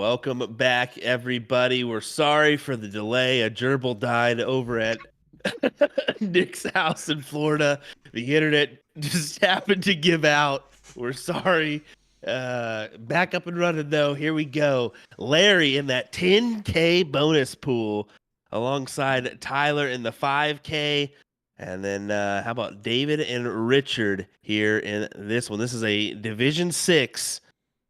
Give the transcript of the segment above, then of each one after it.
Welcome back, everybody. We're sorry for the delay. A gerbil died over at Nick's house in Florida. The internet just happened to give out. We're sorry. Back up and running, though. Here we go. Larry in that 10K bonus pool alongside Tyler in the 5K. And then how about David and Richard here in this one? This is a Division 6.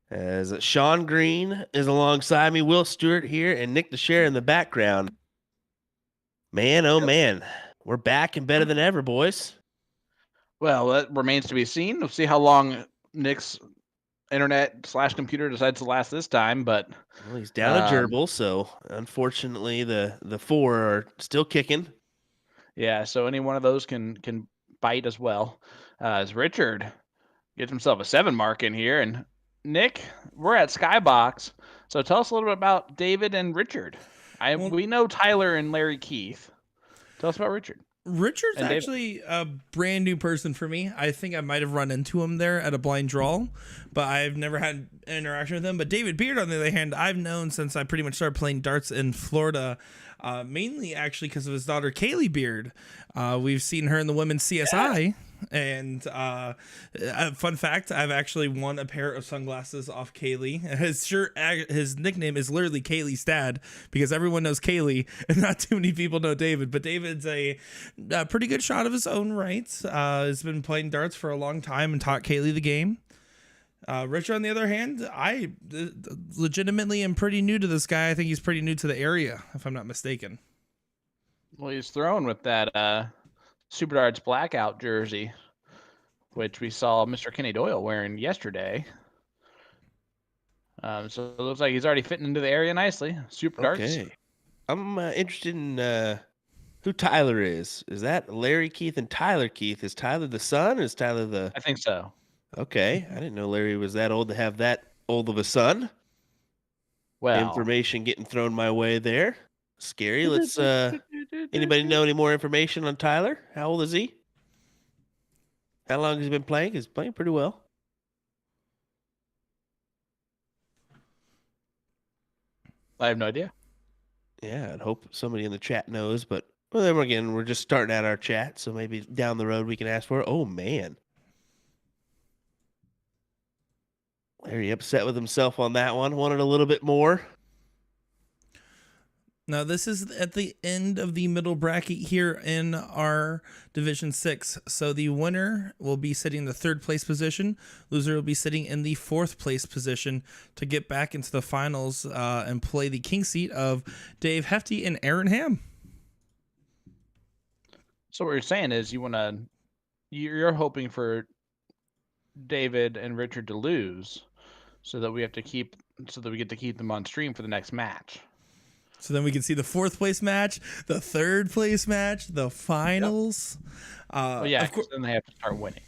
As Sean Green is alongside me, Will Stewart here, and Nick DeShare in the background. Man, oh man, we're back and better than ever, boys. Well, that remains to be seen. We'll see how long Nick's internet/computer decides to last this time. But Well, he's down a gerbil, so unfortunately the 4 are still kicking. yeah, so any one of those can bite as well. As Richard gets himself a 7 mark in here, and Nick, we're at Skybox. So tell us a little bit about David and Richard. We know Tyler and Larry Keith. Tell us about Richard. Richard's actually a brand new person for me. I think I might have run into him there at a blind draw, but I've never had an interaction with him. But David Beard, on the other hand, I've known since I pretty much started playing darts in Florida, mainly actually because of his daughter, Kaylee Beard. We've seen her in the women's CSI. Yeah. And fun fact, I've actually won a pair of sunglasses off Kaylee. His nickname is literally Kaylee Stad because everyone knows Kaylee and not too many people know David. But David's a pretty good shot of his own right. Has been playing darts for a long time and taught Kaylee the game. Richard, on the other hand, I legitimately am pretty new to this guy. I think he's pretty new to the area, if I'm not mistaken. Well, he's thrown with that Super Darts blackout jersey, which we saw Mr. Kenny Doyle wearing yesterday. So it looks like he's already fitting into the area nicely. Super Darts. Okay. I'm interested in who Tyler is. Is that Larry Keith and Tyler Keith? Is Tyler the son? Or is Tyler the... I think so. Okay. I didn't know Larry was that old to have that old of a son. Well, information getting thrown my way there. Scary. Let's anybody know any more information on Tyler? How old is he? How long has he been playing? He's playing pretty well. I have no idea. Yeah, I'd hope somebody in the chat knows, but well, then again, we're just starting out our chat, so maybe down the road we can ask for it. Oh man. Larry upset with himself on that one. Wanted a little bit more. Now, this is at the end of the middle bracket here in our Division 6. So the winner will be sitting in the 3rd place position. Loser will be sitting in the 4th place position to get back into the finals and play the king seat of Dave Hefty and Aaron Ham. So what you're saying is you're hoping for David and Richard to lose so that we get to keep them on stream for the next match. So then we can see the 4th place match, the 3rd place match, the finals. Yep. Yeah, of course, then they have to start winning.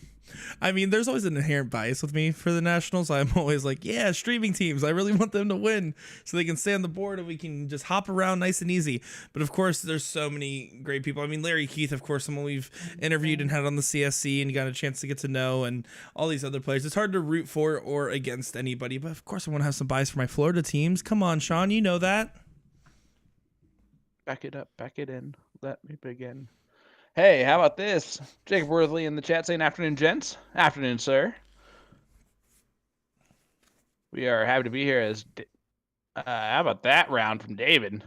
I mean, there's always an inherent bias with me for the Nationals. I'm always like, yeah, streaming teams. I really want them to win so they can stay on the board and we can just hop around nice and easy. But of course, there's so many great people. I mean, Larry Keith, of course, someone we've interviewed and had on the CSC and got a chance to get to know, and all these other players. It's hard to root for or against anybody, but of course, I want to have some bias for my Florida teams. Come on, Sean, you know that. Back it up, back it in. Let me begin. Hey, how about this? Jacob Worthley in the chat saying, afternoon, gents. Afternoon, sir. We are happy to be here. How about that round from David?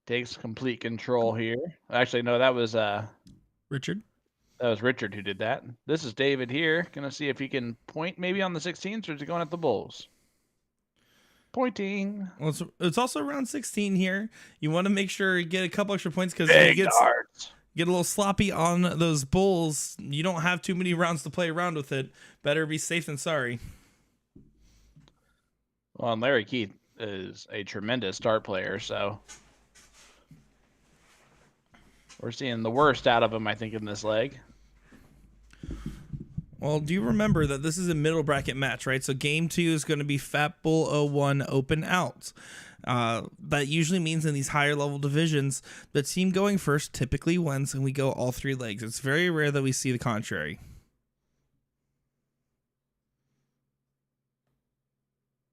Takes complete control here. Actually, no, that was Richard. That was Richard who did that. This is David here. Gonna see if he can point maybe on the 16s, or is he going at the Bulls? Pointing. Well, it's also round 16 here. You want to make sure you get a couple extra points because you get a little sloppy on those Bulls. You don't have too many rounds to play around with it. Better be safe than sorry. Well, and Larry Keith is a tremendous start player, so we're seeing the worst out of him, I think, in this leg. Well, do you remember that this is a middle bracket match, right? So game 2 is going to be Fat Bull 01 open out. That usually means in these higher level divisions, the team going first typically wins and we go all 3 legs. It's very rare that we see the contrary.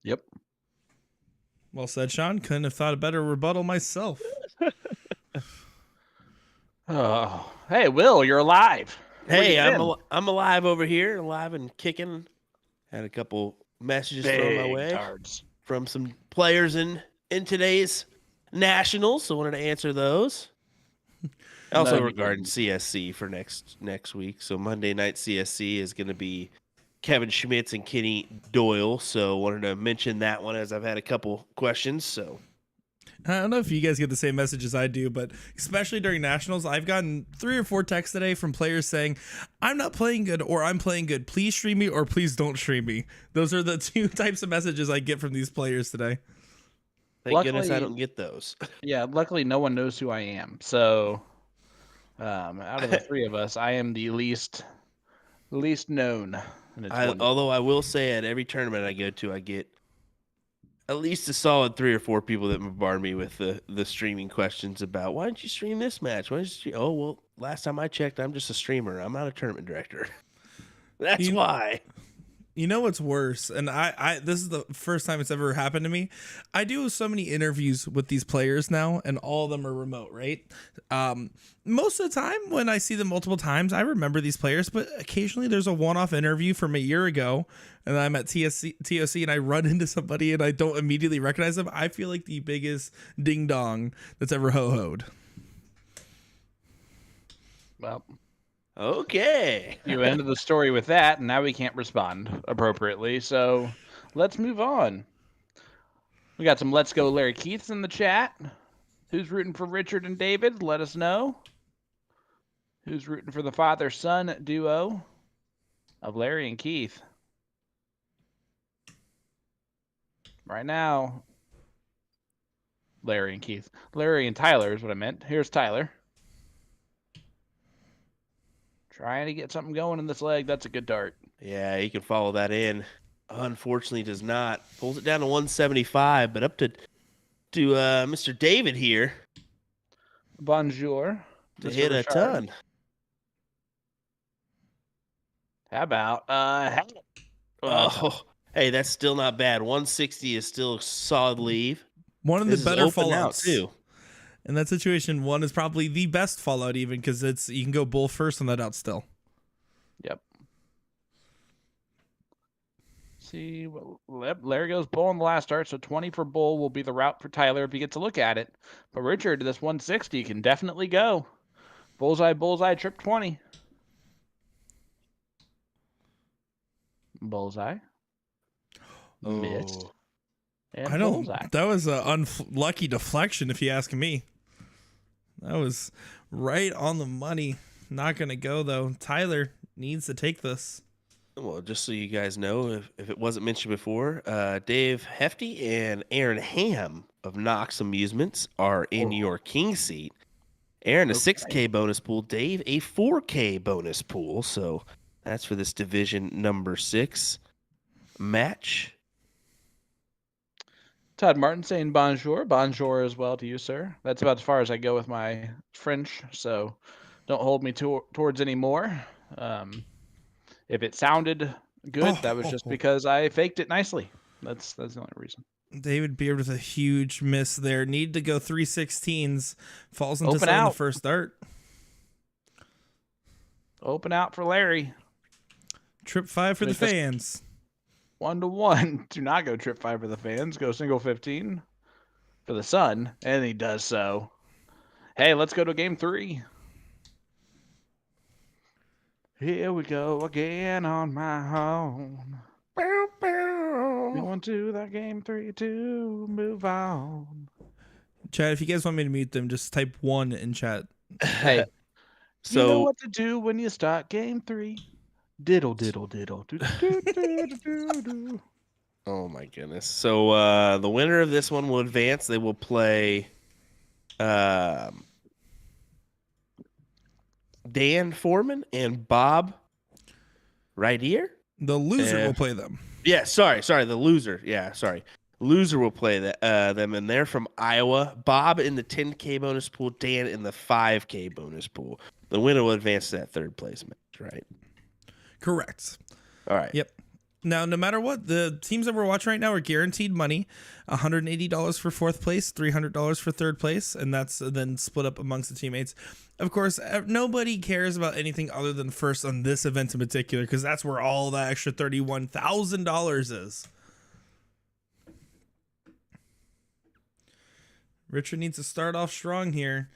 Yep. Well said, Sean. Couldn't have thought a better rebuttal myself. Oh, hey, Will, you're alive. Where you Hey, been? I'm alive over here, alive and kicking. Had a couple messages thrown my Big way tards. from some players in today's Nationals, so I wanted to answer those. Also No, you regarding didn't. CSC for next week. So Monday night CSC is going to be Kevin Schmitz and Kenny Doyle. So wanted to mention that one as I've had a couple questions. So I don't know if you guys get the same message as I do, but especially during Nationals, I've gotten 3 or 4 texts today from players saying, I'm not playing good or I'm playing good. Please stream me or please don't stream me. Those are the 2 types of messages I get from these players today. thank goodness I Luckily, don't get those. yeah, luckily no one knows who I am. So, out of the 3 of us, I am the least known, and it's wonderful. Although I will say at every tournament I go to, I get at least a solid 3 or 4 people that bombard me with the streaming questions about why didn't you stream this match? Why didn't you stream? Oh well, last time I checked, I'm just a streamer. I'm not a tournament director. That's why. You know what's worse? And I this is the first time it's ever happened to me. I do so many interviews with these players now, and all of them are remote, right? Most of the time when I see them multiple times, I remember these players, but occasionally there's a one-off interview from a year ago, and I'm at TOC and I run into somebody and I don't immediately recognize them. I feel like the biggest ding dong that's ever ho-hoed. Well, Okay. you ended the story with that, and now we can't respond appropriately. So let's move on. We got some Let's Go Larry Keiths in the chat. Who's rooting for Richard and David? Let us know. Who's rooting for the father-son duo of Larry and Keith? Right now, Larry and Keith. Larry and Tyler is what I meant. Here's Tyler. Trying to get something going in this leg. That's a good dart. Yeah, you can follow that in. Unfortunately, does not. Pulls it down to 175, but up to Mr. David here Bonjour. to Mr. hit a Richard. ton. How about Oh, hey, that's still not bad. 160 is still a solid leave. One of This the is better open out, fallouts too. in that situation. One is probably the best fallout, even because you can go bull first on that out still. Yep. See, well, Larry goes bull on the last start, so 20 for bull will be the route for Tyler if he gets a look at it. But Richard, this 160 can definitely go. Bullseye, trip 20. Bullseye. Missed. Oh. And I don't. bullseye. That was an unlucky deflection, if you ask me. That was right on the money. Not gonna go though. Tyler needs to take this. Well, just so you guys know, if it wasn't mentioned before, Dave Hefty and Aaron Ham of Knox Amusements are in your king seat. Aaron, a 6K bonus pool. Dave, a 4K bonus pool. So that's for this division number 6 match. Todd Martin saying bonjour. Bonjour as well to you, sir. That's about as far as I go with my French, so don't hold me towards any more. If it sounded good, that was just because I faked it nicely. That's the only reason. David Beard with a huge miss there. Need to go 316s. Falls into Open 7 the out. first dart. Open out for Larry. Trip 5 for the Make us- fans. 1-1. Do not go trip 5 for the fans. Go single 15 for the son, and he does so. Hey, let's go to game 3. Here we go again on my own. Going to the game 3 to move on. Chat, if you guys want me to mute them, just type 1 in chat. Hey, So you know what to do when you start game 3. Diddle, diddle, diddle. Do, do, do, do, do. oh my goodness. So the winner of this one will advance. They will play Dan Foreman and Bob right here. The loser will play them. Yeah, sorry, the loser. Yeah, sorry. Loser will play them, and they're from Iowa. Bob in the 10K bonus pool, Dan in the 5K bonus pool. The winner will advance to that third place match, right? Correct. All right. Yep. Now, no matter what, the teams that we're watching right now are guaranteed money: $180 for fourth place, $300 for third place, and that's then split up amongst the teammates. Of course, nobody cares about anything other than first on this event in particular, because that's where all that extra $31,000 is. Richard needs to start off strong here.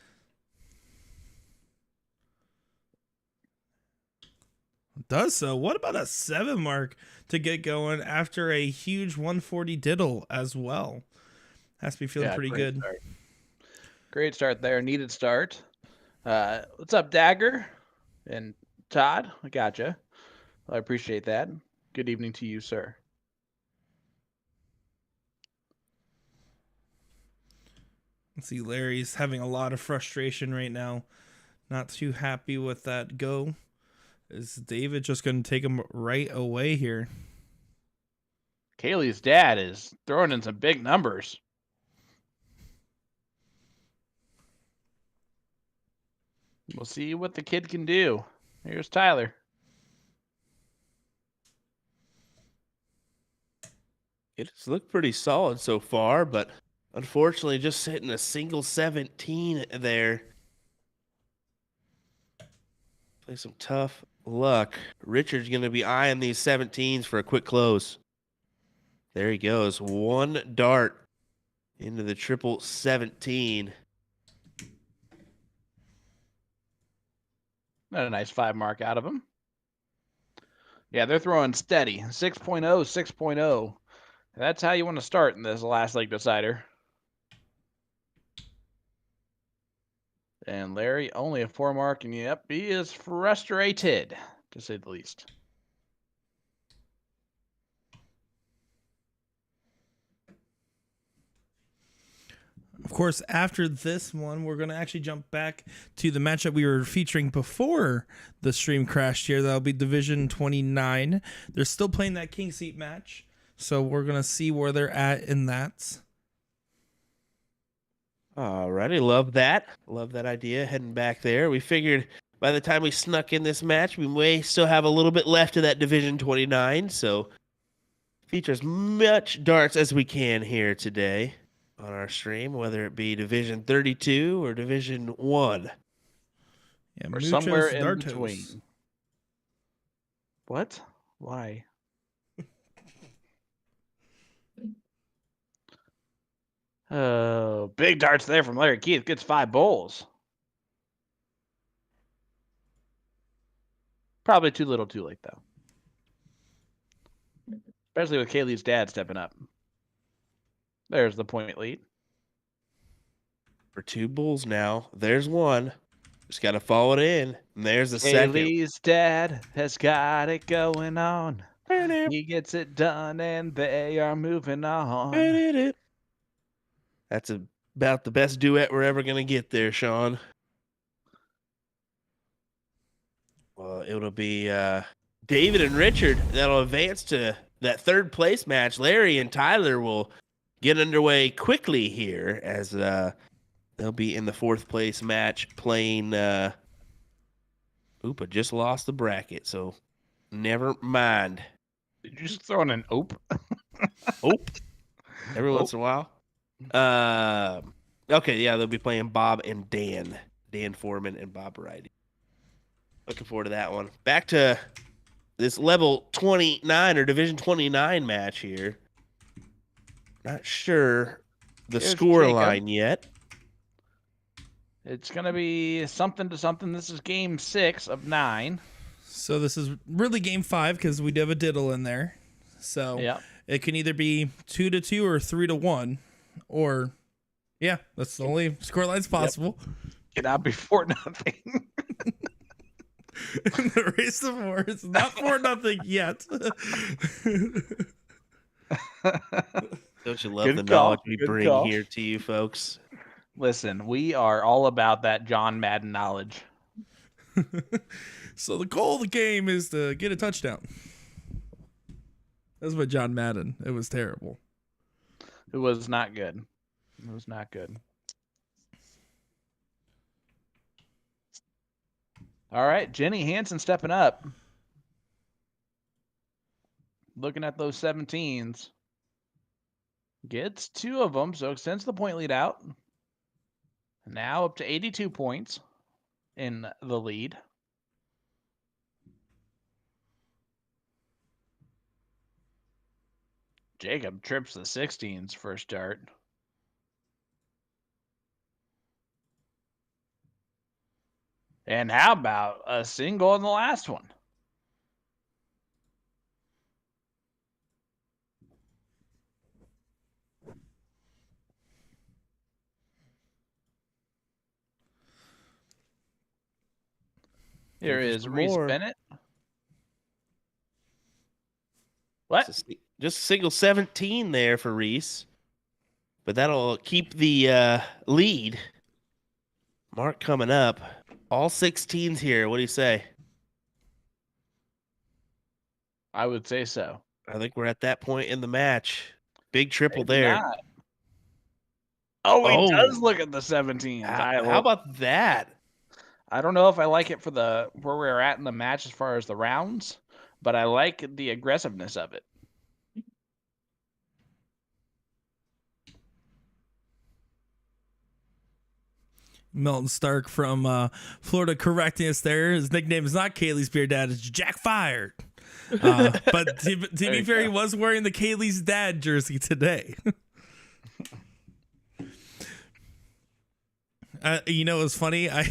Does so. What about a 7 mark to get going after a huge 140 diddle as well? Has to be feeling pretty good. Start. Great start there. Needed start. What's up, Dagger and Todd? I gotcha. I appreciate that. Good evening to you, sir. Let's see, Larry's having a lot of frustration right now. Not too happy with that go. Is David just going to take him right away here? Kaylee's dad is throwing in some big numbers. We'll see what the kid can do. Here's Tyler. It's looked pretty solid so far, but unfortunately just hitting a single 17 there. Play some tough luck. Richard's going to be eyeing these 17s for a quick close. There he goes. One dart into the triple 17. Not a nice 5 mark out of him. Yeah, they're throwing steady. 6.0, 6.0. That's how you want to start in this last leg decider. And Larry, only a 4 mark, and yep, he is frustrated, to say the least. Of course, after this one, we're going to actually jump back to the matchup we were featuring before the stream crashed here. That'll be Division 29. They're still playing that King Seat match, so we're going to see where they're at in that. Alrighty, love that. Love that idea, heading back there. We figured by the time we snuck in this match, we may still have a little bit left of that Division 29, so feature as much darts as we can here today on our stream, whether it be Division 32 or Division 1. Yeah, Or somewhere in Dartos. between. What? Why? Oh, big darts there from Larry Keith. Gets 5 bowls. Probably too little, too late, though. Especially with Kaylee's dad stepping up. There's the point lead. For 2 bulls now. There's one. Just got to follow it in. And there's the second. Kaylee's dad has got it going on. He gets it done, and they are moving on. That's about the best duet we're ever going to get there, Sean. Well, it'll be David and Richard that'll advance to that third place match. Larry and Tyler will get underway quickly here as they'll be in the fourth place match playing. I just lost the bracket, so never mind. Did you just throw in an ope? Ope. Every once in a while. Okay, yeah, they'll be playing Bob and Dan. Dan Foreman and Bob Wright. Looking forward to that one. Back to this level 29 or Division 29 match here. Not sure the score line yet. It's going to be something to something. This is game 6 of 9. So this is really game 5 because we do have a diddle in there. So yeah, it can either be 2-2 or 3-1, or that's the only score lines possible. Yep. Cannot be 4-0. The race of war is not 4-0 yet. Don't you love the knowledge we bring here to you folks? Listen, we are all about that John Madden knowledge. So the goal of the game is to get a touchdown. That's what John Madden. It was terrible. It was not good. It was not good. All right, Jenny Hansen stepping up. looking at those 17s. Gets 2 of them, so extends the point lead out. Now up to 82 points in the lead. Jacob trips the 16s first start. And how about a single in the last one? Here is Reese Bennett. What? Just a single 17 there for Reese. But that'll keep the lead. Mark coming up. All 16s here. What do you say? I would say so. I think we're at that point in the match. Big triple Maybe there. not. Oh, he does look at the 17s. How about that? I don't know if I like it for where we're at in the match as far as the rounds, but I like the aggressiveness of it. Milton Stark from Florida correcting us there. His nickname is not Kaylee's Beer Dad, it's Jack Fired. But to be fair, he was wearing the Kaylee's Dad jersey today. You know, it's funny. I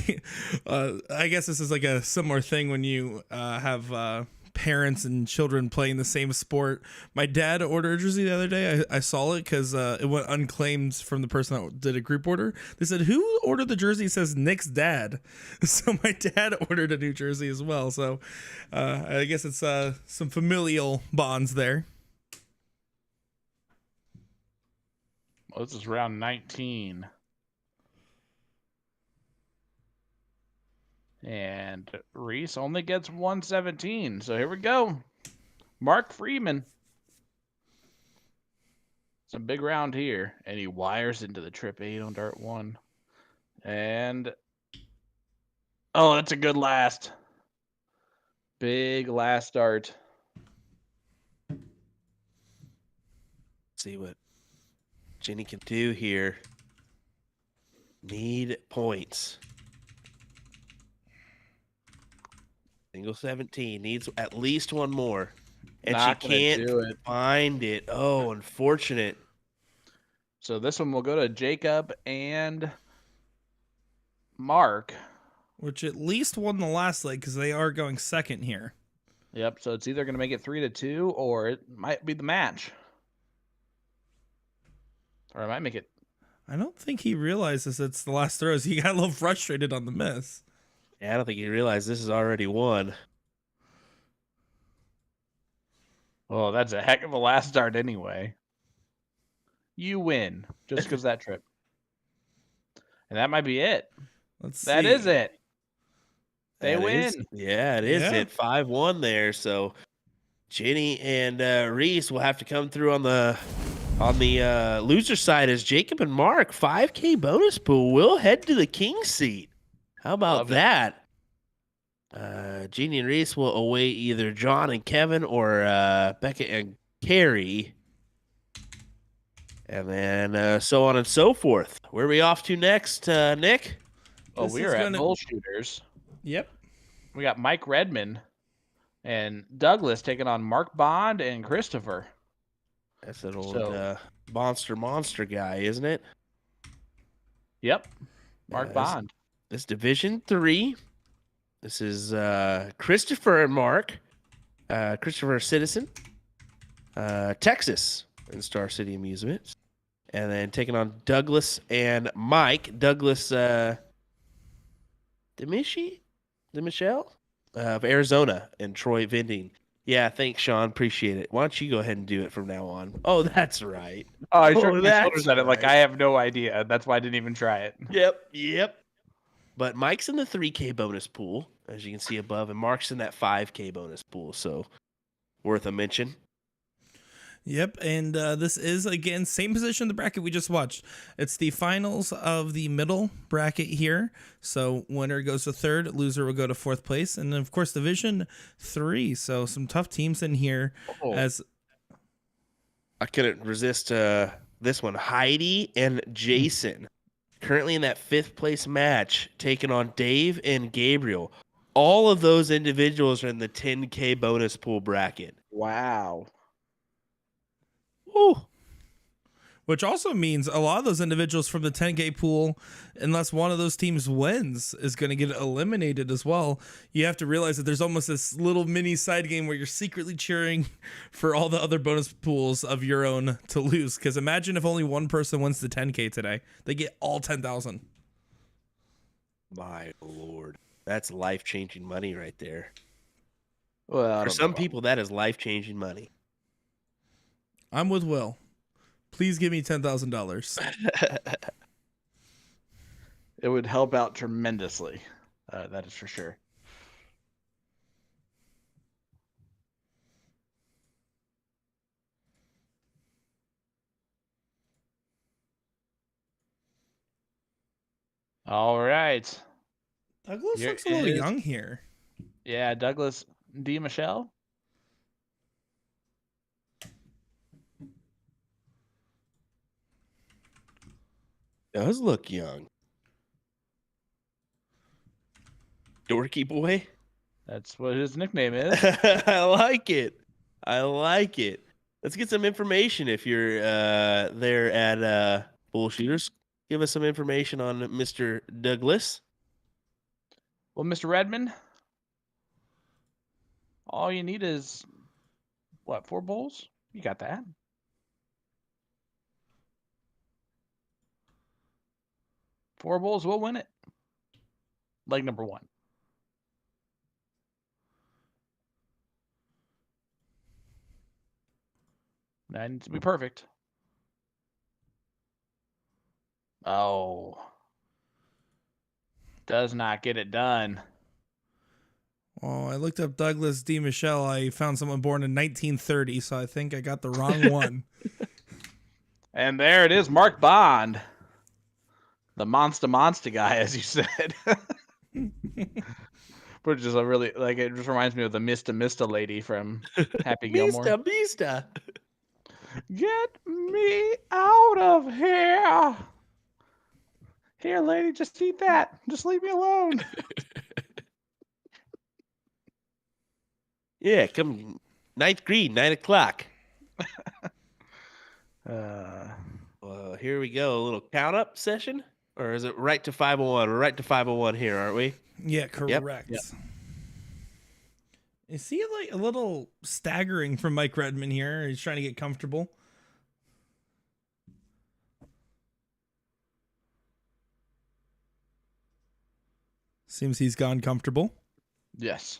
guess this is like a similar thing when you have parents and children playing the same sport. My dad ordered a jersey the other day. I saw it because it went unclaimed from the person that did a group order. They said, "Who ordered the jersey?" It says Nick's dad. So my dad ordered a new jersey as well. So I guess it's some familial bonds there. Well, this is round 19. And Reese only gets 117. So here we go. Mark Freeman. It's a big round here. And he wires into the trip 8 on dart 1. And oh, that's a good last. Big last dart. See what Jenny can do here. Need points. Single 17 needs at least one more. And Not she can't do it. find it. Oh, unfortunate. So this one will go to Jacob and Mark. Which at least won the last leg because they are going second here. Yep, so it's either going to make it 3-2 or it might be the match. Or it might make it. I don't think he realizes it's the last throws. He got a little frustrated on the miss. Yeah, I don't think you realize this is already won. Oh, that's a heck of a last dart anyway. You win just because that trip. And that might be it. Let's see. That is it. They That win. is- yeah, it is. Yeah. It 5-1 there. So Jenny and Reese will have to come through on the loser side as Jacob and Mark 5K bonus pool will head to the king seat. How about Love it. that? Jeannie and Reese will await either John and Kevin or Becca and Carrie. And then so on and so forth. Where are we off to next, Nick? Oh, This we is are at gonna- bull shooters. Yep. We got Mike Redmond and Douglas taking on Mark Bond and Christopher. That's an old So- monster guy, isn't it? Yep. Mark Yes. Bond. This Division 3. This is Christopher and Mark. Christopher Citizen. Texas in Star City Amusements. And then taking on Douglas and Mike. Douglas DeMichelle of Arizona and Troy Vending. Yeah, thanks, Sean. Appreciate it. Why don't you go ahead and do it from now on? Oh, that's right. Oh, I Oh, shrugged my that's shoulders at it like right. I have no idea. That's why I didn't even try it. Yep. But Mike's in the 3K bonus pool, as you can see above, and Mark's in that 5K bonus pool, so worth a mention. Yep, and this is, again, same position in the bracket we just watched. It's the finals of the middle bracket here. So winner goes to third, loser will go to fourth place. And then, of course, Division 3. So some tough teams in here Oh. as I couldn't resist this one. Heidi and Jason, currently in that 5th place match, taking on Dave and Gabriel. All of those individuals are in the 10K bonus pool bracket. Wow. Woo. Which also means a lot of those individuals from the 10K pool, unless one of those teams wins, is going to get eliminated as well. You have to realize that there's almost this little mini side game where you're secretly cheering for all the other bonus pools of your own to lose. Because imagine if only one person wins the 10K today. They get all 10,000. My Lord. That's life-changing money right there. Well, I For don't some know. people, that is life-changing money. I'm with Will. Please give me $10,000. It would help out tremendously. That is for sure. All right. Douglas Here looks a little is- young here. Yeah, Douglas D. Michelle. Does look young. Dorky boy. That's what his nickname is. I like it. I like it. Let's get some information if you're there at Bullshooters. Give us some information on Mr. Douglas. Well, Mr. Redmond, all you need is, what, 4 bowls? You got that. Four bowls will win it. Leg number 1. That needs to be perfect. Oh. Does not get it done. Oh, I looked up Douglas D. Michelle. I found someone born in 1930, so I think I got the wrong one. And there it is, Mark Bond. The monster guy, as you said. Which is a really, like, it just reminds me of the Mista lady from Happy Gilmore. Mista. Get me out of here. Here, lady, just eat that. Just leave me alone. Yeah, come 9th green, 9 o'clock. Well, here we go. A little count up session. Or is it right to 501? We're right to 501 here, aren't we? Yeah, correct. Yep. Is he like a little staggering from Mike Redmond here? He's trying to get comfortable. Seems he's gone comfortable. Yes.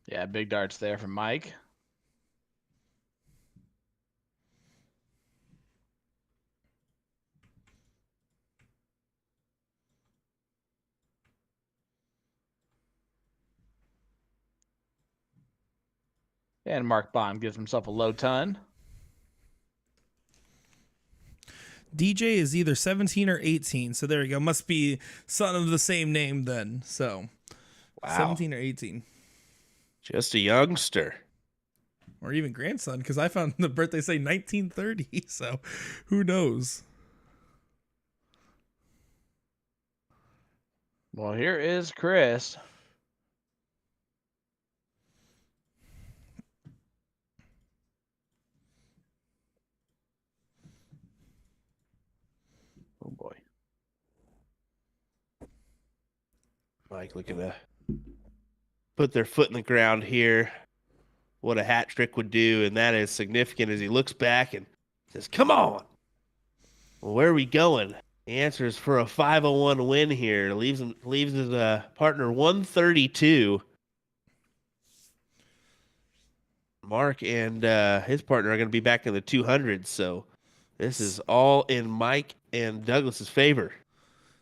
Yeah, big darts there from Mike. And Mark Bond gives himself a low ton. DJ is either 17 or 18. So there you go. Must be son of the same name then. So Wow. 17 or 18. Just a youngster. Or even grandson, because I found the birthday say 1930. So who knows? Well, here is Chris. Oh, boy. Mike looking to put their foot in the ground here. What a hat trick would do, and that is significant as he looks back and says, come on. Well, where are we going? The answer is for a 501 win here. Leaves his partner 132. Mark and his partner are going to be back in the 200s, so this is all in Mike and Douglas's favor.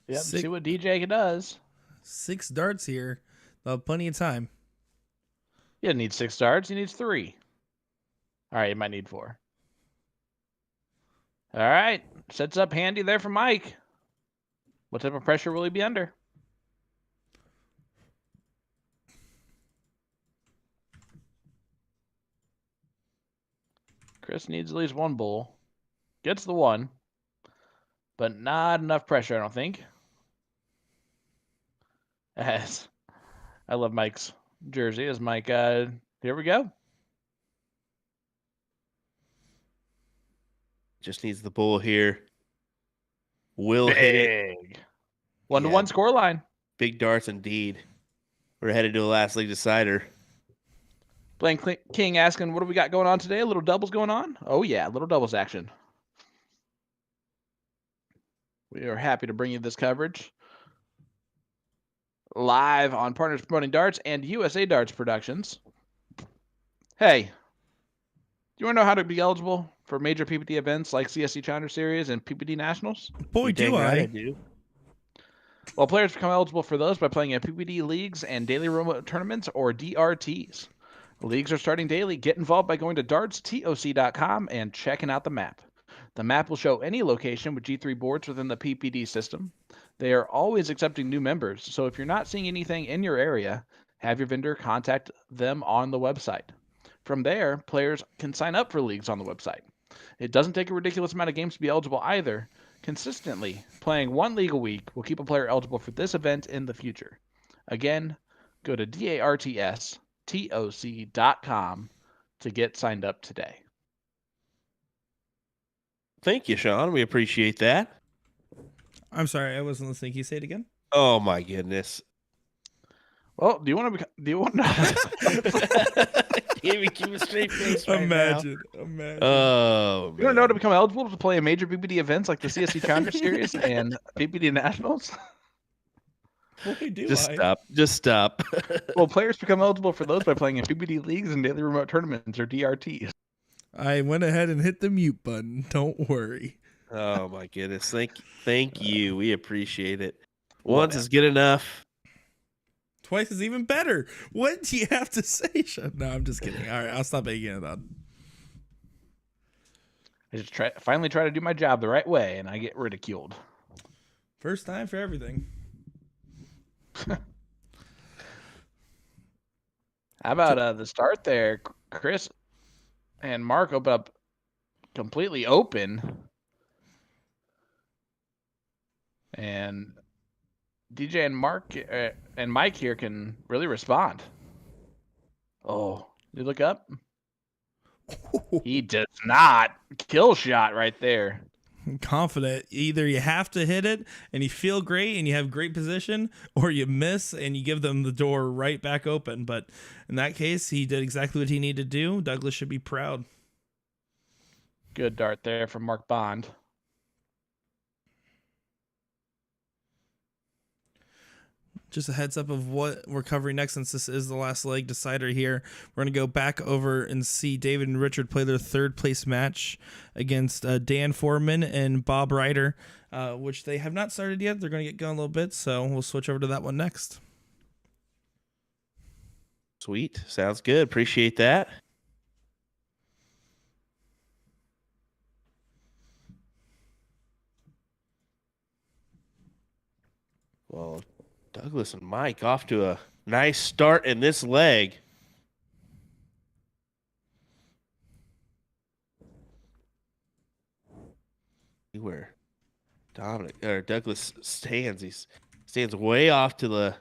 Yep, Sick. see what DJ does. 6 darts here. They'll have plenty of time. He doesn't need 6 darts. He needs 3. All right, you might need 4. All right, sets up handy there for Mike. What type of pressure will he be under? Chris needs at least one bull. Gets the one, but not enough pressure, I don't think. As I love Mike's jersey. As Mike, here we go. Just needs the bull here. Will hit it. 1-1 scoreline. Big darts indeed. We're headed to a last league decider. Blank King asking, what do we got going on today? A little doubles going on? Oh, yeah, little doubles action. We are happy to bring you this coverage live on Partners Promoting Darts and USA Darts Productions. Hey, do you want to know how to be eligible for major PPD events like CSC Challenger Series and PPD Nationals? Boy, do I. do. Well, players become eligible for those by playing in PPD leagues and daily remote tournaments, or DRTs. Leagues are starting daily. Get involved by going to dartstoc.com and checking out the map. The map will show any location with G3 boards within the PPD system. They are always accepting new members, so if you're not seeing anything in your area, have your vendor contact them on the website. From there, players can sign up for leagues on the website. It doesn't take a ridiculous amount of games to be eligible either. Consistently playing one league a week will keep a player eligible for this event in the future. Again, go to dartstoc.com to get signed up today. Thank you, Sean. We appreciate that. I'm sorry, I wasn't listening. Can you say it again? Oh my goodness. Well, do you want to? Keep a straight face right Imagine. Oh, You want to know how to become eligible to play in major PPD events like the CSC Challenger Series and PPD Nationals? Boy, do Just I. stop. Just stop. Well, players become eligible for those by playing in PPD leagues and daily remote tournaments, or DRTs. I went ahead and hit the mute button. Don't worry. Oh my goodness. Thank you. We appreciate it. Once is good enough. Twice is even better. What do you have to say, Sean? No, I'm just kidding. All right, I'll stop making it on. I just finally try to do my job the right way, and I get ridiculed. First time for everything. How about the start there? Chris and Mark open up completely open. And DJ and Mark and Mike here can really respond. Oh, you look up? He does not. Kill shot right there. Confident. Either you have to hit it and you feel great and you have great position, or you miss and you give them the door right back open. But in that case, he did exactly what he needed to do. Douglas should be proud. Good dart there from Mark Bond. Just a heads up of what we're covering next, since this is the last leg decider here. We're going to go back over and see David and Richard play their third place match against Dan Foreman and Bob Ryder, which they have not started yet. They're going to get going a little bit, so we'll switch over to that one next. Sweet. Sounds good. Appreciate that. Well, Douglas and Mike off to a nice start in this leg. Where Douglas stands, he stands way off to the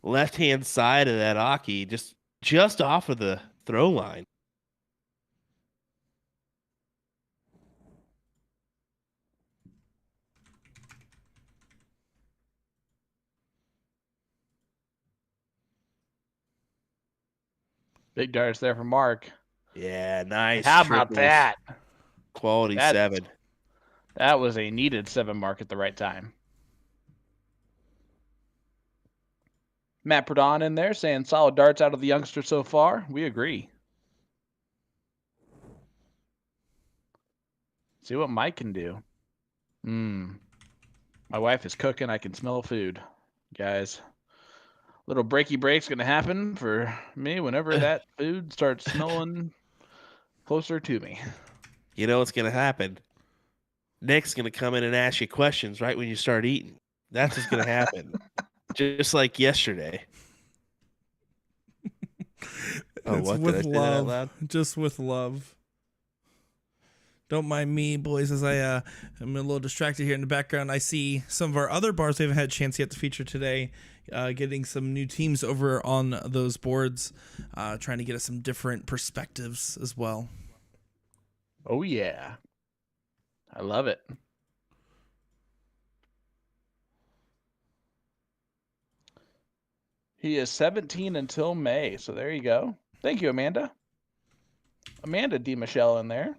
left-hand side of that Aki, just off of the throw line. Big darts there from Mark. Yeah, nice. How about triples. that? Quality 7. That was a needed 7 mark at the right time. Matt Pradon in there saying solid darts out of the youngster so far. We agree. See what Mike can do. My wife is cooking. I can smell food, guys. Little breaky break's going to happen for me whenever that food starts smelling closer to me. You know what's going to happen? Nick's going to come in and ask you questions right when you start eating. That's what's going to happen. Just like yesterday. It's what, with did I say that out love. loud? Just with love. Don't mind me, boys, as I'm a little distracted here in the background. I see some of our other bars we haven't had a chance yet to feature today, getting some new teams over on those boards, trying to get us some different perspectives as well. Oh, yeah. I love it. He is 17 until May, so there you go. Thank you, Amanda. Amanda D. Michelle in there.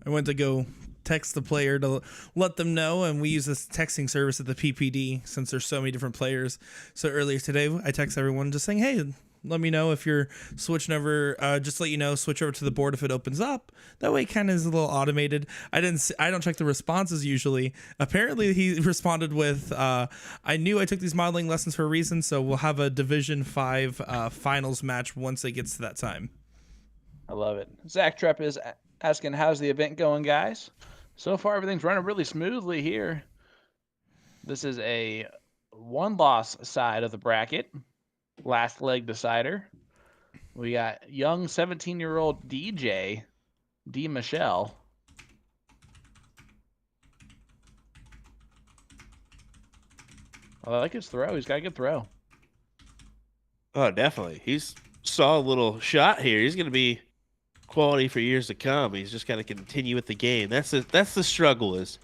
I went to go text the player to let them know, and we use this texting service at the PPD since there's so many different players. So earlier today, I text everyone just saying, hey, let me know if you're switching over, just let you know, switch over to the board if it opens up. That way it kind of is a little automated. I don't check the responses usually. Apparently he responded with, I knew I took these modeling lessons for a reason, so we'll have a Division 5 finals match once it gets to that time. I love it. Zach Trepp is asking, how's the event going, guys? So far, everything's running really smoothly here. This is a one-loss side of the bracket. Last leg decider. We got young 17-year-old DJ D. Michelle. I like his throw. He's got a good throw. Oh, definitely. He's saw a little shot here. He's going to be quality for years to come. He's just got to continue with the game. That's the struggle, is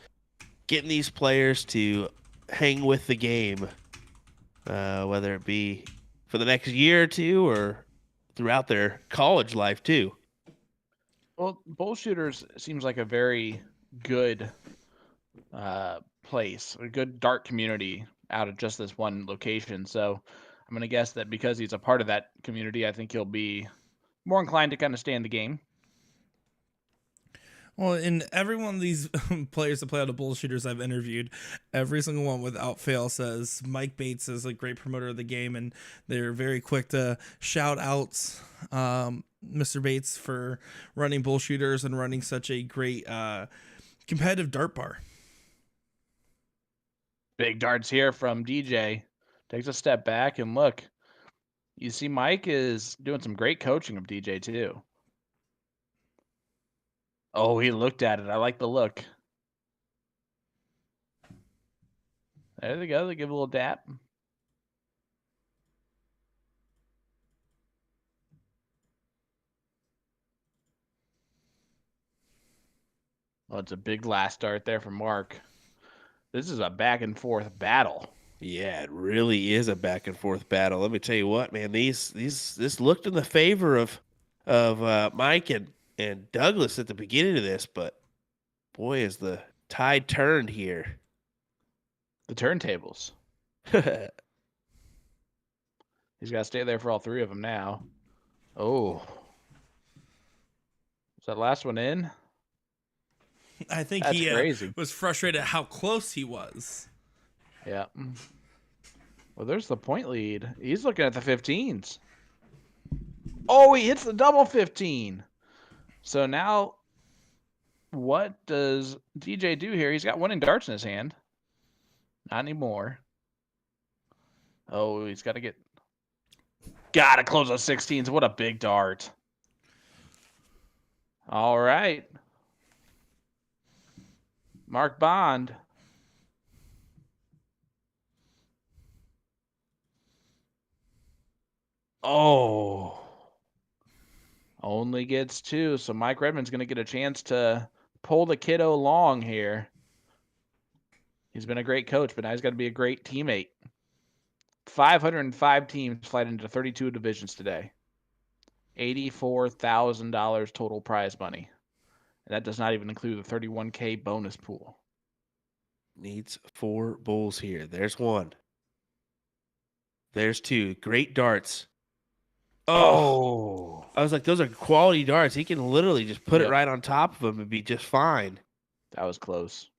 getting these players to hang with the game, whether it be for the next year or two or throughout their college life too. Well, Bull Shooters seems like a very good place, a good dart community out of just this one location. So I'm going to guess that because he's a part of that community, I think he'll be more inclined to kind of stay in the game. Well, in every one of these players that play out of Bull Shooters I've interviewed, every single one without fail says Mike Bates is a great promoter of the game, and they're very quick to shout out Mr. Bates for running Bull Shooters and running such a great competitive dart bar. Big darts here from DJ. Takes a step back, and look, you see Mike is doing some great coaching of DJ too. Oh, he looked at it. I like the look. There they go. They give a little dap. Oh, it's a big last dart there from Mark. This is a back and forth battle. Yeah, it really is a back and forth battle. Let me tell you what, man. This looked in the favor of Mike and Douglas at the beginning of this, but boy, is the tide turned here. The turntables. He's got to stay there for all three of them now. Oh. Is that last one in? I think That's he crazy. was frustrated at how close he was. Yeah. Well, there's the point lead. He's looking at the 15s. Oh, he hits the double 15. So now, what does DJ do here? He's got winning darts in his hand. Not anymore. Oh, he's got to get... Gotta close those 16s. What a big dart. All right. Mark Bond. Oh. Only gets two, so Mike Redmond's going to get a chance to pull the kiddo along here. He's been a great coach, but now he's got to be a great teammate. 505 teams flight into 32 divisions today. $84,000 total prize money. And that does not even include the 31K bonus pool. Needs 4 bulls here. There's one. There's 2. Great darts. Oh. I was like, those are quality darts. He can literally just put it right on top of him and be just fine. That was close.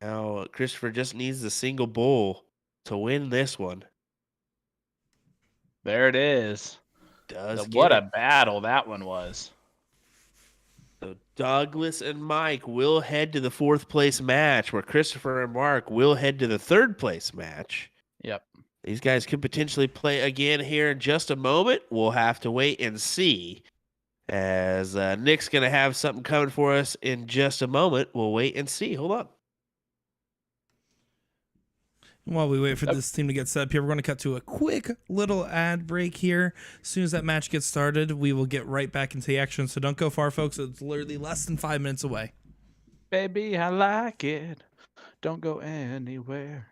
Now, Christopher just needs the single bull to win this one. There it is. What a battle that one was. So Douglas and Mike will head to the 4th place match, where Christopher and Mark will head to the 3rd place match. Yep. These guys could potentially play again here in just a moment. We'll have to wait and see. As Nick's going to have something coming for us in just a moment. We'll wait and see. Hold on. While we wait for this team to get set up here, we're going to cut to a quick little ad break here. As soon as that match gets started, we will get right back into the action. So don't go far, folks. It's literally less than 5 minutes away. Baby, I like it. Don't go anywhere.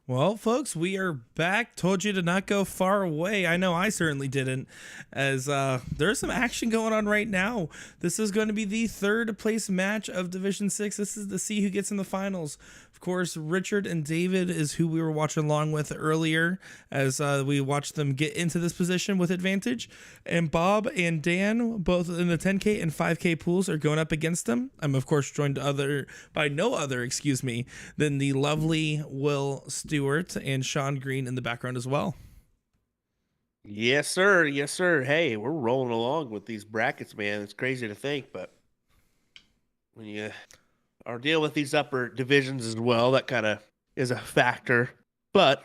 Well, folks, we are back. Told you to not go far away. I know I certainly didn't, as there's some action going on right now. This is going to be the third place match of Division 6. This is to see who gets in the finals. Of course, Richard and David is who we were watching along with earlier, as we watched them get into this position with advantage. And Bob and Dan, both in the 10K and 5K pools, are going up against them. I'm, of course, joined by no other, than the lovely Will Stewart. Stewart and Sean Green in the background as well. Yes, sir. Yes, sir. Hey, we're rolling along with these brackets, man. It's crazy to think, but when you are dealing with these upper divisions as well, that kind of is a factor. But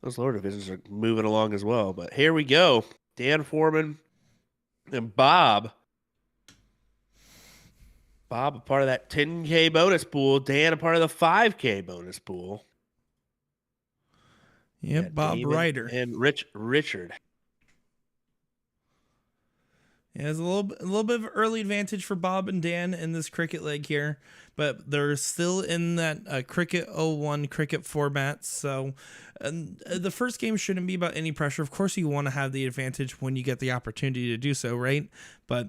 those lower divisions are moving along as well. But here we go. Dan Foreman and Bob. Bob, a part of that 10K bonus pool. Dan, a part of the 5K bonus pool. Yep, Yeah, Bob David Ryder. and Richard. Yeah, there's a little bit of early advantage for Bob and Dan in this cricket leg here, but they're still in that cricket 01 cricket format. So the first game shouldn't be about any pressure. Of course, you want to have the advantage when you get the opportunity to do so, right? But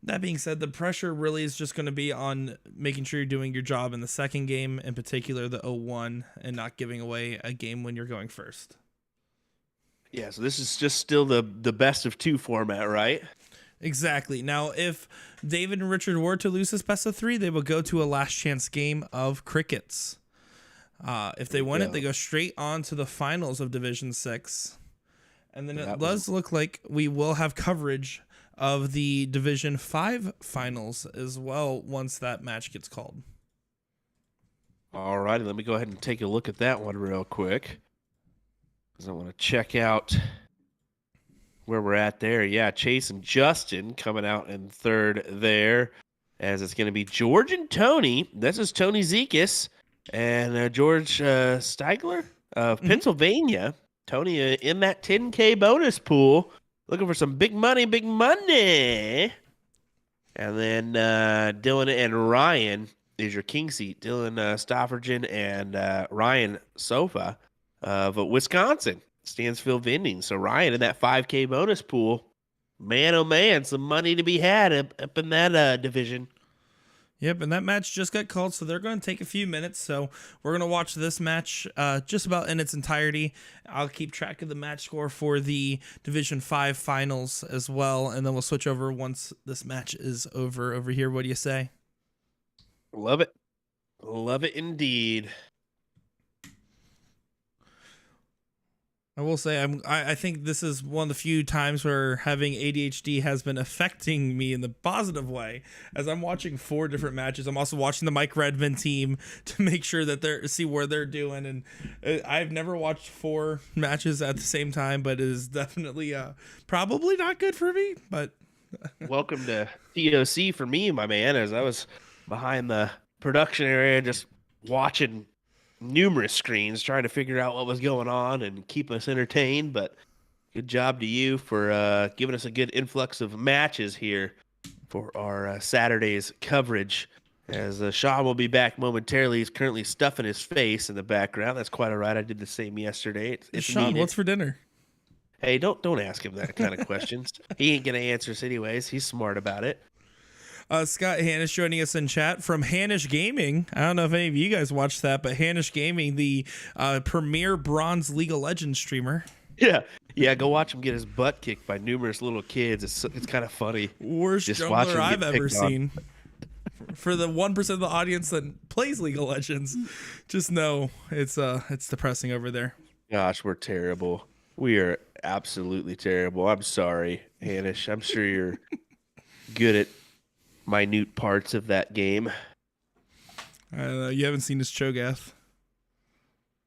that being said, the pressure really is just going to be on making sure you're doing your job in the second game, in particular the 01, and not giving away a game when you're going first. Yeah, so this is just still the best of two format, right? Exactly. Now, if David and Richard were to lose this best of 3, they will go to a last chance game of crickets. If they win it, they go straight on to the finals of Division 6. And then it does look like we will have coverage of the Division 5 finals as well once that match gets called. All righty, let me go ahead and take a look at that one real quick, because I want to check out where we're at there. Yeah, Chase and Justin coming out in third there, as it's going to be George and Tony. This is Tony Zekas and George Steigler of Pennsylvania. Tony in that 10K bonus pool, looking for some big money, big money. And then Dylan and Ryan is your king seat. Dylan Stoffergen and Ryan Sofa of Wisconsin. Stansfield Vending. So Ryan in that 5K bonus pool, man, oh man, some money to be had up in that division. Yep, and that match just got called, so they're going to take a few minutes. So we're going to watch this match just about in its entirety. I'll keep track of the match score for the Division 5 finals as well, and then we'll switch over once this match is over here. What do you say? Love it. Love it indeed. I will say I think this is one of the few times where having ADHD has been affecting me in the positive way. As I'm watching 4 different matches, I'm also watching the Mike Redmond team to make sure that see where they're doing. And I've never watched 4 matches at the same time, but it is definitely probably not good for me. But welcome to TOC for me, my man, as I was behind the production area just watching numerous screens trying to figure out what was going on and keep us entertained. But good job to you for giving us a good influx of matches here for our Saturday's coverage, as Sean will be back momentarily. He's currently stuffing his face in the background. That's quite all right. I did the same yesterday. It's Sean, needed. what's for dinner? Hey, don't ask him that kind of questions. He ain't gonna answer us anyways. He's smart about it. Scott Hanish joining us in chat from Hanish Gaming. I don't know if any of you guys watched that, but Hanish Gaming, the premier bronze League of Legends streamer. Yeah, go watch him get his butt kicked by numerous little kids. It's kind of funny. Worst jungler I've ever seen. For the 1% of the audience that plays League of Legends, just know it's depressing over there. Gosh, we're terrible. We are absolutely terrible. I'm sorry, Hanish. I'm sure you're good at minute parts of that game. You haven't seen his Cho'Gath. I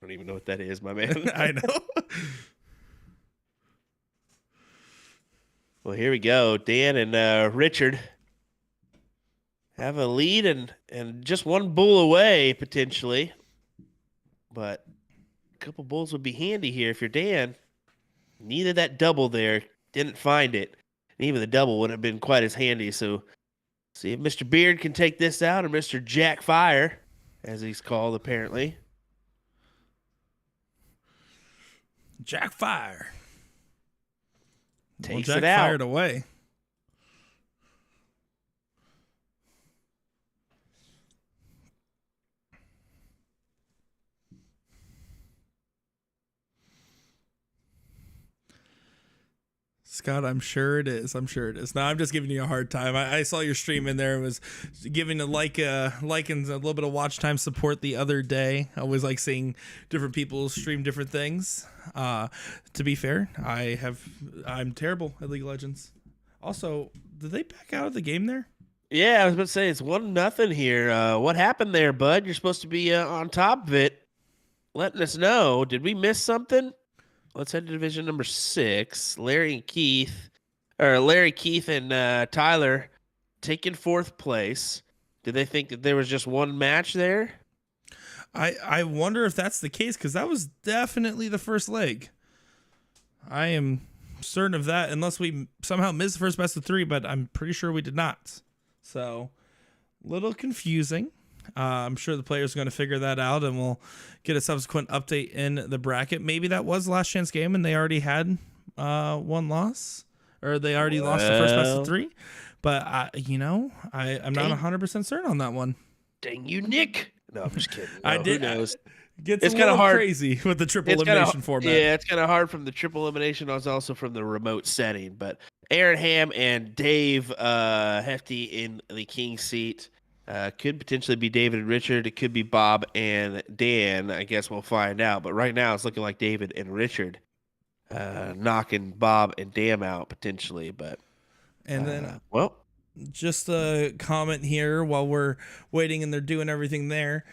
don't even know what that is, my man. I know. Well, here we go. Dan and Richard have a lead and just one bull away, potentially. But a couple bulls would be handy here if you're Dan. Needed that double there. Didn't find it. And even the double wouldn't have been quite as handy. So see if Mr. Beard can take this out, or Mr. Jack Fire, as he's called, apparently. Jack Fire. Takes Jack it out. fired away. Scott, I'm sure it is. No, I'm just giving you a hard time. I saw your stream in there and was giving likings a little bit of watch time support the other day. I always like seeing different people stream different things. To be fair, I'm terrible at League of Legends. Also, did they back out of the game there? Yeah, I was about to say it's 1-0 here. What happened there, bud? You're supposed to be on top of it, letting us know. Did we miss something? Let's head to division number 6. Larry, Keith, and Tyler taking 4th place. Did they think that there was just one match there? I wonder if that's the case, because that was definitely the first leg. I am certain of that, unless we somehow missed the first best of 3, but I'm pretty sure we did not. So, little confusing. I'm sure the players are going to figure that out, and we'll get a subsequent update in the bracket. Maybe that was the last chance game, and they already had one loss, or they already lost the first best of 3. But I'm not 100% certain on that one. Dang you, Nick! No, I'm just kidding. No, I did. Who knows? It's kind of crazy with the triple elimination format. Yeah, it's kind of hard from the triple elimination. It's also from the remote setting. But Aaron Ham and Dave Hefty in the king seat. Could potentially be David and Richard. It could be Bob and Dan. I guess we'll find out. But right now, it's looking like David and Richard knocking Bob and Dan out potentially. But just a comment here while we're waiting and they're doing everything there.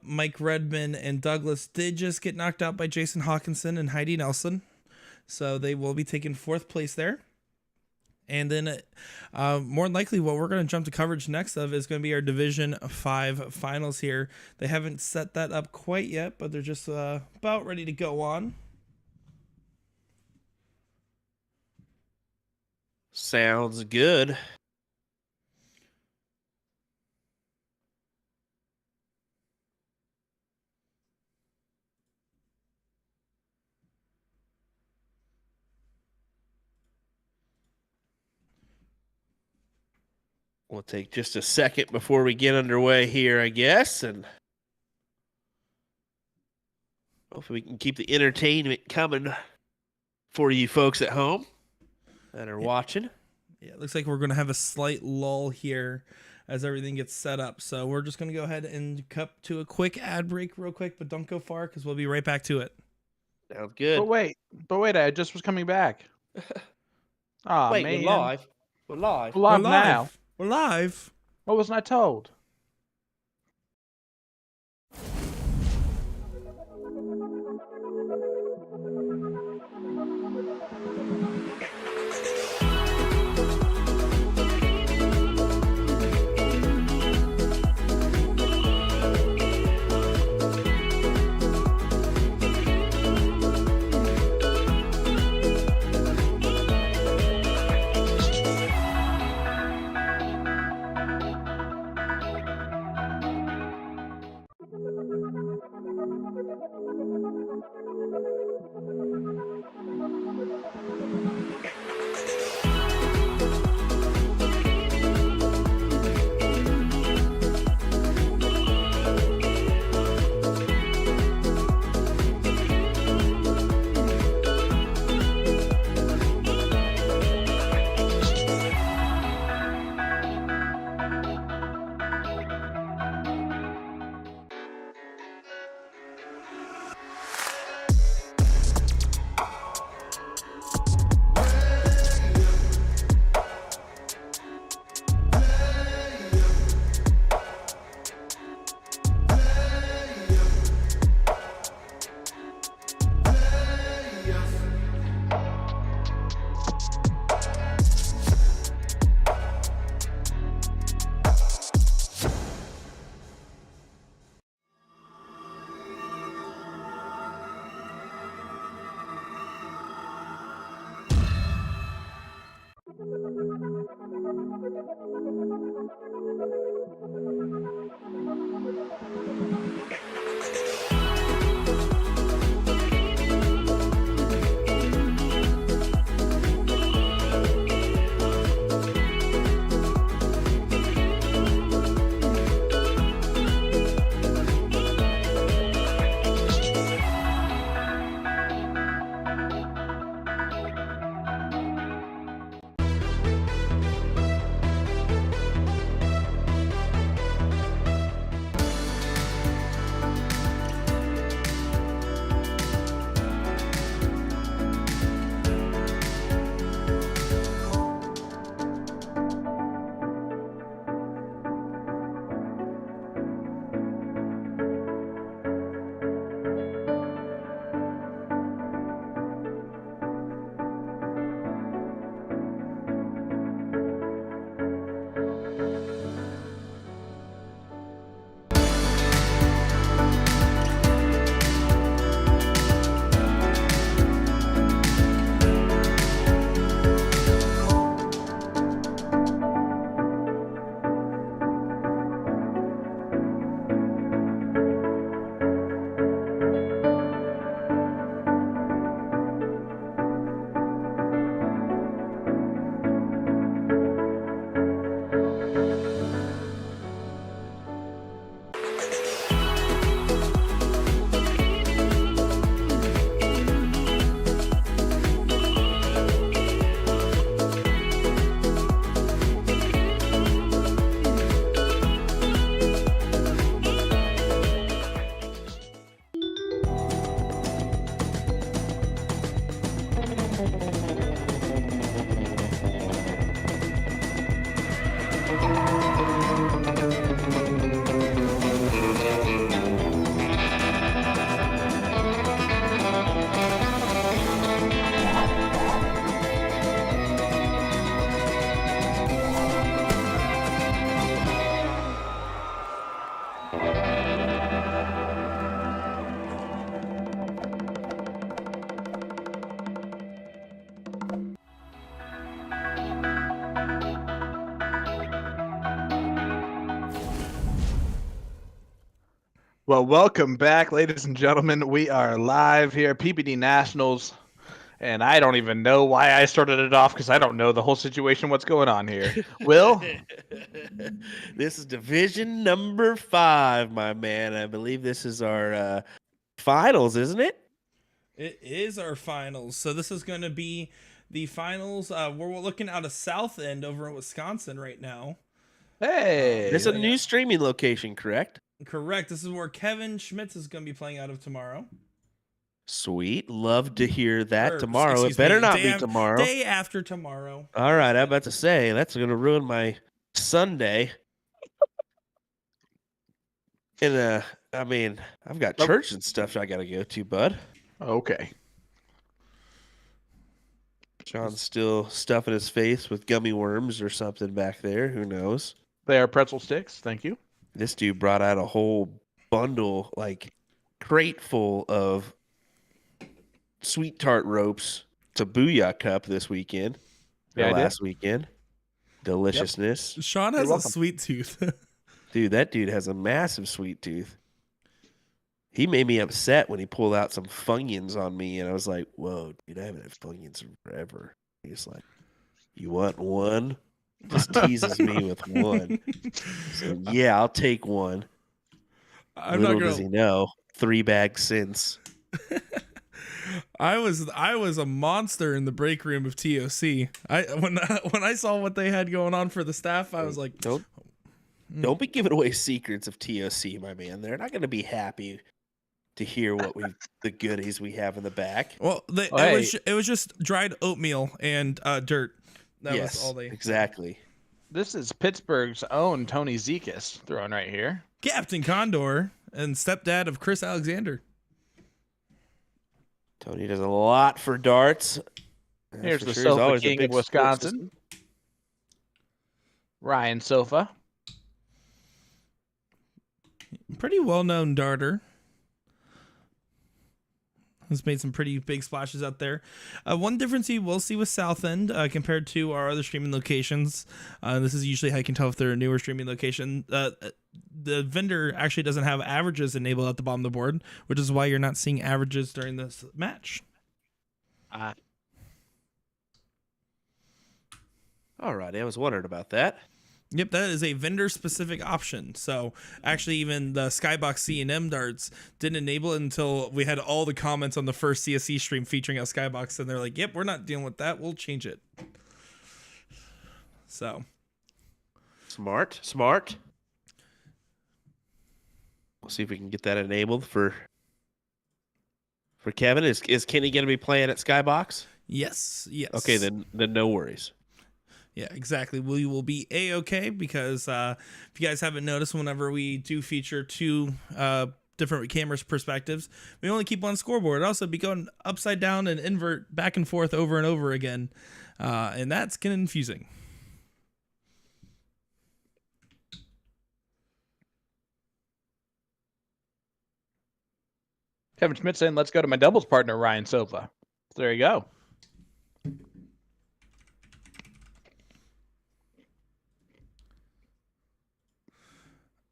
Mike Redman and Douglas did just get knocked out by Jason Hawkinson and Heidi Nelson, so they will be taking 4th place there. And then more than likely what we're going to jump to coverage next of is going to be our Division 5 finals here. They haven't set that up quite yet, but they're just about ready to go on. Sounds good. We'll take just a second before we get underway here, I guess, and hopefully we can keep the entertainment coming for you folks at home that are watching. Yeah, it looks like we're going to have a slight lull here as everything gets set up. So we're just going to go ahead and cut to a quick ad break real quick, but don't go far because we'll be right back to it. Sounds good. But wait, I just was coming back. Oh, wait, man. We're live. We're live now. We're live. What wasn't I told? Well, welcome back, ladies and gentlemen. We are live here at PPD Nationals, and I don't even know why I started it off because I don't know the whole situation, what's going on here. Will? This is division number 5, my man. I believe this is our finals, isn't it? It is our finals. So this is going to be the finals. We're looking out of South End over in Wisconsin right now. Hey. This is a new streaming location, correct? Correct. This is where Kevin Schmitz is going to be playing out of tomorrow. Sweet. Love to hear that Or, tomorrow. excuse It better me, not be tomorrow. Day after tomorrow. All right, I'm about to say that's going to ruin my Sunday. And I mean, I've got church and stuff I got to go to, bud. Okay. Sean's still stuffing his face with gummy worms or something back there. Who knows? They are pretzel sticks. Thank you. This dude brought out a whole bundle, like crate full of sweet tart ropes to Booyah Cup this weekend. Yeah, last weekend. Deliciousness. Sean has a sweet tooth. Dude, that dude has a massive sweet tooth. He made me upset when he pulled out some Funyuns on me, and I was like, whoa, dude, I haven't had Funyuns in forever. He's like, you want one? Just teases me with one. So, yeah, I'll take one. Little does he know, 3 bags since. I was a monster in the break room of TOC. When I saw what they had going on for the staff, I was like, Don't be giving away secrets of TOC, my man. They're not going to be happy to hear the goodies we have in the back. Well, it was just dried oatmeal and dirt. That was all they. Exactly. This is Pittsburgh's own Tony Zekas thrown right here. Captain Condor and stepdad of Chris Alexander. Tony does a lot for darts. Here's the Sofa King of Wisconsin. Ryan Sofa. Pretty well-known darter. Has made some pretty big splashes out there. One difference you will see with South End compared to our other streaming locations, this is usually how you can tell if they're a newer streaming location, the vendor actually doesn't have averages enabled at the bottom of the board, which is why you're not seeing averages during this match. All right, I was wondering about that. Yep, that is a vendor-specific option. So actually, even the Skybox C&M darts didn't enable it until we had all the comments on the first CSC stream featuring a Skybox, and they're like, "Yep, we're not dealing with that. We'll change it." So smart. We'll see if we can get that enabled for Kevin. Is Kenny going to be playing at Skybox? Yes. Okay, then no worries. Yeah, exactly. We will be A-okay because if you guys haven't noticed, whenever we do feature 2 different cameras perspectives, we only keep one scoreboard. It'll also be going upside down and invert back and forth over and over again, and that's confusing. Kevin Schmidt saying, let's go to my doubles partner, Ryan Sofa. So there you go.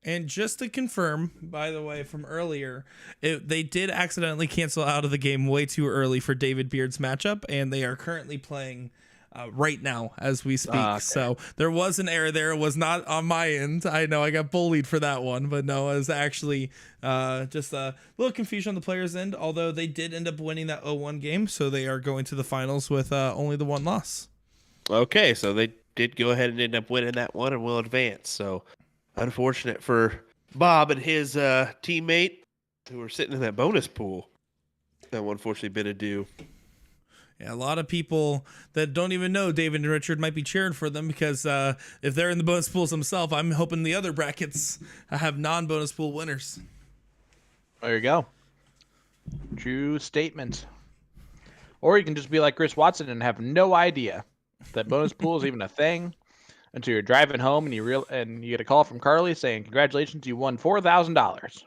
And just to confirm, by the way, from earlier, they did accidentally cancel out of the game way too early for David Beard's matchup, and they are currently playing right now as we speak. Okay. So there was an error there. It was not on my end. I know I got bullied for that one, but no, it was actually just a little confusion on the players' end, although they did end up winning that 0-1 game, so they are going to the finals with only the 1 loss. Okay, so they did go ahead and end up winning that one and will advance. So unfortunate for Bob and his teammate who were sitting in that bonus pool. That one unfortunately been a due. Yeah, a lot of people that don't even know David and Richard might be cheering for them because if they're in the bonus pools themselves, I'm hoping the other brackets have non-bonus pool winners. There you go. True statement. Or you can just be like Chris Watson and have no idea that bonus pool is even a thing until you're driving home and you get a call from Carly saying, "Congratulations, you won $4,000."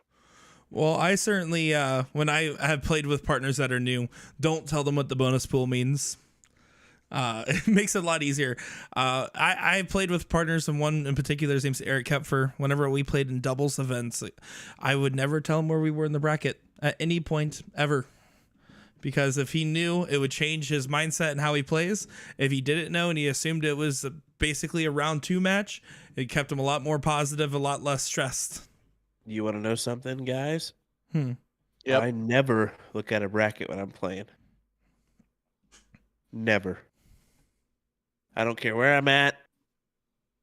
Well, I certainly, when I have played with partners that are new, don't tell them what the bonus pool means. It makes it a lot easier. I played with partners, and one in particular, his name's Eric Kepfer. Whenever we played in doubles events, I would never tell him where we were in the bracket at any point ever. Because if he knew, it would change his mindset and how he plays. If he didn't know and he assumed it was basically a round 2 match, it kept him a lot more positive, a lot less stressed. You want to know something, guys? Yep. I never look at a bracket when I'm playing. Never. I don't care where I'm at.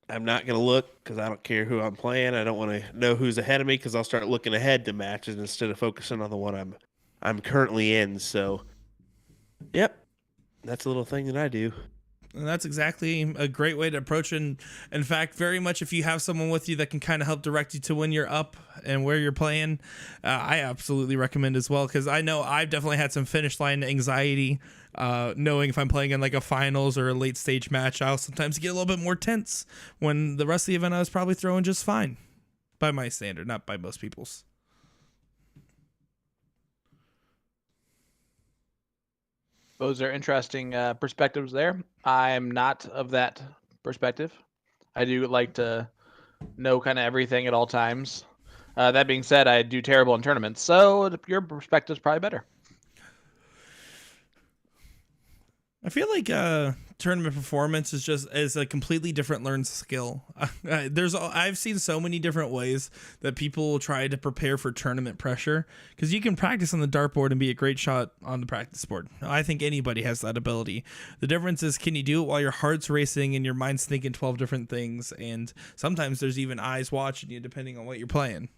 I'm not going to look because I don't care who I'm playing. I don't want to know who's ahead of me because I'll start looking ahead to matches instead of focusing on the one I'm currently in. So, yep, that's a little thing that I do. And that's exactly a great way to approach it. In fact, very much if you have someone with you that can kind of help direct you to when you're up and where you're playing, I absolutely recommend as well. Because I know I've definitely had some finish line anxiety, knowing if I'm playing in like a finals or a late stage match, I'll sometimes get a little bit more tense when the rest of the event I was probably throwing just fine by my standard, not by most people's. Those are interesting perspectives there. I'm not of that perspective. I do like to know kind of everything at all times. That being said, I do terrible in tournaments, so your perspective's probably better. I feel like tournament performance is a completely different learned skill. I've seen so many different ways that people try to prepare for tournament pressure, because you can practice on the dartboard and be a great shot on the practice board. I think anybody has that ability. The difference is, can you do it while your heart's racing and your mind's thinking 12 different things, and sometimes there's even eyes watching you depending on what you're playing.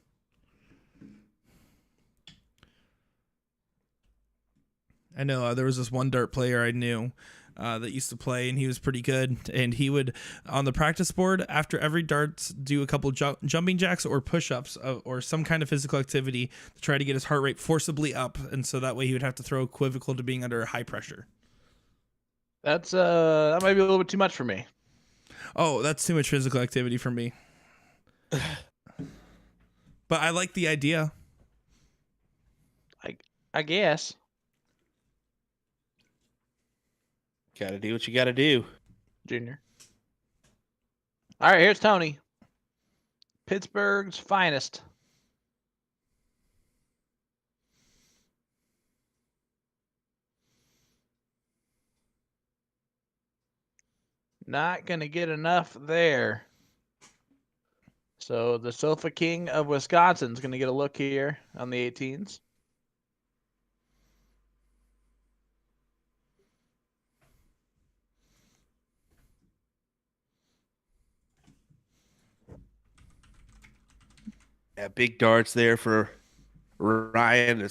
I know there was this one dart player I knew that used to play, and he was pretty good. And he would, on the practice board, after every darts, do a couple jumping jacks or push-ups or some kind of physical activity to try to get his heart rate forcibly up. And so that way he would have to throw equivocal to being under high pressure. That might be a little bit too much for me. Oh, that's too much physical activity for me. But I like the idea. I guess. Gotta do what you gotta do. Junior. All right, here's Tony. Pittsburgh's finest. Not going to get enough there. So the Sofa King of Wisconsin's going to get a look here on the 18s. Yeah, big darts there for Ryan.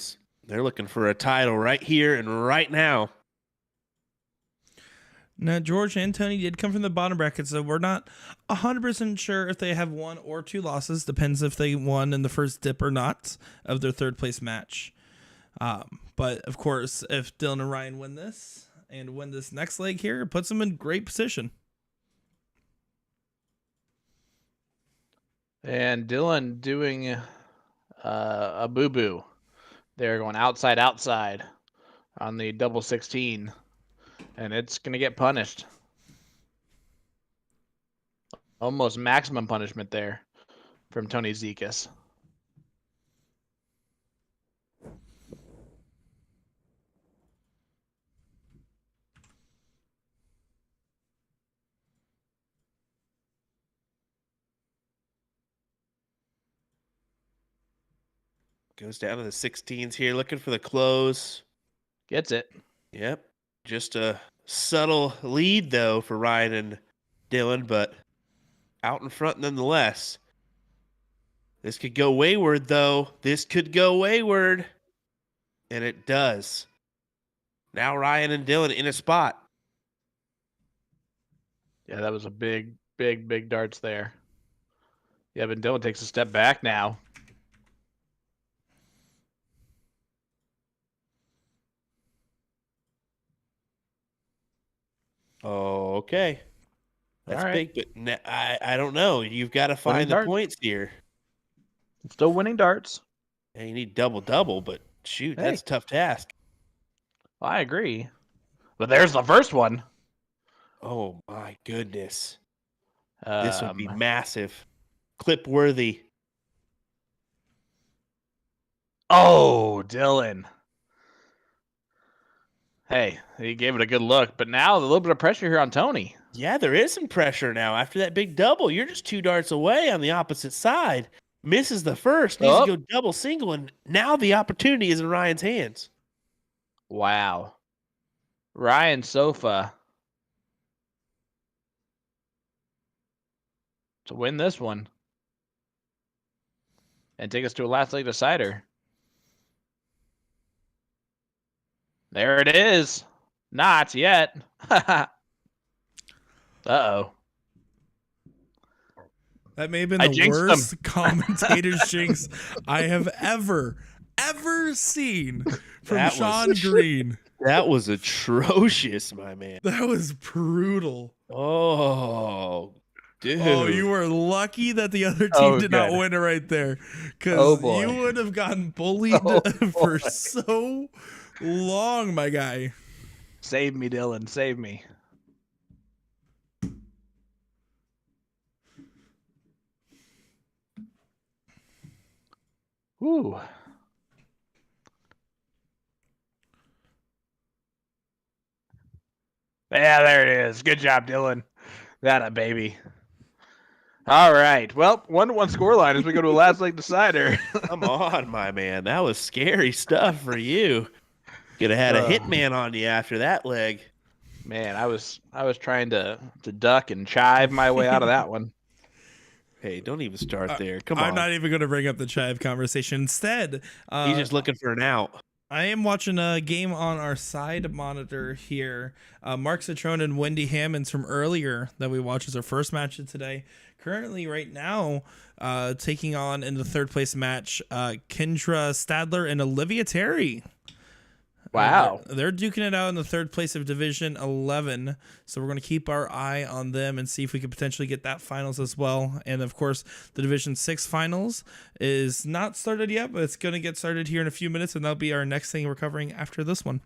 They're looking for a title right here and right now. Now, George and Tony did come from the bottom bracket, so we're not 100% sure if they have 1 or 2 losses. Depends if they won in the first dip or not of their third place match. But, of course, if Dylan and Ryan win this and win this next leg here, it puts them in great position. And Dylan doing a boo-boo. They're going outside on the double 16. And it's going to get punished. Almost maximum punishment there from Tony Zekas. Goes down to the 16s here, looking for the close. Gets it. Yep. Just a subtle lead, though, for Ryan and Dylan, but out in front nonetheless. This could go wayward, though. This could go wayward. And it does. Now Ryan and Dylan in a spot. Yeah, that was a big darts there. Yeah, but Dylan takes a step back now. Oh, okay. That's All right. big, but I don't know. You've got to find the points here. Still winning darts. And you need double, but shoot, that's a tough task. I agree. But there's the first one. Oh my goodness. This would be Um, massive. Clip worthy. oh, Dylan. Hey, he gave it a good look, but now a little bit of pressure here on Tony. Yeah, there is some pressure now. After that big double, you're just 2 darts away on the opposite side. Misses the first, needs to Oh. go double single, and now the opportunity is in Ryan's hands. Wow. Ryan Sofa to win this one and take us to a last leg decider. There it is. Not yet. Uh-oh. That may have been I the jinxed worst commentator's jinx I have ever seen from That was- Sean Green. That was atrocious, my man. That was brutal. Oh, dude. Oh, you were lucky that the other team Oh, did not good. win it right there, because Oh, boy. you would have gotten bullied Oh, for boy. so long, my guy. Save me, Dylan. Save me. Woo. Yeah, there it is. Good job, Dylan. That a baby. All right. Well, 1-1 scoreline as we go to a last leg decider. Come on, my man. That was scary stuff for you. Could have had a hitman on you after that leg. Man, I was trying to duck and chive my way out of that one. Hey, don't even start there. Come on. I'm not even going to bring up the chive conversation. Instead, He's just looking for an out. I am watching a game on our side monitor here. Mark Citrone and Wendy Hammonds from earlier that we watched as our first match of today. Currently, right now, taking on in the third place match, Kendra Stadler and Olivia Terry. Wow. They're duking it out in the third place of Division 11. So we're going to keep our eye on them and see if we could potentially get that finals as well. And of course, the Division 6 finals is not started yet, but it's going to get started here in a few minutes. And that'll be our next thing we're covering after this one.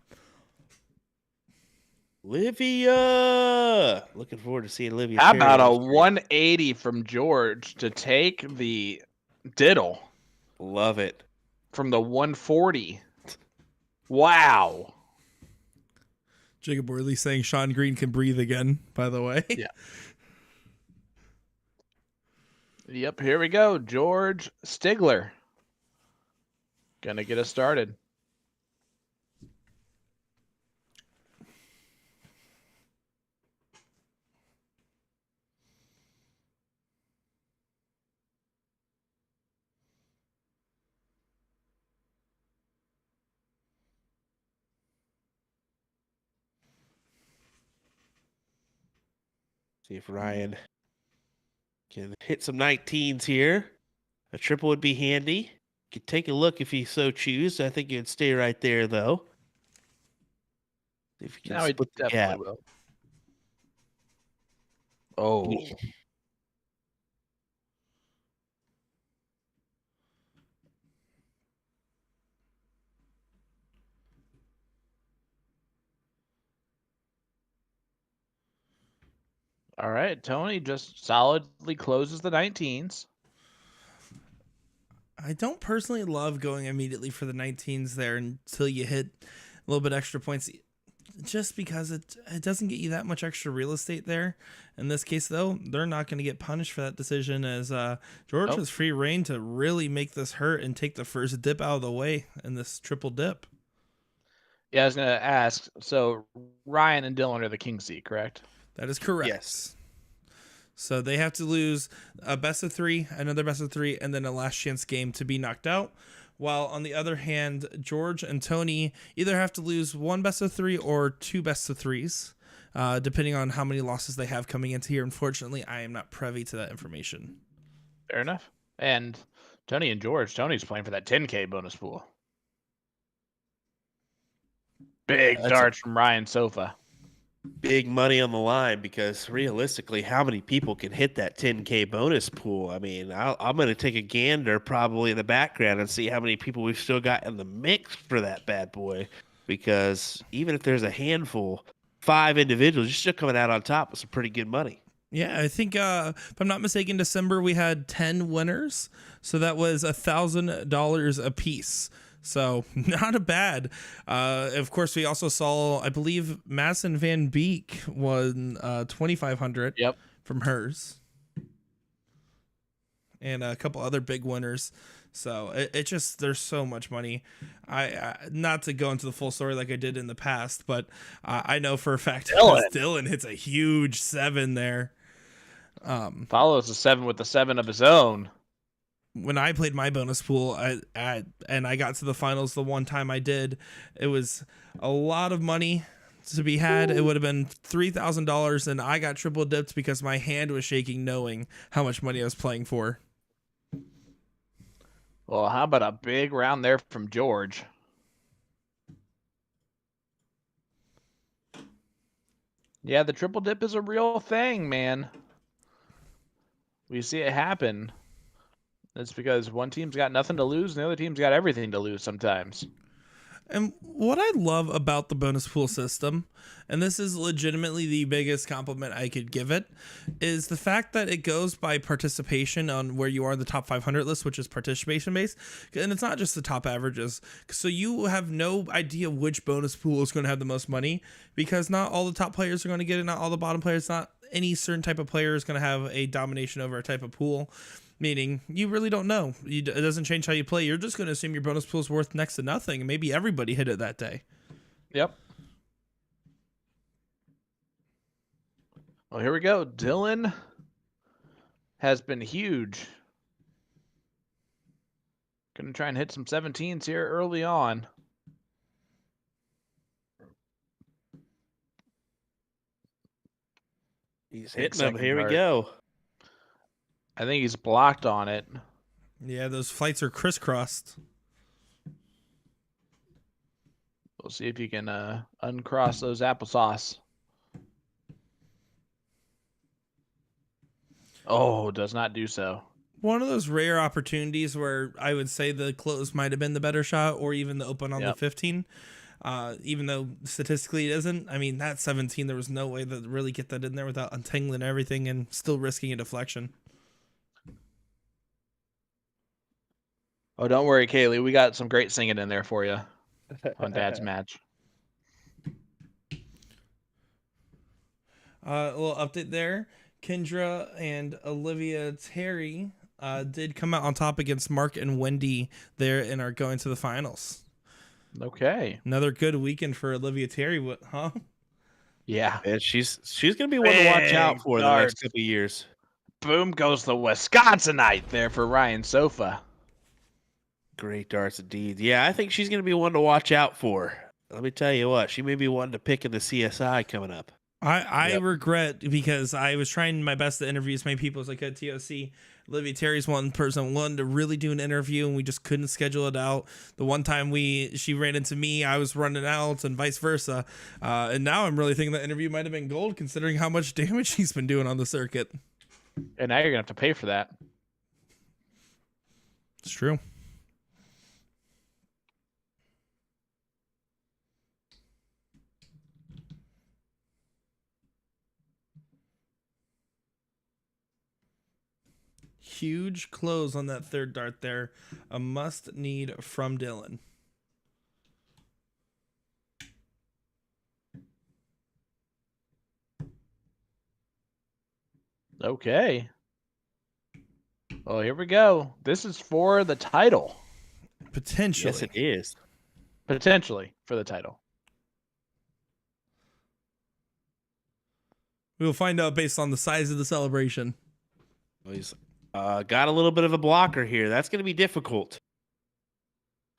Olivia. Looking forward to seeing Olivia. How Terry about a on screen. 180 from George to take the diddle Love it. from the 140? Wow. Jacob Worley saying Sean Green can breathe again, by the way. Yeah. Yep, here we go. George Stigler. Gonna get us started. See if Ryan can hit some 19s here. A triple would be handy. Could take a look if you so choose. I think you'd stay right there, though. See if you can Now he split the definitely gap. will. Oh. All right, Tony just solidly closes the 19s. I don't personally love going immediately for the 19s there until you hit a little bit extra points, just because it doesn't get you that much extra real estate there. In this case, though, they're not going to get punished for that decision, as George has free reign to really make this hurt and take the first dip out of the way in this triple dip. Yeah, I was gonna ask. So Ryan and Dylan are the king seed, correct? That is correct. Yes. So they have to lose a best of 3, another best of 3, and then a last chance game to be knocked out. While on the other hand, George and Tony either have to lose 1 best of 3 or 2 best of 3s, depending on how many losses they have coming into here. Unfortunately, I am not privy to that information. Fair enough. And Tony and George, Tony's playing for that 10K bonus pool. Big darts from Ryan Sofa. Big money on the line, because realistically, how many people can hit that 10K bonus pool? I mean, I'm going to take a gander probably in the background and see how many people we've still got in the mix for that bad boy. Because even if there's a handful, 5 individuals, you're still coming out on top with some pretty good money. Yeah, I think if I'm not mistaken, December we had 10 winners, so that was $1,000 a piece. So not a bad. Of course, we also saw, I believe, Madison Van Beek won 2,500 Yep. from hers, and a couple other big winners. So it just, there's so much money. I not to go into the full story like I did in the past, but I know for a fact Dylan hits a huge 7 there. Follows the 7 with the 7 of his own. When I played my bonus pool, and I got to the finals the one time I did, it was a lot of money to be had. It would have been $3,000, and I got triple dipped because my hand was shaking knowing how much money I was playing for. Well, how about a big round there from George? Yeah, the triple dip is a real thing, man. We see it happen. That's because one team's got nothing to lose and the other team's got everything to lose sometimes. And what I love about the bonus pool system, and this is legitimately the biggest compliment I could give it, is the fact that it goes by participation on where you are in the top 500 list, which is participation based. And it's not just the top averages. So you have no idea which bonus pool is going to have the most money, because not all the top players are going to get it, not all the bottom players, not any certain type of player is going to have a domination over a type of pool. Meaning, you really don't know. It doesn't change how you play. You're just going to assume your bonus pool is worth next to nothing, and maybe everybody hit it that day. Yep. Well, here we go. Dylan has been huge. Gonna try and hit some 17s here early on. He's hitting them. Here we go. I think he's blocked on it. Yeah, those flights are crisscrossed. We'll see if you can uncross those applesauce. Oh, does not do so. One of those rare opportunities where I would say the close might have been the better shot, or even the open on the 15. Even though statistically it isn't. I mean, that 17, there was no way to really get that in there without untangling everything and still risking a deflection. Oh, don't worry, Kaylee. We got some great singing in there for you on Dad's Match. A little update there. Kendra and Olivia Terry did come out on top against Mark and Wendy there and are going to the finals. Okay. Another good weekend for Olivia Terry, huh? Yeah. And she's going to be one to watch out for the next couple of years. Boom goes the Wisconsinite there for Ryan Sofa. Great darts indeed. Yeah, I think she's going to be one to watch out for. Let me tell you what, she may be one to pick in the CSI coming up. I regret, because I was trying my best to interview as many people as I could at TOC. Olivia Terry's one person wanted to really do an interview, and we just couldn't schedule it out. The one time she ran into me, I was running out, and vice versa. And now I'm really thinking that interview might have been gold, considering how much damage she's been doing on the circuit. And now you're going to have to pay for that. It's true. Huge close on that third dart there. A must need from Dylan. Okay. Well, here we go. This is for the title. Potentially. Yes, it is. Potentially for the title. We will find out based on the size of the celebration. Well, he's got a little bit of a blocker here. That's going to be difficult.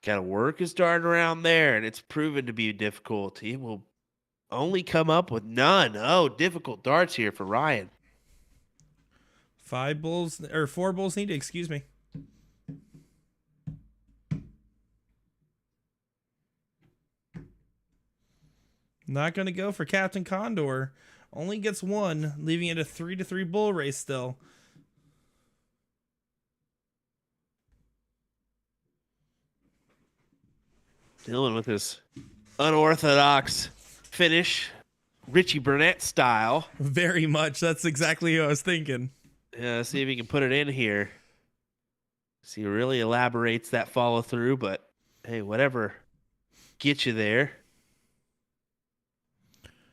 Got to work his dart around there, and it's proven to be difficult. He will only come up with none. Oh, difficult darts here for Ryan. 4 bulls needed, excuse me. Not going to go for Captain Condor. Only gets 1, leaving it a 3-3 bull race still. Dylan with his unorthodox finish. Richie Burnett style. Very much. That's exactly what I was thinking. Yeah, see if he can put it in here. See, he really elaborates that follow through, but hey, whatever gets you there.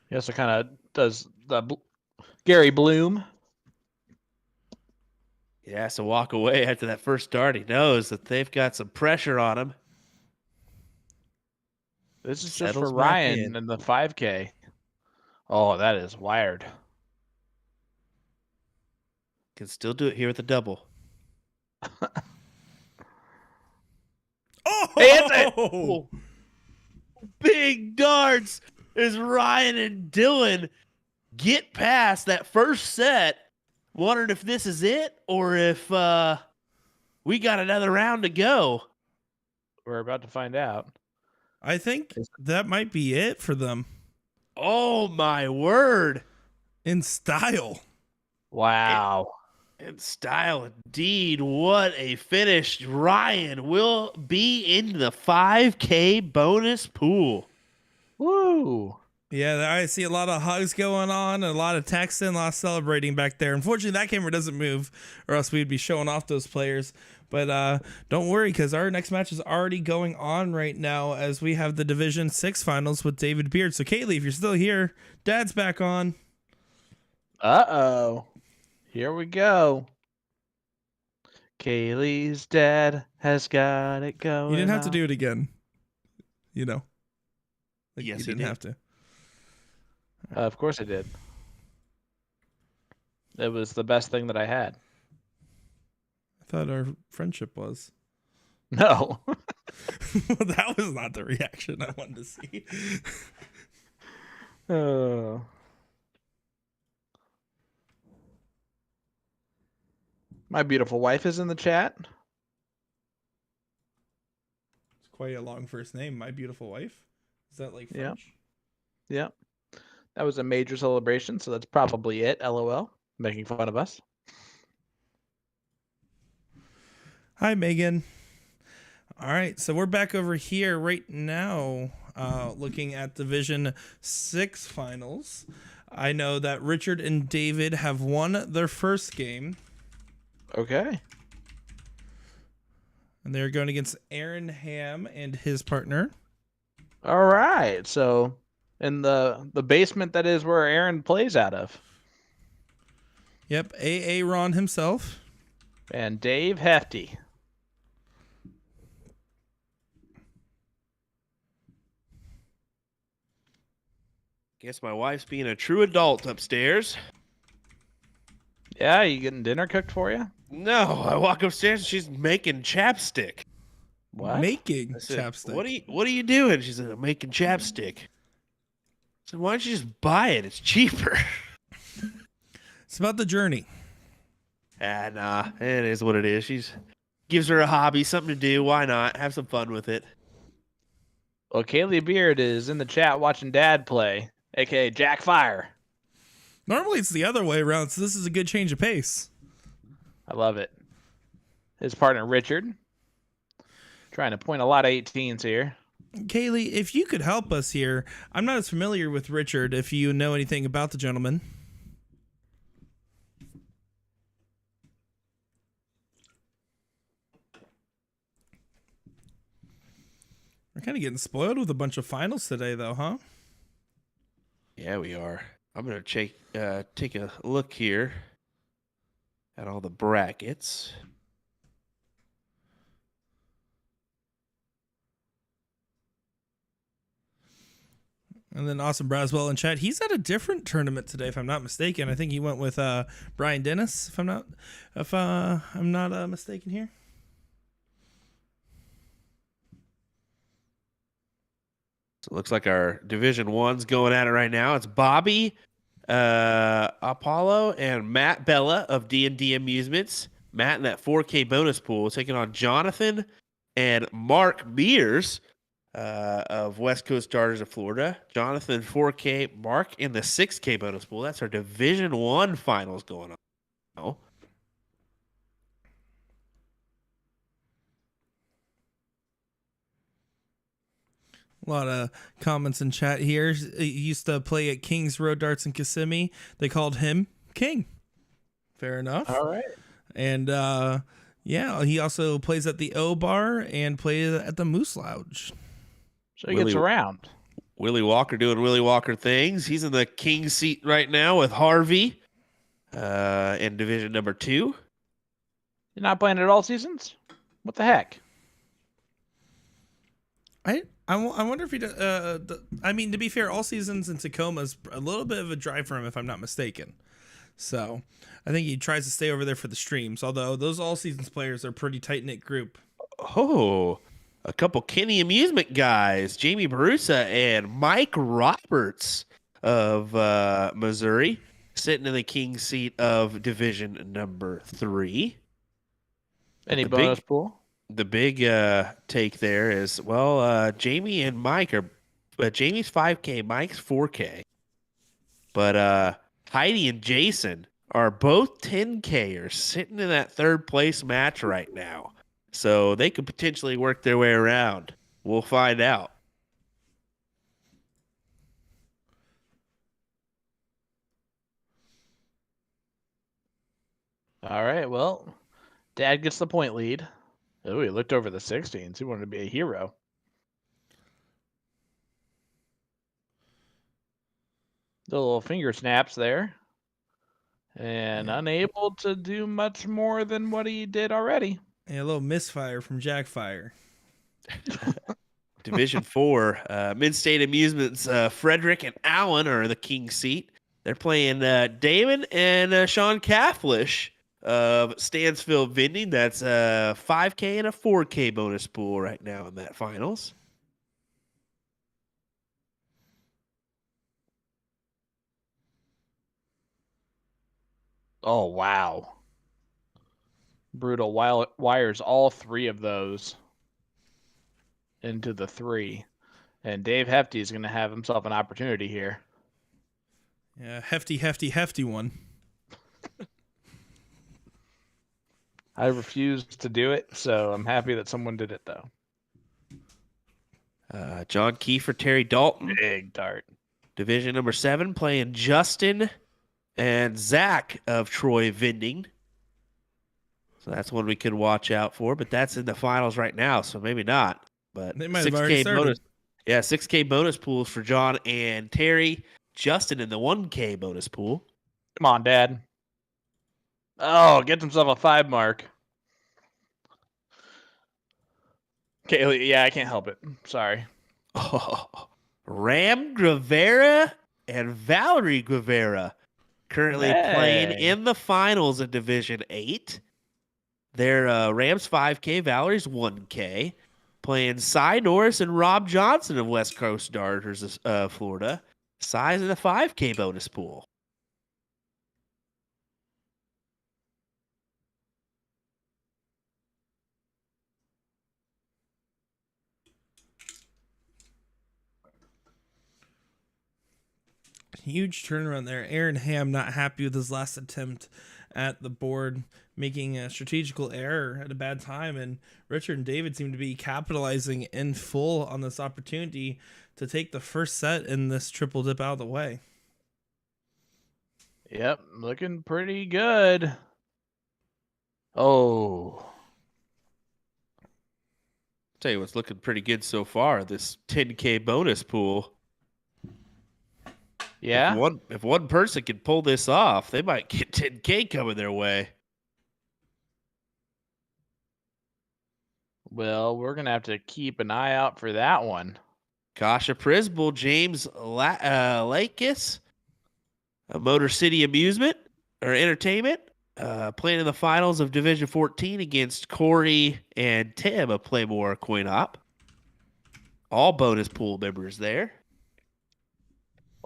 He also kind of does the Gary Bloom. He has to walk away after that first start. He knows that they've got some pressure on him. This is just Settles for back Ryan in. and the 5K. Oh, that is wired. Can still do it here with a double. Oh! Big darts as Ryan and Dylan get past that first set. Wondering if this is it or if we got another round to go. We're about to find out. I think that might be it for them. Oh, my word. In style. Wow. In style, indeed. What a finish. Ryan will be in the 5K bonus pool. Woo. Yeah, I see a lot of hugs going on, and a lot of texting, a lot of celebrating back there. Unfortunately, that camera doesn't move, or else we'd be showing off those players. But don't worry, because our next match is already going on right now as we have the Division 6 finals with David Beard. So, Kaylee, if you're still here, Dad's back on. Uh-oh. Here we go. Kaylee's dad has got it going. You didn't have to do it again. You know. Yes, you he didn't did. have to. Of course I did. It was the best thing that I had. I thought our friendship was. No. Well, that was not the reaction I wanted to see. Oh. My beautiful wife is in the chat. It's quite a long first name. My beautiful wife. Is that like Yeah. French? Yep. That was a major celebration, so that's probably it. LOL. Making fun of us. Hi, Megan. All right, so we're back over here right now, looking at Division 6 finals. I know that Richard and David have won their first game, Okay. and they're going against Aaron Ham and his partner. All right. So in the basement that is where Aaron plays out of. Yep, A.A. Ron himself. And Dave Hefty. Guess my wife's being a true adult upstairs. Yeah, you getting dinner cooked for you? No, I walk upstairs and she's making chapstick. What? Making I said, chapstick. What are you doing? She said, I'm making chapstick. I said, why don't you just buy it? It's cheaper. It's about the journey. Nah, it is what it is. She's gives her a hobby, something to do. Why not? Have some fun with it. Well, Kaylee Beard is in the chat watching Dad play, aka Jack Fire. Normally it's the other way around, so this is a good change of pace. I love it. His partner Richard. Trying to point a lot of 18s here. Kaylee, if you could help us here, I'm not as familiar with Richard if you know anything about the gentleman. We're kind of getting spoiled with a bunch of finals today, though, huh? Yeah, we are. I'm gonna take a look here at all the brackets. And then Austin Braswell in chat. He's at a different tournament today, if I'm not mistaken. I think he went with Brian Dennis, if I'm not mistaken here. So it looks like our Division 1's going at it right now. It's Bobby, Apollo, and Matt Bella of D&D Amusements. Matt in that 4K bonus pool taking on Jonathan and Mark Mears of West Coast Starters of Florida. Jonathan 4K, Mark in the 6K bonus pool. That's our Division 1 finals going on. Oh. A lot of comments in chat here. He used to play at King's Road Darts in Kissimmee. They called him King. Fair enough. All right. And yeah, he also plays at the O Bar and plays at the Moose Lounge. So he gets around. Willie Walker doing Willie Walker things. He's in the king seat right now with Harvey in division number 2. You're not playing it all seasons? What the heck? I wonder if he I mean, to be fair, all seasons in Tacoma's a little bit of a drive for him, if I'm not mistaken. So I think he tries to stay over there for the streams, although those all seasons players are a pretty tight-knit group. Oh, a couple Kenny Amusement guys, Jamie Barusa and Mike Roberts of Missouri, sitting in the king seat of division number 3. Any bonus pool? The big take there is, well, Jamie and Mike are Jamie's 5K, Mike's 4K. But Heidi and Jason are both 10Kers sitting in that third place match right now. So they could potentially work their way around. We'll find out. All right, well, Dad gets the point lead. Oh, he looked over the 16s. He wanted to be a hero. The little finger snaps there. And unable to do much more than what he did already. And a little misfire from Jackfire. Division 4, Mid-State Amusements, Frederick and Allen are the king seat. They're playing Damon and Sean Cathlish of Stansfield Vending. That's a 5K and a 4K bonus pool right now in that finals. Oh, wow. Brutal wires all 3 of those into the 3. And Dave Hefty is going to have himself an opportunity here. Yeah, hefty one. I refused to do it, so I'm happy that someone did it, though. John Kiefer, Terry Dalton. Big dart. Division number 7 playing Justin and Zach of Troy Vending. So that's one we could watch out for, but that's in the finals right now, so maybe not. But they might have already started. bonus. Yeah, 6K bonus pools for John and Terry. Justin in the 1K bonus pool. Come on, Dad. Oh, gets himself a 5 mark. Okay, yeah, I can't help it. Sorry. Oh, Ram Guevara and Valerie Guevara currently playing in the finals in Division 8. They're Rams 5K, Valerie's 1K. Playing Cy Norris and Rob Johnson of West Coast Darters, Florida. Cy's in the 5K bonus pool. Huge turnaround there. Aaron Ham not happy with his last attempt at the board, making a strategical error at a bad time, and Richard and David seem to be capitalizing in full on this opportunity to take the first set in this triple dip out of the way. Yep, looking pretty good. Oh. Tell you what's looking pretty good so far, this 10K bonus pool. Yeah. If one person can pull this off, they might get 10K coming their way. Well, we're going to have to keep an eye out for that one. Kasha Prisbel, James Lakis, Motor City Amusement or Entertainment, playing in the finals of Division 14 against Corey and Tim of Playmore Coin Op. All bonus pool members there.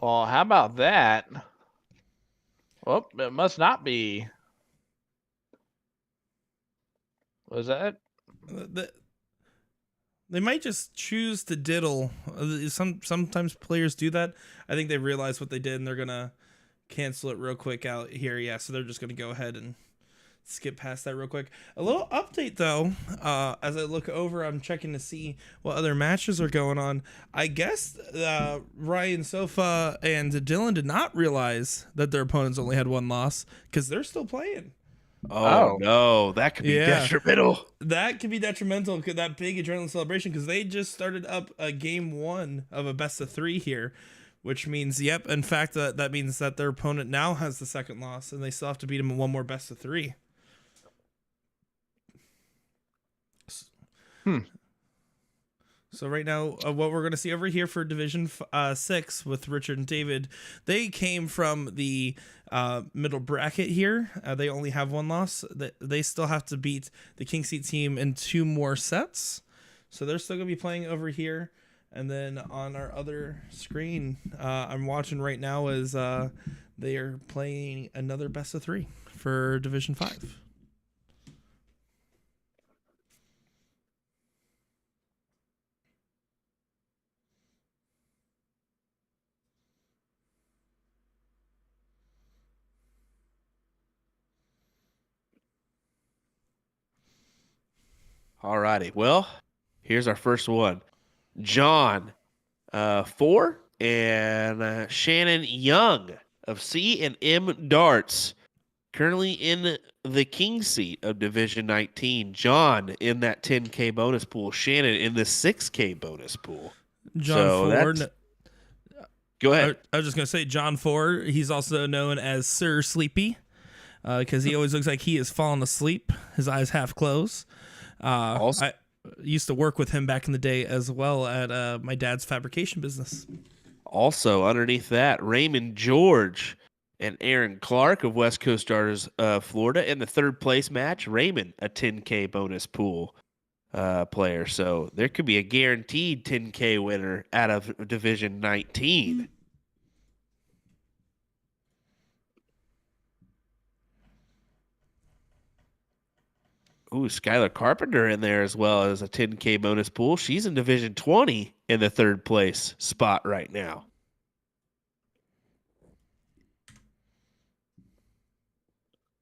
Well, how about that? Oh, it must not be. Was that? They might just choose to diddle. Sometimes players do that. I think they realize what they did and they're gonna cancel it real quick out here. Yeah, so they're just gonna go ahead and skip past that real quick. A little update though, as I look over, I'm checking to see what other matches are going on. I guess Ryan, Sofa, and Dylan did not realize that their opponents only had one loss because they're still playing. Oh, no, that could be Yeah. detrimental. That could be detrimental, that big adrenaline celebration, because they just started up a game 1 of a best of 3 here, which means, yep, in fact, that means that their opponent now has the second loss, and they still have to beat him in one more best of 3. So right now, what we're going to see over here for Division 6 with Richard and David, they came from the middle bracket here. They only have one loss. They still have to beat the King Seat team in 2 more sets. So they're still going to be playing over here. And then on our other screen, I'm watching right now is they are playing another best of 3 for Division 5. All righty. Well, here's our first one. John, 4, and Shannon Young of C&M Darts, currently in the king seat of Division 19. John in that 10K bonus pool. Shannon in the 6K bonus pool. John So Ford. Go ahead. I was just going to say John Ford. He's also known as Sir Sleepy because he always looks like he is falling asleep. His eyes half closed. I used to work with him back in the day as well at my dad's fabrication business. Also, underneath that, Raymond George and Aaron Clark of West Coast Starters, Florida, in the 3rd place match. Raymond, a 10K bonus pool player. So there could be a guaranteed 10K winner out of Division 19. Ooh, Skylar Carpenter in there as well as a 10K bonus pool. She's in Division 20 in the 3rd place spot right now.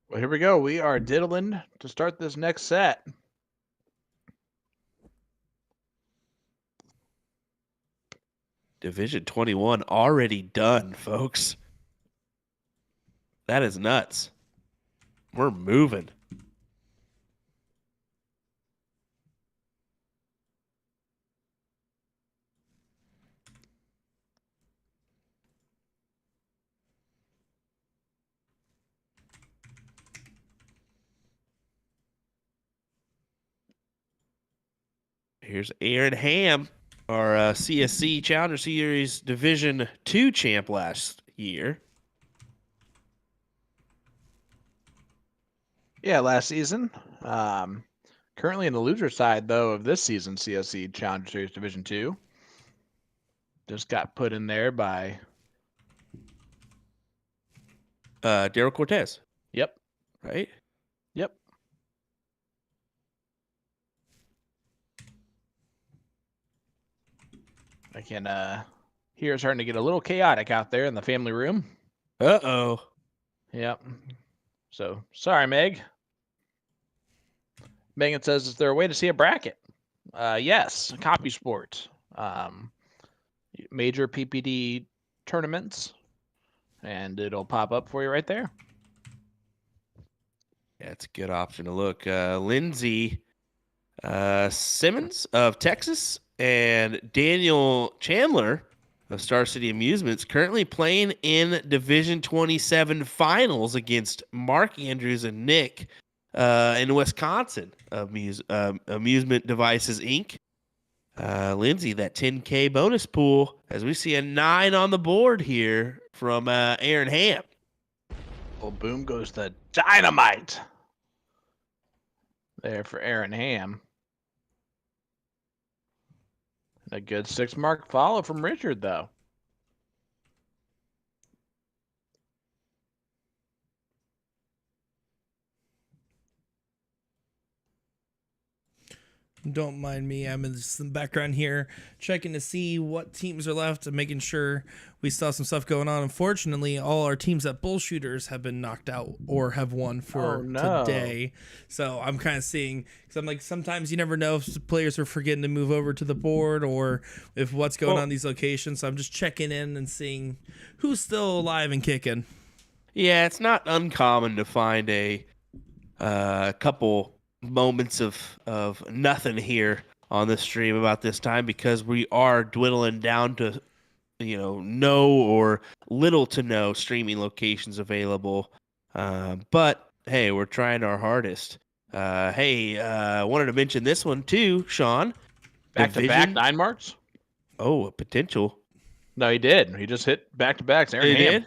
Well, here we go. We are diddling to start this next set. Division 21 already done, folks. That is nuts. We're moving. Here's Aaron Ham, our CSC Challenger Series Division 2 champ last year. Yeah, last season. Currently in the loser side, though, of this season's CSC Challenger Series Division 2. Just got put in there by... Daryl Cortez. Yep. Right? Yep. I can hear it's starting to get a little chaotic out there in the family room. Uh-oh. Yep. So, sorry, Meg. Megan says, is there a way to see a bracket? Yes, Copy Sports. Major PPD tournaments, and it'll pop up for you right there. Yeah, it's a good option to look. Lindsay Simmons of Texas and Daniel Chandler of Star City Amusements currently playing in Division 27 finals against Mark Andrews and Nick in Wisconsin of Amusement Devices, Inc. Lindsay, that 10K bonus pool, as we see a 9 on the board here from Aaron Ham. Well, boom goes the dynamite there for Aaron Ham. A good 6-mark follow from Richard, though. Don't mind me. I'm in the background here checking to see what teams are left and making sure we still have some stuff going on. Unfortunately, all our teams at Bull Shooters have been knocked out or have won for today. So I'm kind of seeing, because I'm like, sometimes you never know if players are forgetting to move over to the board or if what's going on in these locations. So I'm just checking in and seeing who's still alive and kicking. Yeah, it's not uncommon to find a couple moments of nothing here on the stream about this time because we are dwindling down to no or little to no streaming locations available. But hey, we're trying our hardest. I wanted to mention this one too, Sean. Back to back 9 marks. Oh, a potential. No, he did. He just hit back to backs. Aaron Ham. Did?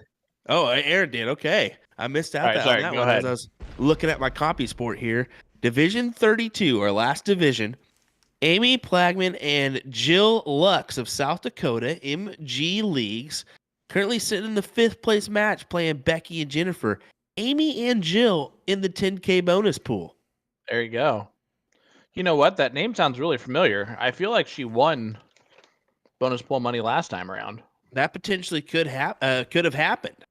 Oh, Aaron did. Okay, I missed out on that one as I was looking at my copy sport here. Division 32, our last division. Amy Plagman and Jill Lux of South Dakota MG Leagues currently sitting in the 5th place match playing Becky and Jennifer. Amy and Jill in the 10K bonus pool. There you go. You know what? That name sounds really familiar. I feel like she won bonus pool money last time around. That potentially could have happened.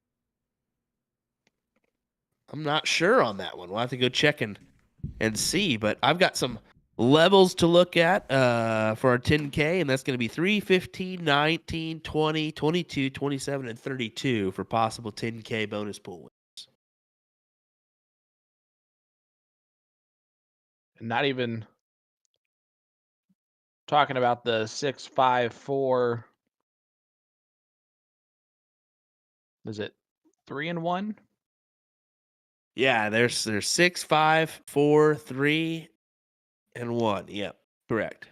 I'm not sure on that one. We'll have to go check and see. But I've got some levels to look at for our 10K, and that's going to be 3, 15, 19, 20, 22, 27, and 32 for possible 10K bonus pool winners. Not even talking about the 6, 5, 4. Is it 3 and 1? Yeah, there's 6, 5, 4, 3, and 1. Yep, correct.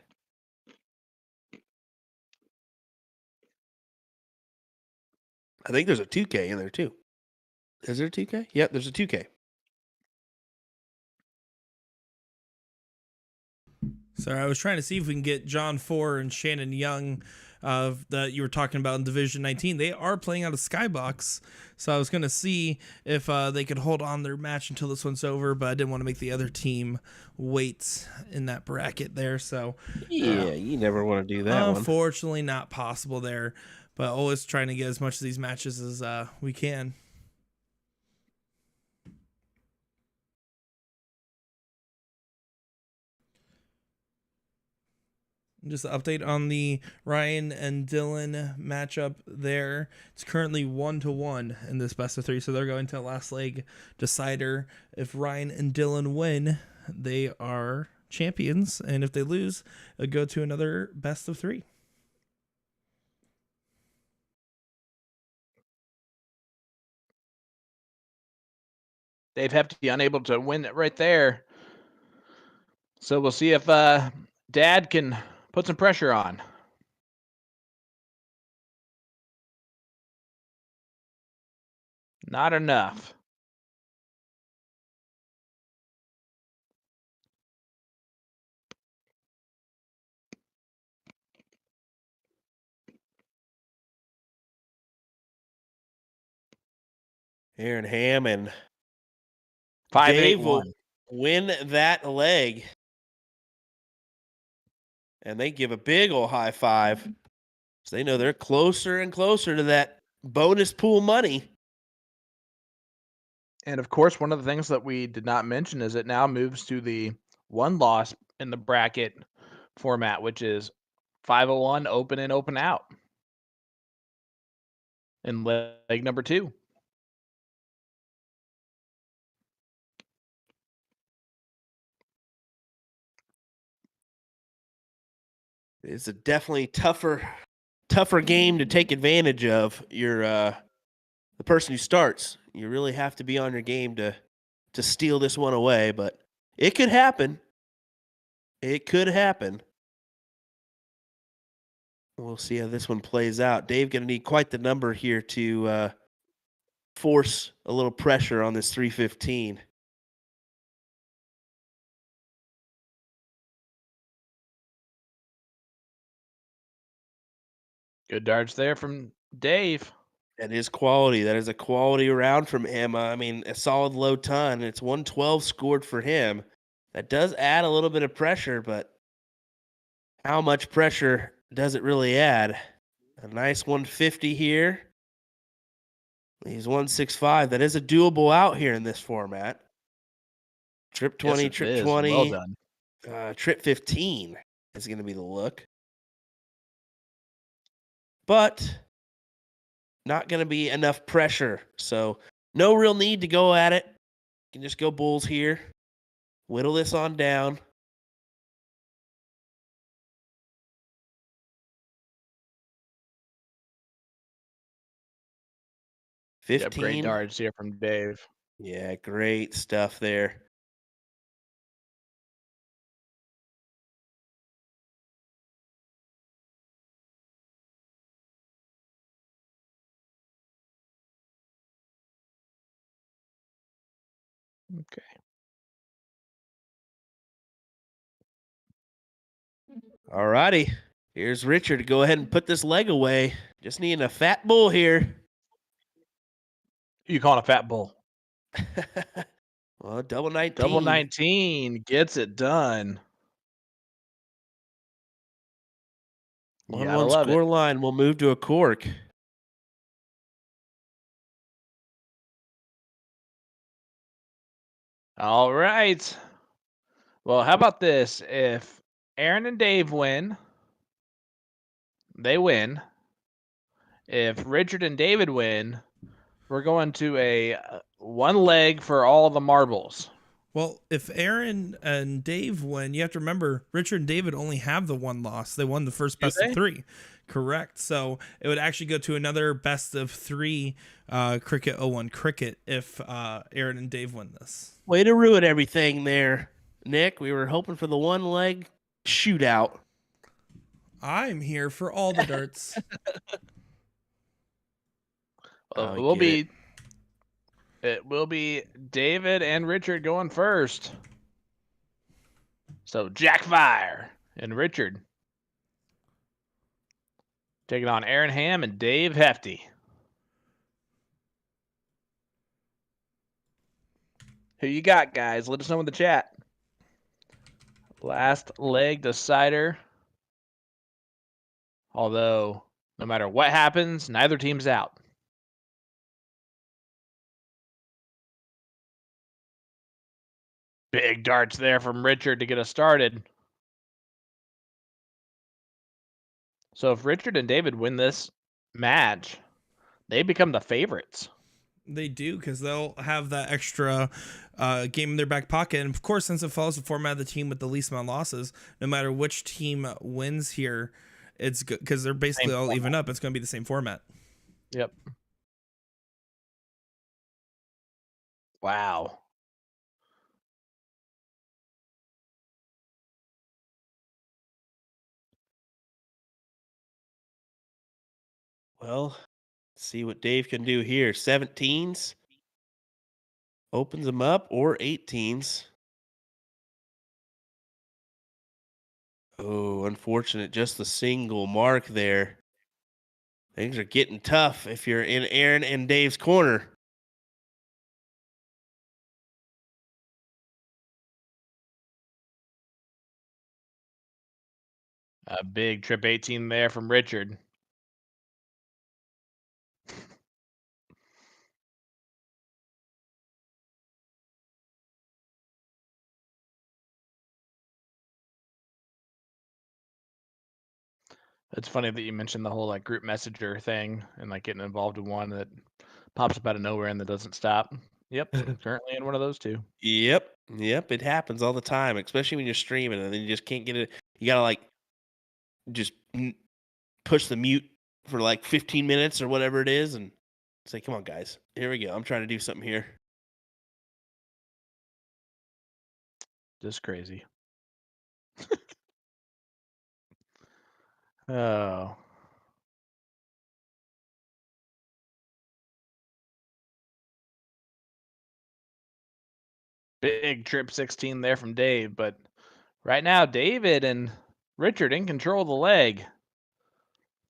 I think there's a 2K in there too. Is there a 2K? Yep, there's a 2K. Sorry, I was trying to see if we can get John Four and Shannon Young that you were talking about in Division 19. They are playing out of Skybox, so I was going to see if they could hold on their match until this one's over, but I didn't want to make the other team wait in that bracket there. So yeah, you never want to do that. Unfortunately, not possible there, but always trying to get as much of these matches as we can. Just an update on the Ryan and Dylan matchup there. It's currently 1-1 in this best of 3, so they're going to last leg decider. If Ryan and Dylan win, they are champions, and if they lose, it'll go to another best of 3. Dave Hefty unable to win it right there. So we'll see if Dad can put some pressure on. Not enough. Aaron Ham and 5, Dave 8, will 1. win that leg. And they give a big old high five. So they know they're closer and closer to that bonus pool money. And of course, one of the things that we did not mention is it now moves to the 1 loss in the bracket format, which is 501 open and open out in leg number 2. It's a definitely tougher game to take advantage of. You're the person who starts. You really have to be on your game to steal this one away, but it could happen. It could happen. We'll see how this one plays out. Dave going to need quite the number here to force a little pressure on this 315. Good darts there from Dave. That is quality. That is a quality round from him. I mean, a solid low ton. It's 112 scored for him. That does add a little bit of pressure, but How much pressure does it really add? A nice 150 here. He's 165. That is a doable out here in this format. Trip 20, Yes, it trip is. 20. Well done. Trip 15 is going to be the look. But not going to be enough pressure. So no real need to go at it. You can just go bulls here. Whittle this on down. Yep, 15. great darts here from Dave. Yeah, great stuff there. Okay. All righty. Here's Richard. Go ahead and put this leg away. Just needing a fat bull here. You calling a fat bull? Well, double 19. Double 19 gets it done. 1-1 score line. We'll move to a cork. All right. Well, how about this? If Aaron and Dave win, they win. If Richard and David win, we're going to a one leg for all the marbles. Well, if Aaron and Dave win, you have to remember Richard and David only have the one loss. They won the first best of 3. Correct. So it would actually go to another best of 3 cricket 01 cricket if Aaron and Dave win this. Way to ruin everything there, Nick. We were hoping for the one leg shootout. I'm here for all the darts. It will be David and Richard going first. So Jack Fire and Richard taking on Aaron Ham and Dave Hefty. Who you got, guys? Let us know in the chat. Last leg decider. Although, no matter what happens, neither team's out. Big darts there from Richard to get us started. So if Richard and David win this match, they become the favorites. They do, because they'll have that extra game in their back pocket. And of course, since it follows the format of the team with the least amount of losses, no matter which team wins here, it's good because they're basically all even up. It's going to be the same format. Yep. Wow. Well, let's see what Dave can do here. 17s. Opens them up, or 18s. Oh, unfortunate. Just the single mark there. Things are getting tough if you're in Aaron and Dave's corner. A big trip 18 there from Richard. It's funny that you mentioned the whole like group messenger thing and like getting involved in one that pops up out of nowhere and that doesn't stop. Yep, currently in one of those two. Yep. It happens all the time, especially when you're streaming and then you just can't get it. You gotta like just push the mute for like 15 minutes or whatever it is and say, come on, guys, here we go. I'm trying to do something here. Just crazy. Oh. Big trip 16 there from Dave, but right now David and Richard in control of the leg.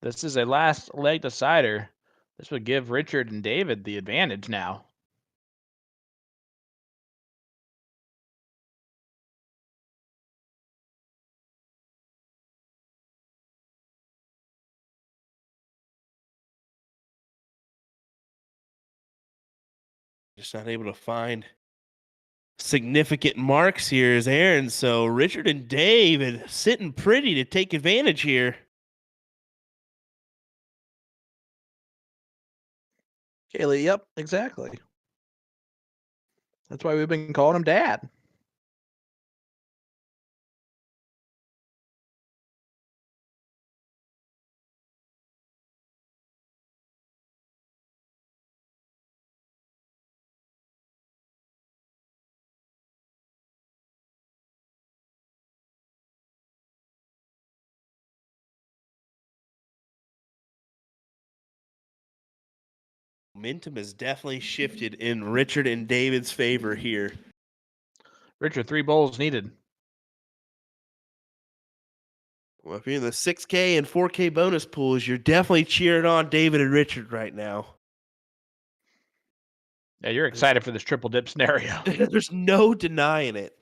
This is a last leg decider. This would give Richard and David the advantage now. Just not able to find significant marks here as Aaron. So Richard and Dave sitting pretty to take advantage here. Kaylee, yep, exactly. That's why we've been calling him Dad. Momentum has definitely shifted in Richard and David's favor here. Richard, 3 bowls needed. Well, if you're in the 6K and 4K bonus pools, you're definitely cheering on David and Richard right now. Yeah, you're excited for this triple dip scenario. There's no denying it.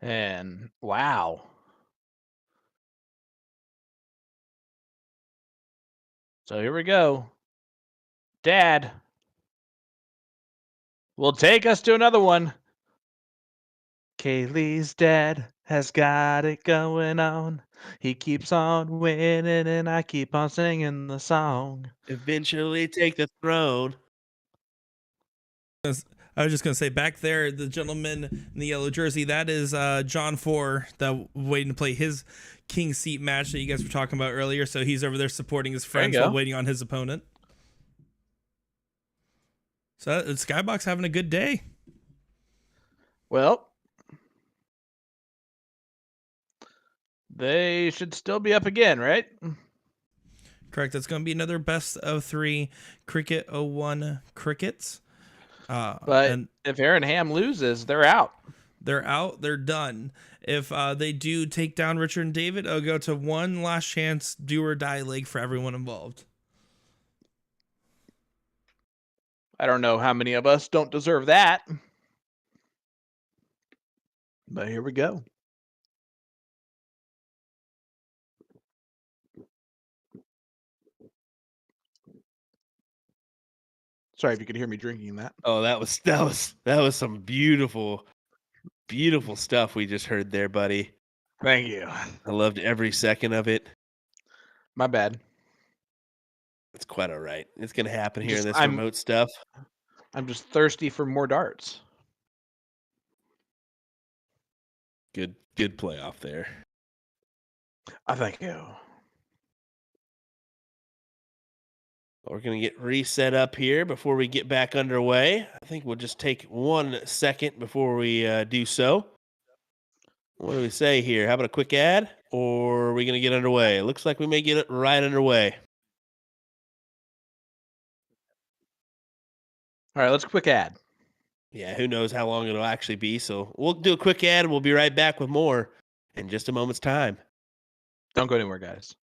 And wow. So here we go. Dad will take us to another one. Kaylee's dad has got it going on. He keeps on winning and I keep on singing the song. Eventually take the throne. I was just gonna say, back there, the gentleman in the yellow jersey, that is John 4, that waiting to play his king seat match that you guys were talking about earlier. So he's over there supporting his friends while waiting on his opponent. So Skybox having a good day. Well, they should still be up again, right? Correct. That's going to be another best of 3 Cricket 01 Crickets. But if Aaron Ham loses, they're out. They're out. They're done. If they do take down Richard and David, it'll go to one last chance, do or die leg for everyone involved. I don't know how many of us don't deserve that. But here we go. Sorry if you could hear me drinking that. Oh, that was some beautiful stuff we just heard there, buddy. Thank you. I loved every second of it. My bad. It's quite all right. It's gonna happen here in this remote stuff. I'm just thirsty for more darts. Good playoff there. Thank you. We're going to get reset up here before we get back underway. I think we'll just take 1 second before we do so. What do we say here? How about a quick ad, or are we going to get underway? It looks like we may get it right underway. All right, let's quick ad. Yeah, who knows how long it'll actually be. So we'll do a quick ad, and we'll be right back with more in just a moment's time. Don't go anywhere, guys.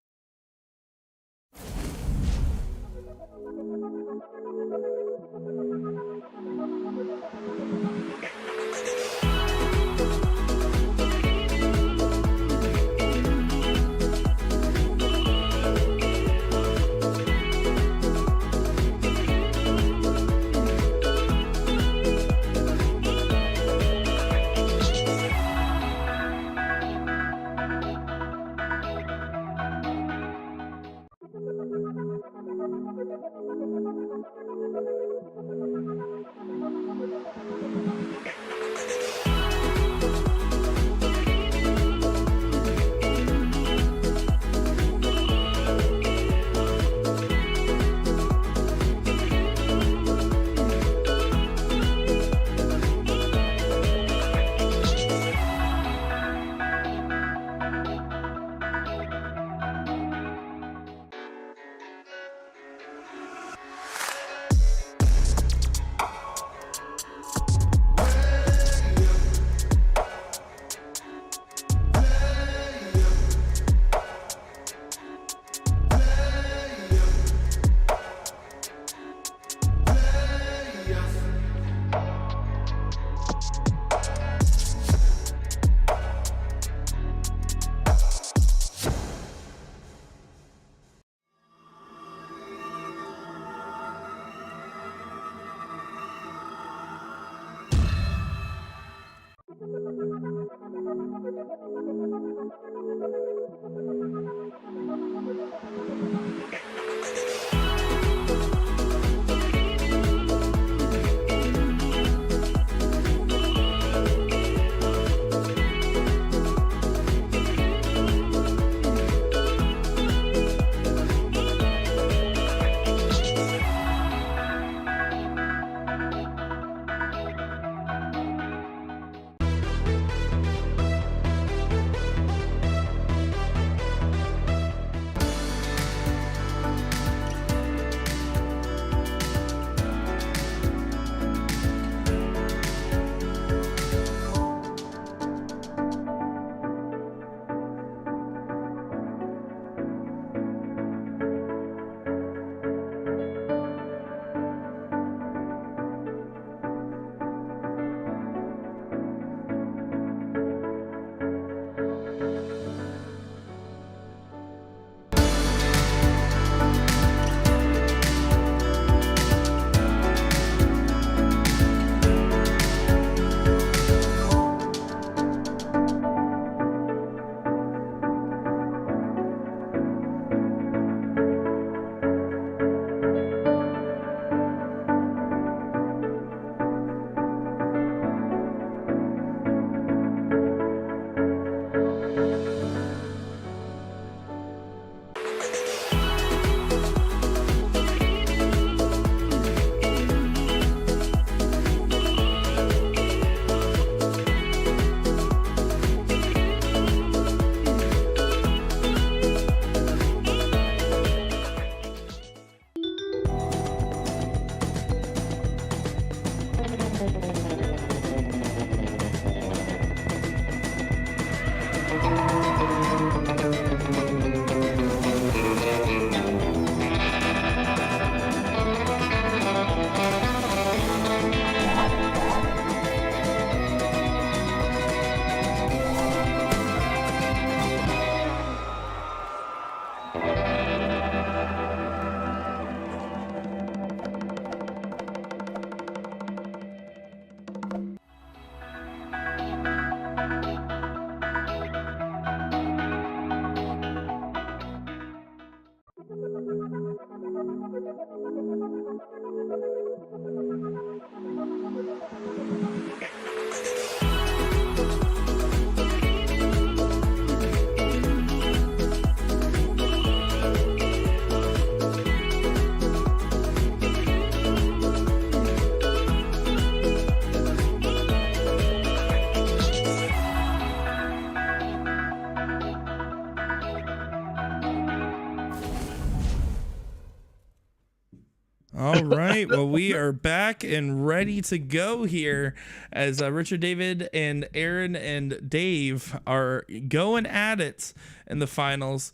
All right. Well, we are back and ready to go here as Richard, David, and Aaron and Dave are going at it in the finals.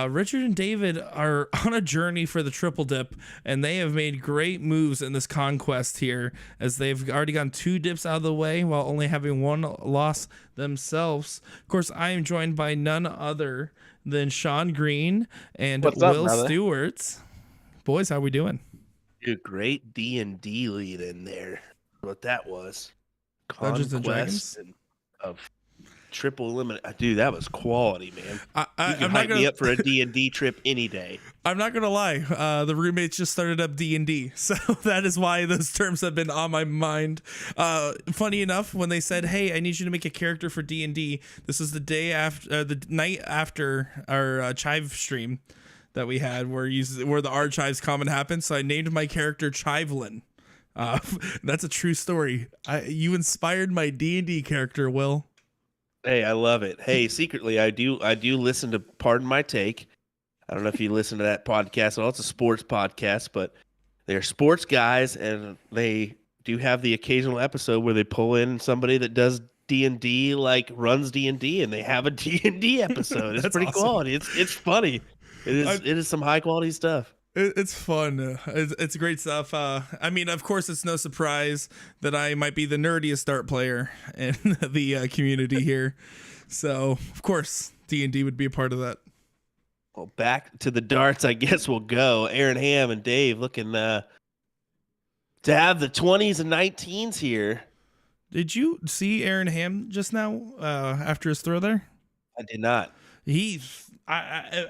Richard and David are on a journey for the triple dip, and they have made great moves in this conquest here as they've already gotten 2 dips out of the way while only having 1 loss themselves. Of course, I am joined by none other than Sean Green and What's up, Will brother? Stewart. Boys, how we doing? Dude, great D&D lead in there. What that was. Dungeons and Conquest of triple eliminate. Dude, that was quality, man. You I'm can not hype gonna, me up for a D&D trip any day. I'm not gonna lie. The roommates just started up D&D, so that is why those terms have been on my mind. Funny enough, when they said, "Hey, I need you to make a character for D&D," this is the day after, the night after our Chive stream that we had, where the Archives comment happened. So I named my character Chivelin. That's a true story. You inspired my D&D character, Will. Hey, I love it. Hey, secretly, I do listen to Pardon My Take. I don't know if you listen to that podcast. Well, it's a sports podcast, but they're sports guys, and they do have the occasional episode where they pull in somebody that does D&D, like runs D&D, and they have a D&D episode. It's That's pretty awesome. quality. It's funny. It is some high quality stuff. It's fun. It's great stuff. I mean, of course, it's no surprise that I might be the nerdiest dart player in the community here. So, of course, D&D would be a part of that. Well, back to the darts, I guess we'll go. Aaron Ham and Dave looking to have the 20s and 19s here. Did you see Aaron Ham just now after his throw there? I did not.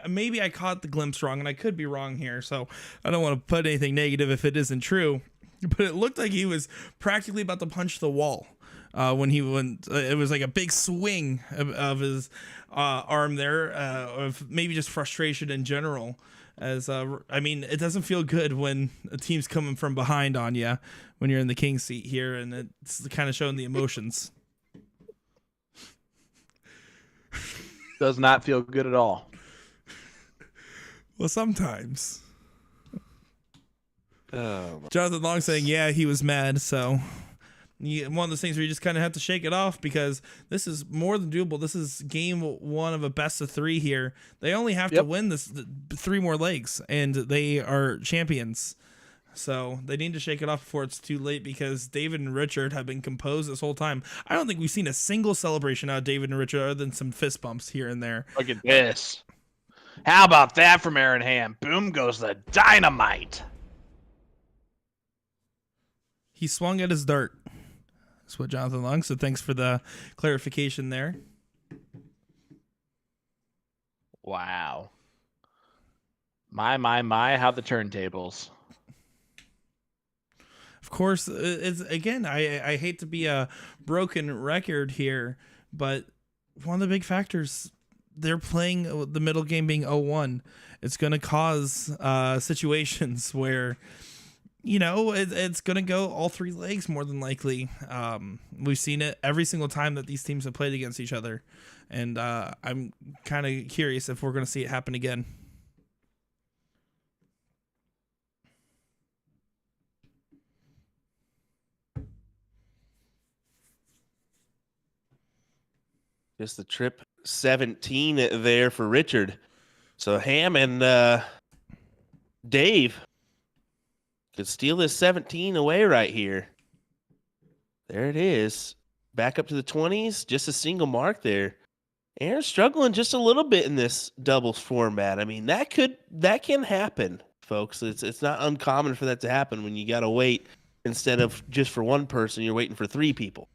Maybe I caught the glimpse wrong, and I could be wrong here, so I don't want to put anything negative if it isn't true. But it looked like he was practically about to punch the wall when he went. It was like a big swing of his arm there, of maybe just frustration in general. As I mean, it doesn't feel good when a team's coming from behind on you when you're in the king seat here, and it's kind of showing the emotions. Does not feel good at all. Well, sometimes. Oh, Jonathan Long saying, yeah, he was mad. So one of those things where you just kind of have to shake it off, because this is more than doable. This is game 1 of a best of 3 here. They only have to win this 3 more legs, and they are champions. So they need to shake it off before it's too late, because David and Richard have been composed this whole time. I don't think we've seen a single celebration out of David and Richard other than some fist bumps here and there. Look at this. How about that from Aaron Ham? Boom goes the dynamite. He swung at his dart. That's what Jonathan Long said. Thanks for the clarification there. Wow. My, how the turntables. Of course, it's again, I hate to be a broken record here, but one of the big factors, they're playing the middle game being 0-1. It's going to cause situations where, it's going to go all 3 legs more than likely. We've seen it every single time that these teams have played against each other. And I'm kind of curious if we're going to see it happen again. Just the trip 17 there for Richard. So Ham and Dave could steal this 17 away right here. There it is. Back up to the 20s. Just a single mark there. Aaron's struggling just a little bit in this doubles format. I mean, that can happen, folks. It's not uncommon for that to happen when you got to wait instead of just for one person, you're waiting for 3 people.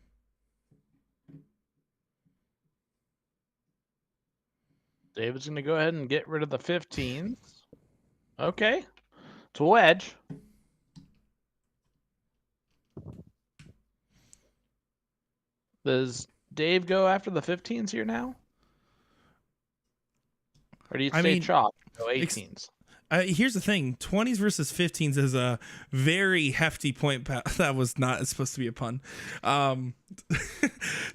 David's going to go ahead and get rid of the 15s. Okay. It's a wedge. Does Dave go after the 15s here now? Or do you stay chalk? Go 18s. Here's the thing: 20s versus 15s is a very hefty point. That was not supposed to be a pun. But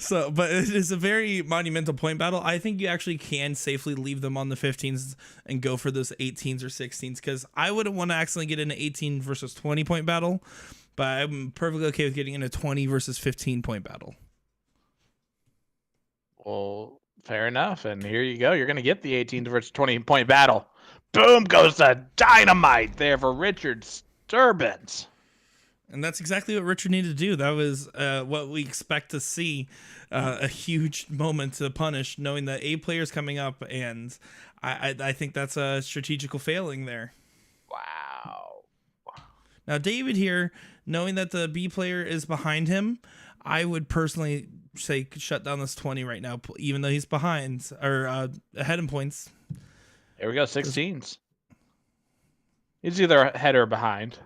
it is a very monumental point battle. I think you actually can safely leave them on the 15s and go for those 18s or 16s, because I wouldn't want to accidentally get in an 18 versus 20 point battle. But I'm perfectly okay with getting in a 20 versus 15 point battle. Well, fair enough. And here you go. You're going to get the 18 versus 20 point battle. Boom goes the dynamite there for Richard Sturbins. And that's exactly what Richard needed to do. That was what we expect to see, a huge moment to punish, knowing that A player's coming up, and I think that's a strategical failing there. Wow. Now, David here, knowing that the B player is behind him, I would personally say shut down this 20 right now, even though he's behind or ahead in points. Here we go, 16s. He's either ahead or behind.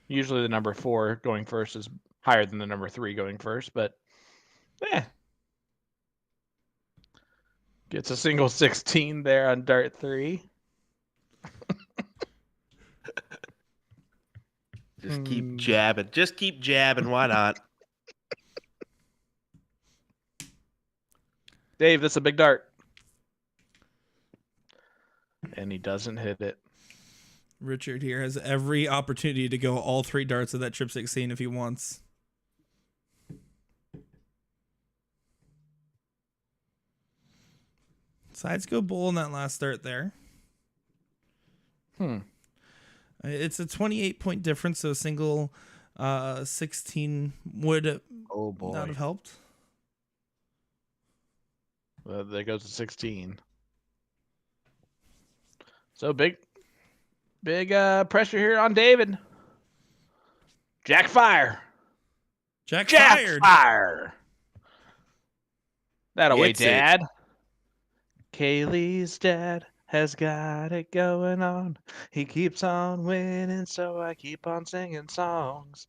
Usually the number 4 going first is higher than the number 3 going first, but gets a single 16 there on dart 3. Just keep jabbing. Just keep jabbing. Why not? Dave, that's a big dart. And he doesn't hit it. Richard here has every opportunity to go all 3 darts of that trip 16 if he wants. Sides go bull in that last dart there. It's a 28 point difference, so a single 16 would not have helped. Well, there goes the 16. So big pressure here on David. Jack fire. Jack fired. Fire. That away, It's Dad. Kaylee's dad has got it going on. He keeps on winning, so I keep on singing songs.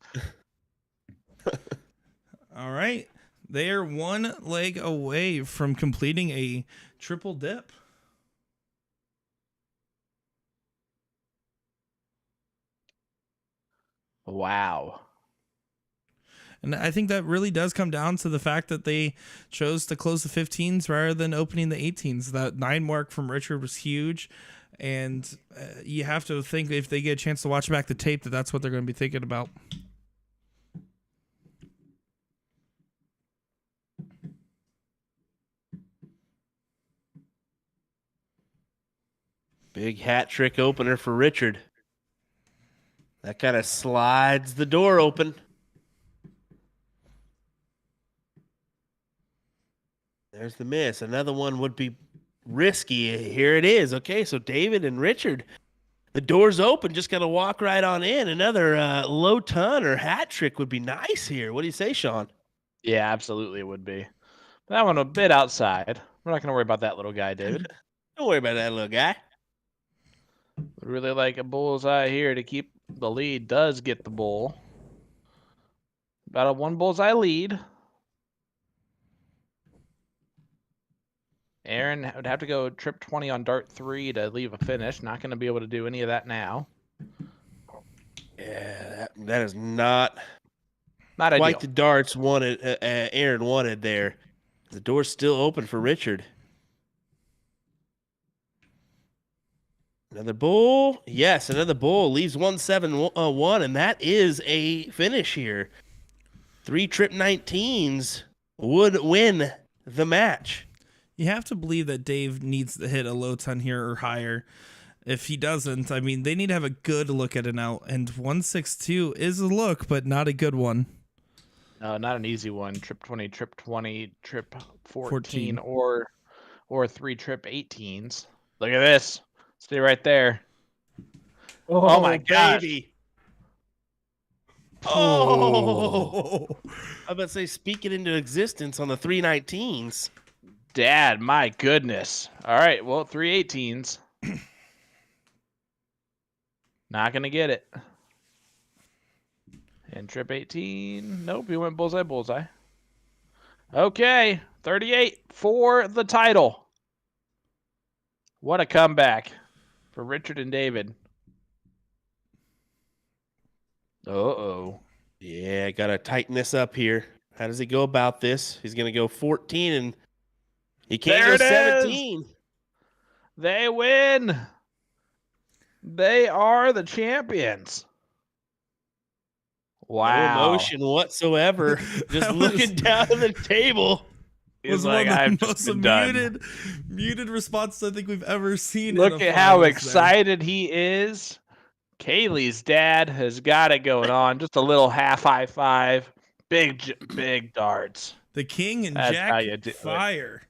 All right. They are 1 leg away from completing a triple dip. Wow. And I think that really does come down to the fact that they chose to close the 15s rather than opening the 18s. That 9 mark from Richard was huge. And you have to think, if they get a chance to watch back the tape, that's what they're going to be thinking about. Big hat trick opener for Richard. That kind of slides the door open. There's the miss. Another one would be risky. Here it is. Okay, so David and Richard, the door's open. Just got to walk right on in. Another low ton or hat trick would be nice here. What do you say, Sean? Yeah, absolutely it would be. That one a bit outside. We're not going to worry about that little guy, David. Don't worry about that little guy. Would really like a bullseye here to keep the lead. Does get the bull. About a 1 bullseye lead. Aaron would have to go trip 20 on dart 3 to leave a finish. Not going to be able to do any of that now. Yeah, that is not Not quite ideal. the darts Aaron wanted there. The door's still open for Richard. Another bull. Yes, another bull. Leaves 1-7-1, and that is a finish here. 3 trip 19s would win the match. You have to believe that Dave needs to hit a low ton here or higher. If he doesn't, I mean, they need to have a good look at an out, and 162 is a look, but not a good one. No, not an easy one. Trip 20, trip 20, trip 14, 14. or 3 trip 18s. Look at this. Stay right there. Oh, my gosh. baby. Oh, I about to say, speak it into existence on the 319s. Dad, my goodness. All right, well, 3 18s. Not going to get it. And trip 18. Nope, he went bullseye, bullseye. Okay, 38 for the title. What a comeback for Richard and David. Uh-oh. Yeah, got to tighten this up here. How does he go about this? He's going to go 14, and he can't There go it is. 17. They win. They are the champions. Wow. No emotion whatsoever. Just That looking was- down at the table. He's was like, one of I've the just most been done. muted responses I think we've ever seen. Look in a at how finals there. excited he is. Kaylee's dad has got it going on. Just a little half high five. Big darts. The king and That's how you Jack do it. fire.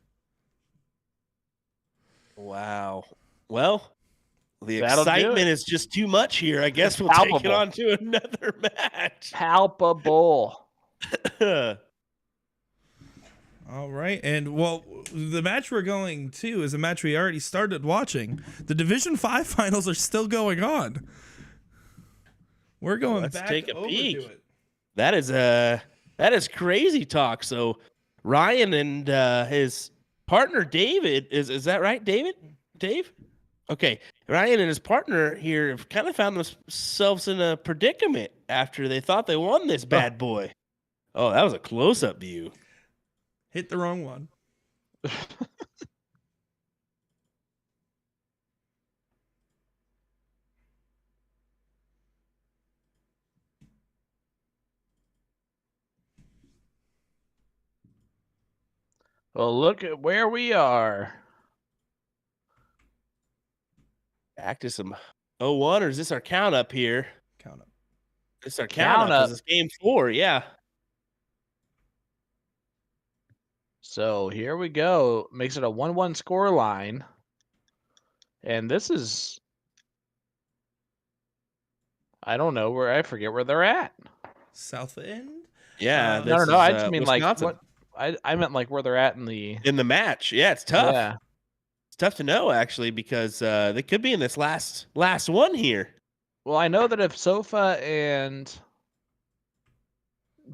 Wow. Well, the That'll do excitement it. is just too much here. I guess we'll take it Palpable. on to another match. Palpable. All right, and well, the match we're going to is a match we already started watching. The Division 5 finals are still going on. We're going Let's back take a over peek. to it. That is crazy talk. So Ryan and his partner David, is that right, David? Dave? Okay. Ryan and his partner here have kind of found themselves in a predicament after they thought they won this bad boy. Oh, that was a close-up view. Hit the wrong one. Well, look at where we are. Back to some 0-1, or is this our count up here? Count up. This is our Count count up. up. This is game 4, yeah. So here we go. Makes it a 1-1 score line. And this is, I don't know where, I forget where they're at. South End? Yeah, No, this No, is, I just mean Wisconsin. like what I meant like where they're at in the In the match. Yeah, it's tough. Yeah. It's tough to know, actually, because they could be in this last one here. Well, I know that if Sofa and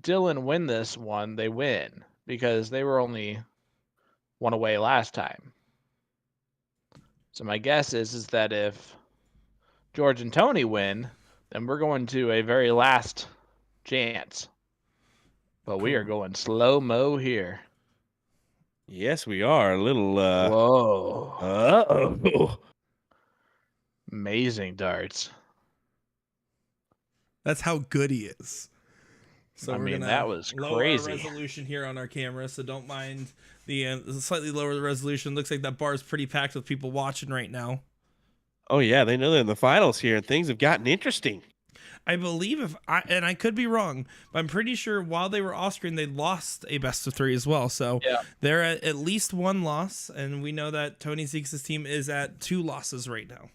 Dylan win this one, they win because they were only one away last time. So my guess is that if George and Tony win, then we're going to a very last chance. But we are going slow-mo here. Yes, we are. A little Whoa. uh-oh. Amazing darts. That's how good he is. So I we're mean, gonna that was lower crazy. our resolution here on our camera, so don't mind the slightly lower the resolution. Looks like that bar is pretty packed with people watching right now. Oh, yeah, they know they're in the finals here, and things have gotten interesting. I believe and I could be wrong, but I'm pretty sure while they were Austrian, they lost a best of 3 as well. So Yeah. they're at least 1 loss, and we know that Tony Zeke's team is at 2 losses right now.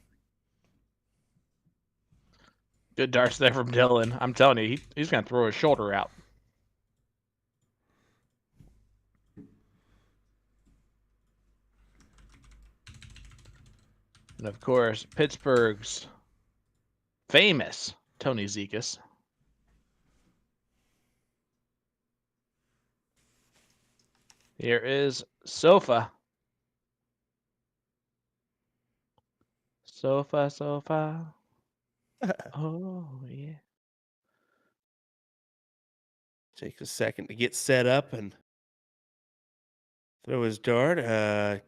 Good darts there from Dylan. I'm telling you, he's going to throw his shoulder out. And of course, Pittsburgh's famous Tony Zekas. Here is Sofa. Sofa. Oh, yeah. Takes a second to get set up and throw his dart.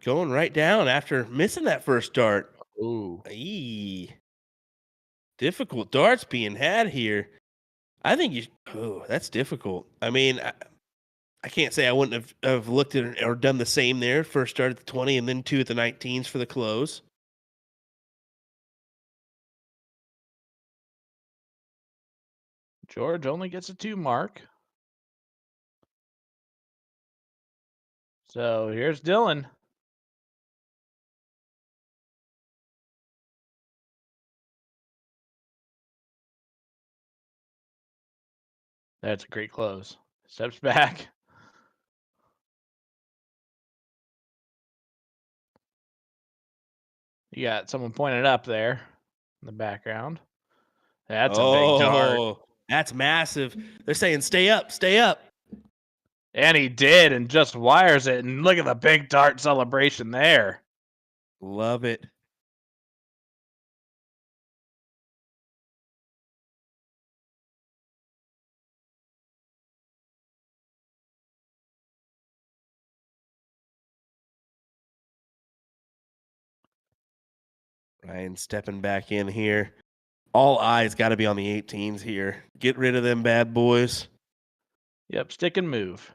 Going right down after missing that first dart. Ooh. Eee. Difficult darts being had here. I think oh, that's difficult. I mean, I can't say I wouldn't have looked at it or done the same there. First start at the 20 and then 2 at the 19s for the close. George only gets a 2 mark. So here's Dylan. That's a great close. Steps back. You got someone pointed up there in the background. That's a big dart. That's massive. They're saying stay up, stay up. And he did, and just wires it. And look at the big dart celebration there. Love it. Ryan stepping back in here. All eyes got to be on the 18s here. Get rid of them bad boys. Yep, stick and move.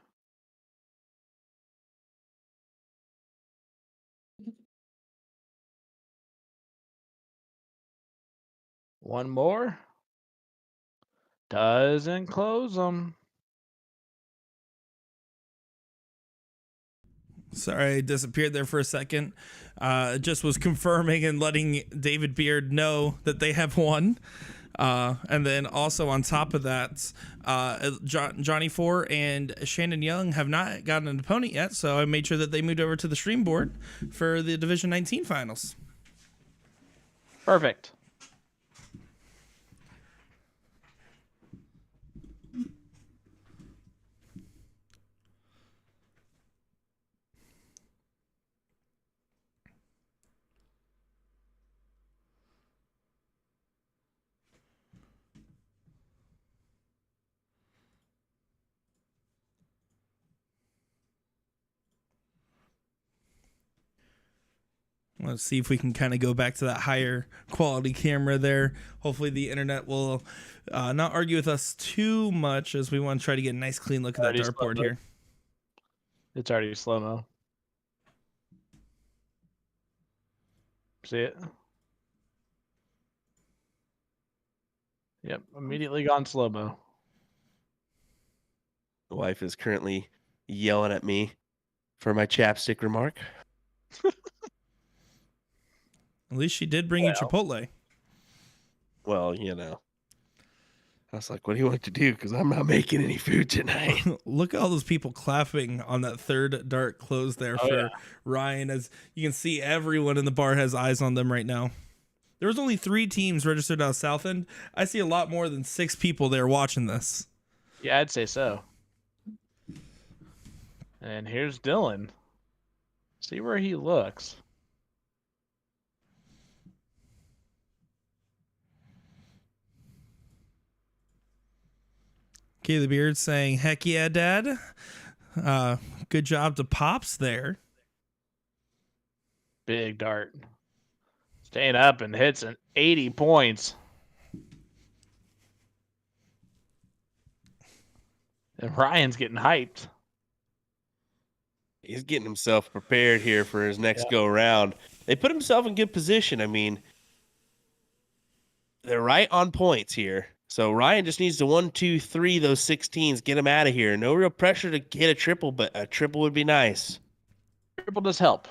One more. Doesn't close them. Sorry, I disappeared there for a second. Just was confirming and letting David Beard know that they have won. And then also on top of that, Johnny Four and Shannon Young have not gotten an opponent yet, so I made sure that they moved over to the stream board for the Division 19 finals. Perfect. Let's see if we can kind of go back to that higher quality camera there. Hopefully the internet will not argue with us too much, as we want to try to get a nice clean look at that dartboard here. It's already slow-mo. See it? Yep, immediately gone slow-mo. The wife is currently yelling at me for my chapstick remark. At least she did bring you Chipotle. Well, you know. I was like, what do you want to do? Because I'm not making any food tonight. Look at all those people clapping on that third dart close there for Ryan. As you can see, everyone in the bar has eyes on them right now. There was only 3 teams registered out of South End. I see a lot more than 6 people there watching this. Yeah, I'd say so. And here's Dylan. See where he looks. Okay, the Beard saying, heck yeah, Dad. Good job to Pops there. Big dart. Staying up and hits an 80 points. And Ryan's getting hyped. He's getting himself prepared here for his next go around. They put himself in good position. I mean, they're right on points here. So Ryan just needs to 1, 2, 3 those 16s, get him out of here. No real pressure to hit a triple, but a triple would be nice. Triple does help.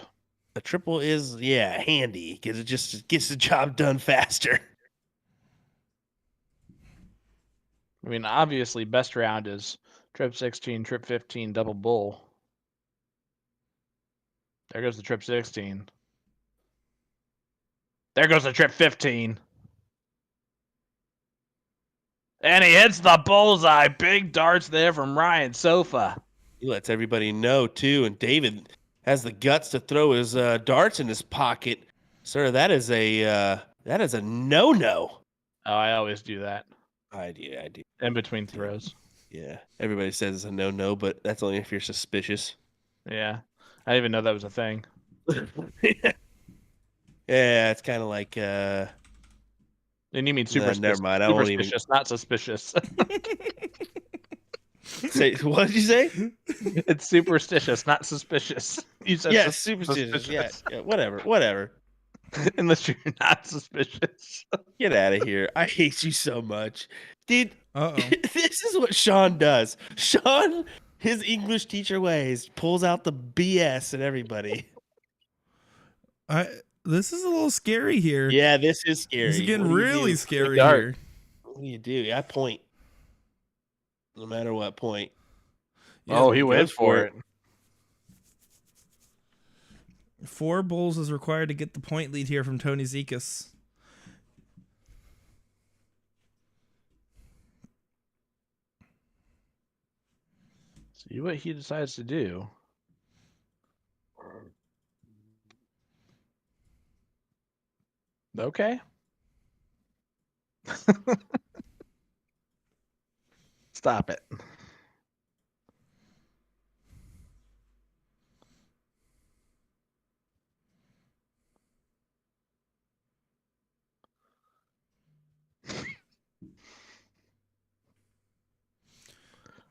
A triple is, handy because it just gets the job done faster. I mean, obviously, best round is trip 16, trip 15, double bull. There goes the trip 16. There goes the trip 15. And he hits the bullseye. Big darts there from Ryan Sofa. He lets everybody know, too. And David has the guts to throw his darts in his pocket. Sir, that is a no-no. Oh, I always do that. I do. In between throws. Yeah. Everybody says it's a no-no, but that's only if you're suspicious. Yeah. I didn't even know that was a thing. Yeah, it's kind of like... And you mean superstitious? Never mind. I won't even. Superstitious, not suspicious. Say what did you say? It's superstitious, not suspicious. You said Yes, superstitious. Yeah, whatever. Unless you're not suspicious. Get out of here. I hate you so much. Dude, Uh-oh. this is what Sean does. Sean, his English teacher ways, pulls out the BS in everybody. This is a little scary here. Yeah, this is scary. This is getting What do you really do? scary Dark. here. What do you do? I point. No matter what, point. Oh, he goes went for it. 4 bowls is required to get the point lead here from Tony Zekas. See what he decides to do. Okay. Stop it.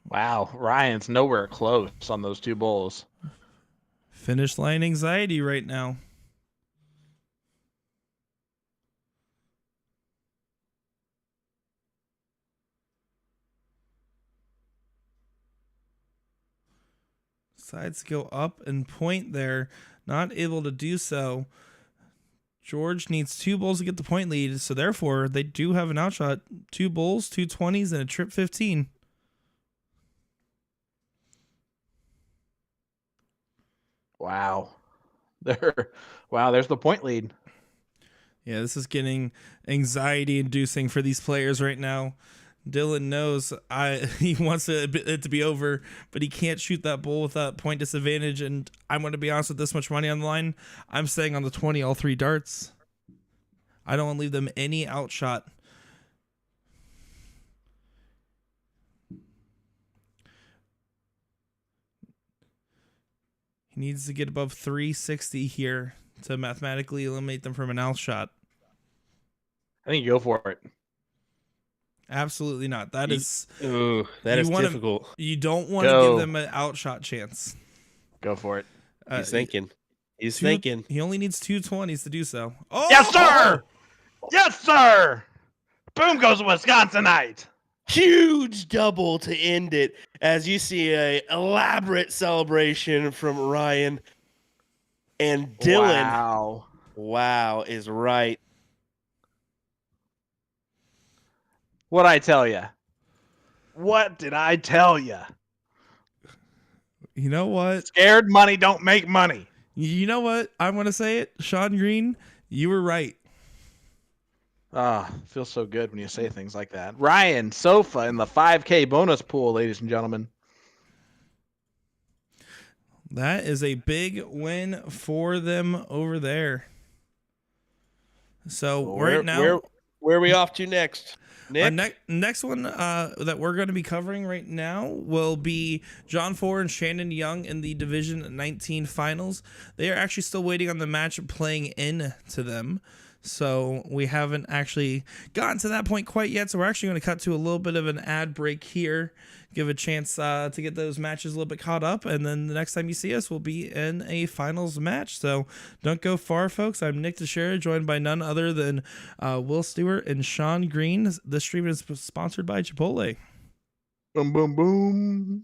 Wow, Ryan's nowhere close on those 2 bowls. Finish line anxiety right now. Decides to go up and point there. Not able to do so. George needs 2 bowls to get the point lead, so therefore they do have an outshot. 2 bowls, 2 20s, and a trip 15. Wow. There's the point lead. Yeah, this is getting anxiety inducing for these players right now. Dylan knows he wants it to be over, but he can't shoot that bowl with that point disadvantage. And I'm going to be honest, with this much money on the line, I'm staying on the 20 all 3 darts. I don't want to leave them any outshot. He needs to get above 360 here to mathematically eliminate them from an outshot. I think you go for it. Absolutely not. That is Difficult. You don't want to give them an outshot chance. Go for it. He's thinking. He's thinking. He only needs 2 20s to do so. Oh, Yes, sir! Yes, sir! Boom goes Wisconsinite! Huge double to end it as you see a elaborate celebration from Ryan. And Dylan, wow is right. What'd I tell you? What did I tell you? You know what? Scared money don't make money. You know what? I'm going to say it. Sean Green, you were right. Feels so good when you say things like that. Ryan Sofa in the 5K bonus pool, ladies and gentlemen. That is a big win for them over there. So right now, where are we off to next? Nick? Next one that we're going to be covering right now will be John Ford and Shannon Young in the Division 19 finals. They are actually still waiting on the match playing in to them. So we haven't actually gotten to that point quite yet. So we're actually going to cut to a little bit of an ad break here. Give a chance to get those matches a little bit caught up. And then the next time you see us, we'll be in a finals match. So don't go far, folks. I'm Nick Teixeira, joined by none other than Will Stewart and Sean Green. This stream is sponsored by Chipotle. Boom, boom, boom.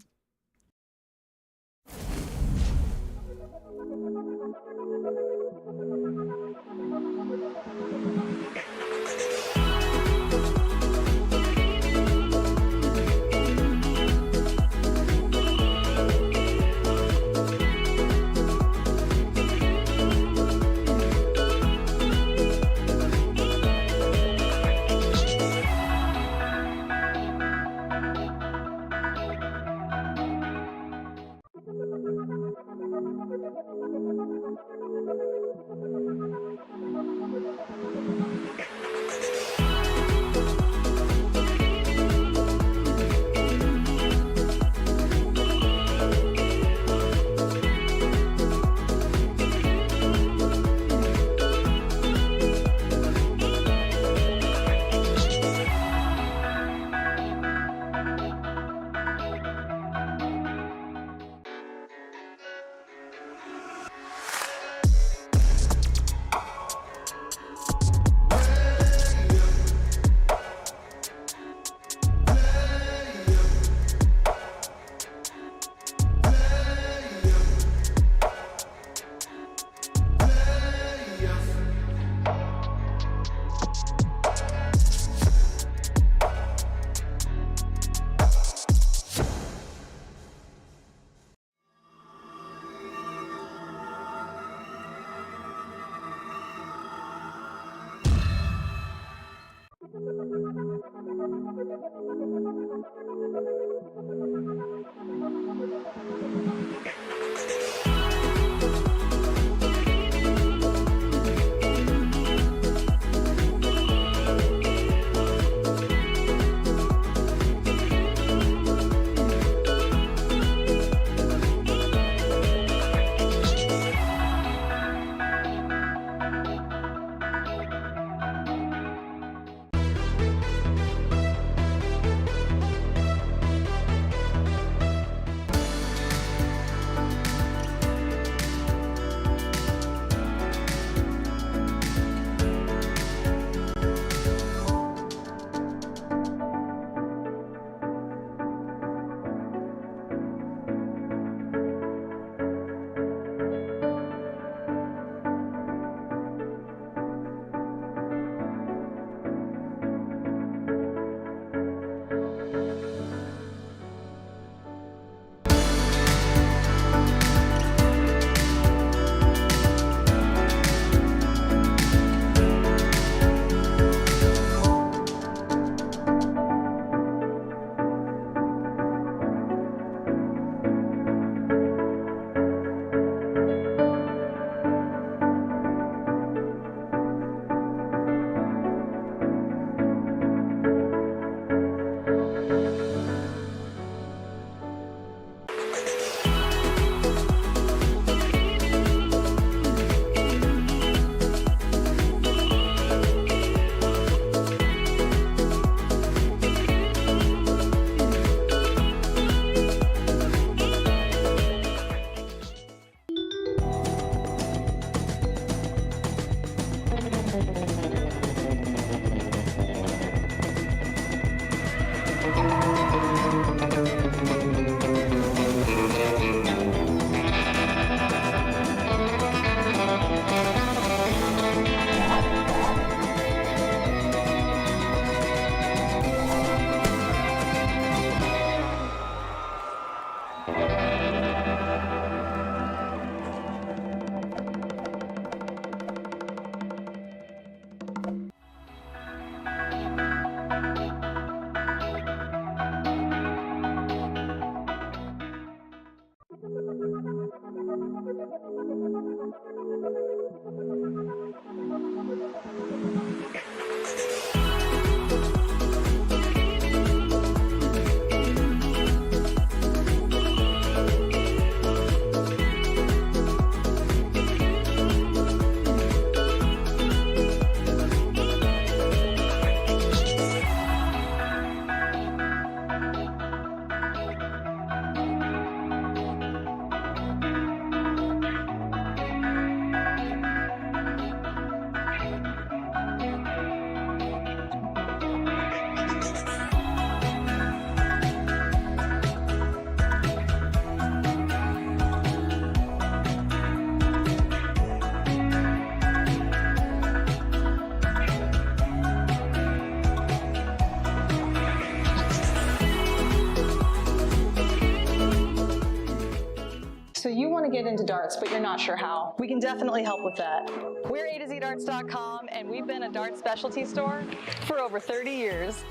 get into darts, but you're not sure how. We can definitely help with that. We're A to Z darts.com, and we've been a darts specialty store for over 30 years.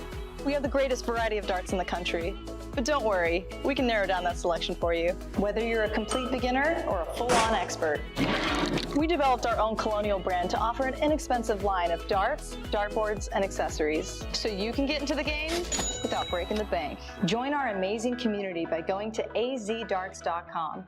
We have the greatest variety of darts in the country. But don't worry, we can narrow down that selection for you, whether you're a complete beginner or a full-on expert. We developed our own Colonial brand to offer an inexpensive line of darts, dartboards, and accessories, so you can get into the game without breaking the bank. Join our amazing community by going to azdarts.com.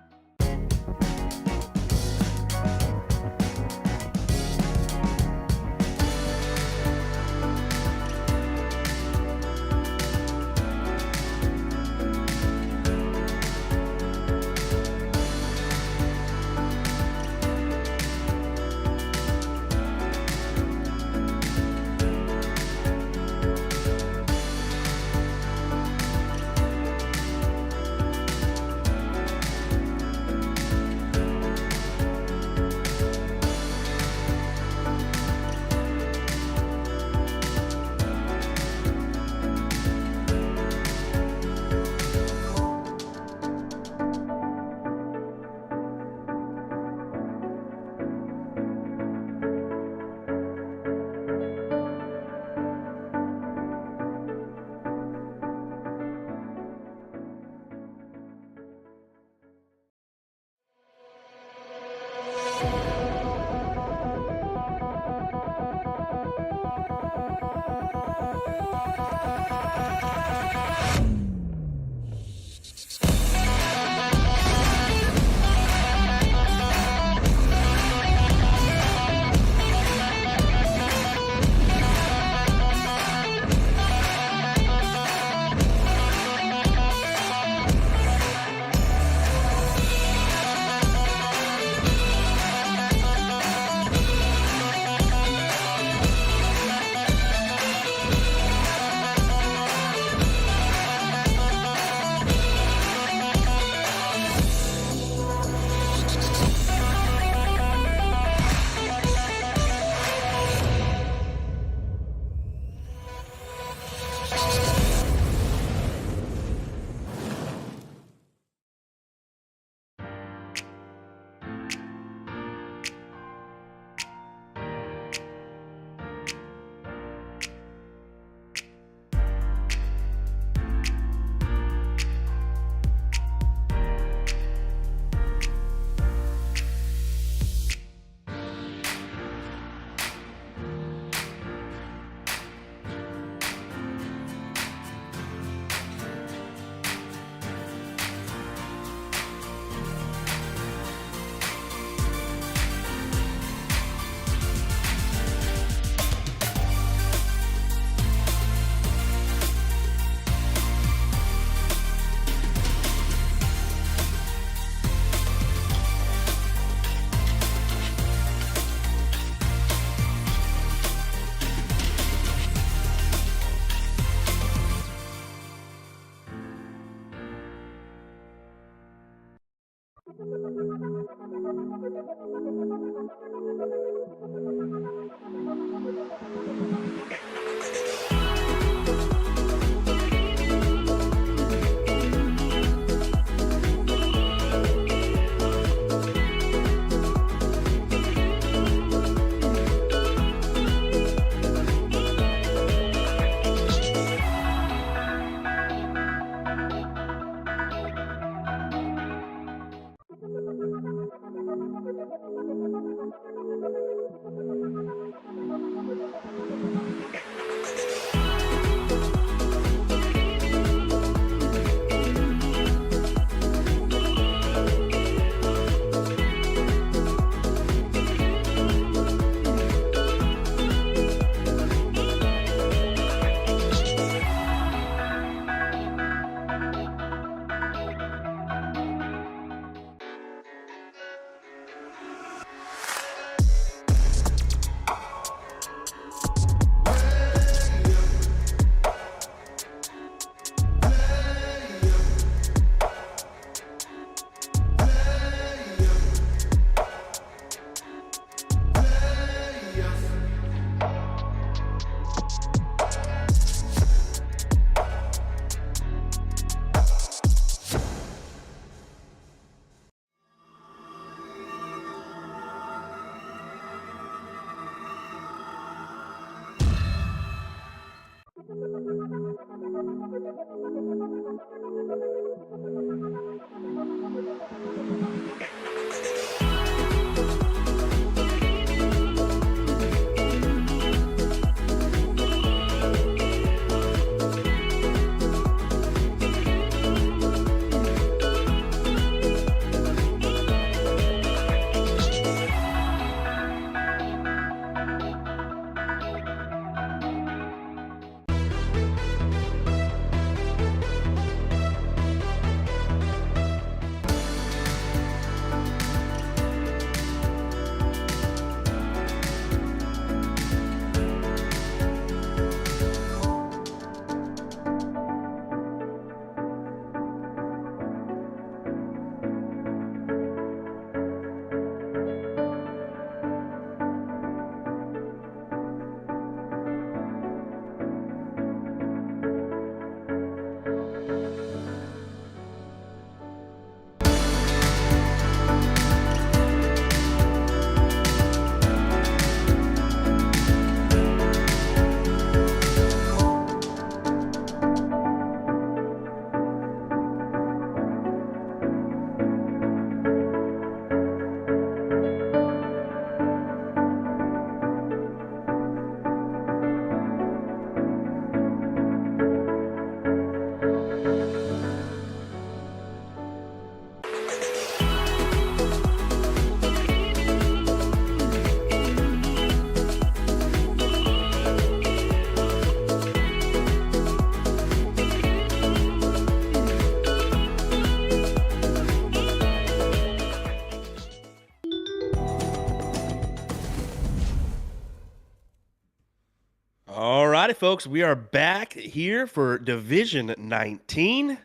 folks, we are back here for Division 19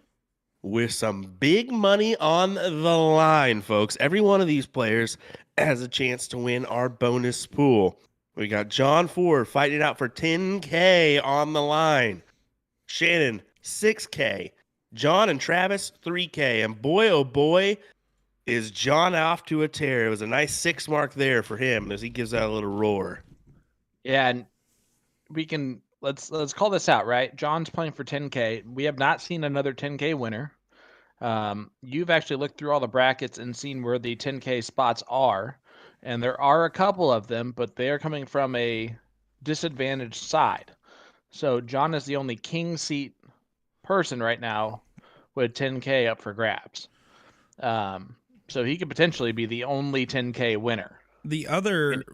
with some big money on the line, folks. Every one of these players has a chance to win our bonus pool. We got John Ford fighting it out for $10K on the line. Shannon, $6K. John and Travis, $3K. And boy, oh boy, is John off to a tear. It was a nice 6 mark there for him as he gives out a little roar. Yeah, and we can let's call this out, right? John's playing for 10K. We have not seen another 10K winner. You've actually looked through all the brackets and seen where the 10K spots are, and there are a couple of them, but they are coming from a disadvantaged side. So John is the only king seat person right now with 10K up for grabs. So he could potentially be the only 10K winner. The other,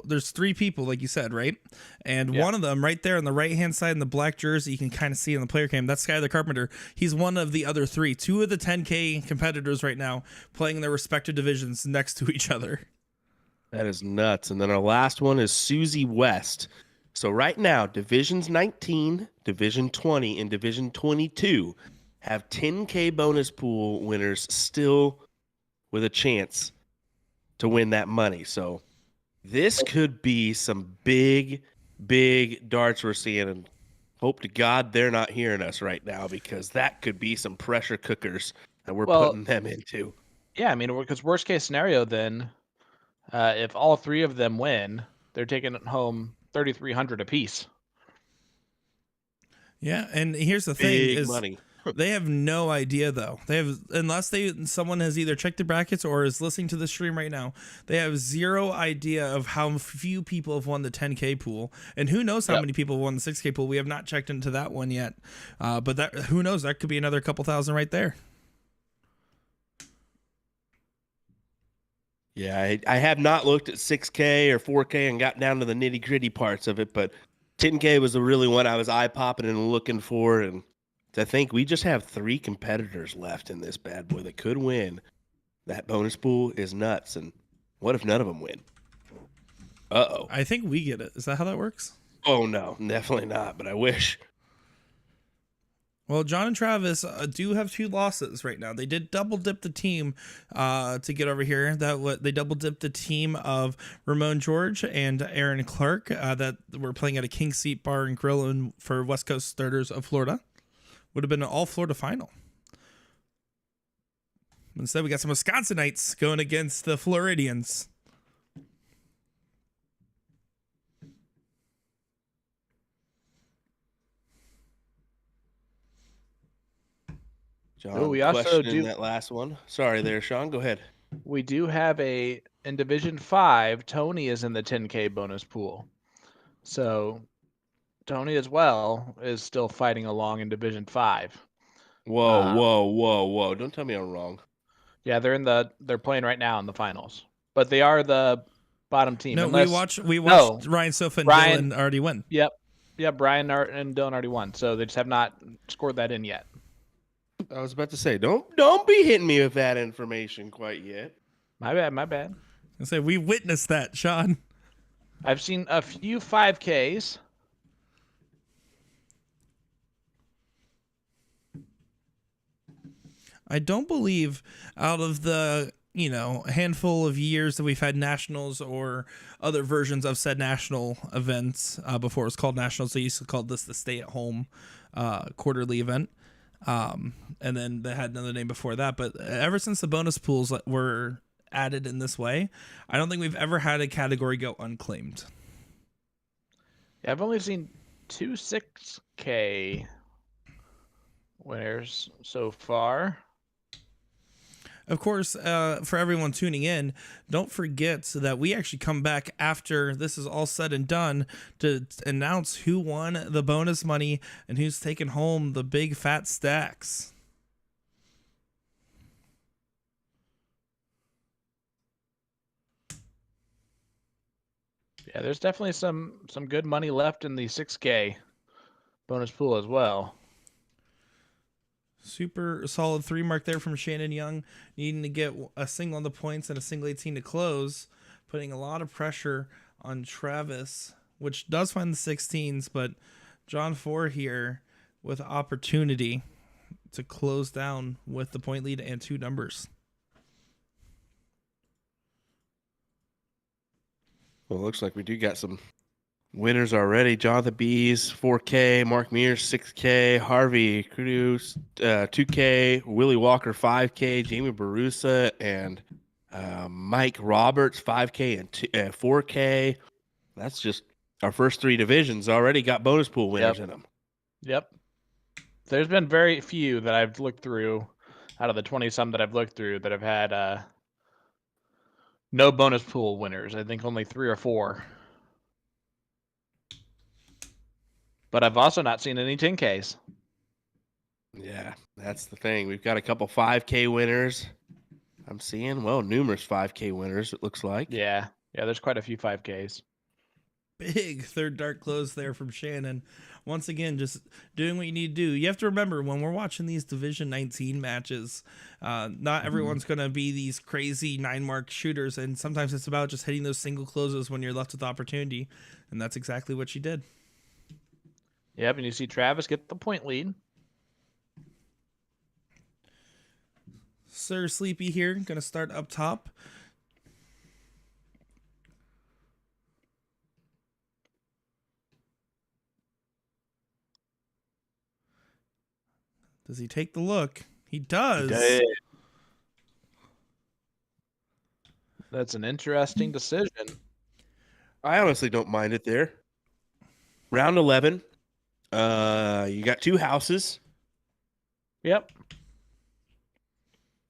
there's 3 people, like you said, right? And one of them right there on the right-hand side in the black jersey, you can kind of see in the player cam, that's Skyler Carpenter. He's one of the other 3. 2 of the 10K competitors right now playing in their respective divisions next to each other. That is nuts. And then our last one is Susie West. So right now, Divisions 19, Division 20, and Division 22 have 10K bonus pool winners still with a chance to win that money. So this could be some big, big darts we're seeing, and hope to God they're not hearing us right now, because that could be some pressure cookers that we're putting them into. Yeah, I mean, because worst case scenario, then if all 3 of them win, they're taking home 3,300 apiece. Yeah, and here's the thing: Big is money. they have no idea though. They have, unless someone has either checked the brackets or is listening to the stream right now, they have zero idea of how few people have won the 10K pool, and who knows how many people won the 6K pool. We have not checked into that one yet, but that, who knows, that could be another couple thousand right there. Yeah, I have not looked at 6K or 4K and got down to the nitty gritty parts of it, but 10K was the really one I was eye popping and looking for. And I think we just have 3 competitors left in this bad boy that could win. That bonus pool is nuts. And what if none of them win? Uh-oh. I think we get it. Is that how that works? Oh, no, definitely not, but I wish. Well, John and Travis do have 2 losses right now. They did double dip the team to get over here. They double dipped the team of Ramon George and Aaron Clark that were playing at a King Seat Bar and Grill for West Coast Starters of Florida. Would have been an all Florida final. Instead, we got some Wisconsinites going against the Floridians. John, we also questioning do that last one. Sorry there, Sean. Go ahead. We do have in Division 5, Tony is in the 10K bonus pool. So Tony as well is still fighting along in Division 5. Whoa. Don't tell me I'm wrong. Yeah, they're playing right now in the finals. But they are the bottom team. No, unless, we watched Ryan Sofa and Dylan already win. Yep. Yeah, Brian and Dylan already won. So they just have not scored that in yet. I was about to say, don't be hitting me with that information quite yet. My bad. I say we witnessed that, Sean. I've seen a few 5Ks. I don't believe out of the, handful of years that we've had nationals or other versions of said national events, before it was called nationals, they used to call this the stay-at-home quarterly event. And then they had another name before that. But ever since the bonus pools were added in this way, I don't think we've ever had a category go unclaimed. Yeah, I've only seen 2 6K winners so far. Of course, for everyone tuning in, don't forget that we actually come back after this is all said and done to announce who won the bonus money and who's taking home the big fat stacks. Yeah, there's definitely some good money left in the 6K bonus pool as well. Super solid 3 mark there from Shannon Young, needing to get a single on the points and a single 18 to close, putting a lot of pressure on Travis, which does find the 16s, but John 4 here with opportunity to close down with the point lead and 2 numbers. Well, it looks like we do got some winners already. Jonathan Bees, 4K. Mark Mears, 6K. Harvey Cruz, 2K. Willie Walker, 5K. Jamie Barusa and Mike Roberts, 5K and 4K. That's just our first 3 divisions already got bonus pool winners in them. Yep. There's been very few that I've looked through out of the 20-some that I've looked through that have had no bonus pool winners. I think only 3 or 4. But I've also not seen any 10Ks. Yeah, that's the thing. We've got a couple 5K winners. I'm seeing, well, numerous 5K winners, it looks like. Yeah, there's quite a few 5Ks. Big third dart close there from Shannon. Once again, just doing what you need to do. You have to remember, when we're watching these Division 19 matches, not everyone's going to be these crazy 9-mark shooters, and sometimes it's about just hitting those single closes when you're left with opportunity, and that's exactly what she did. Yep, and you see Travis get the point lead. Sir Sleepy here, going to start up top. Does he take the look? He does. He did. That's an interesting decision. I honestly don't mind it there. Round 11. You got 2 houses. Yep.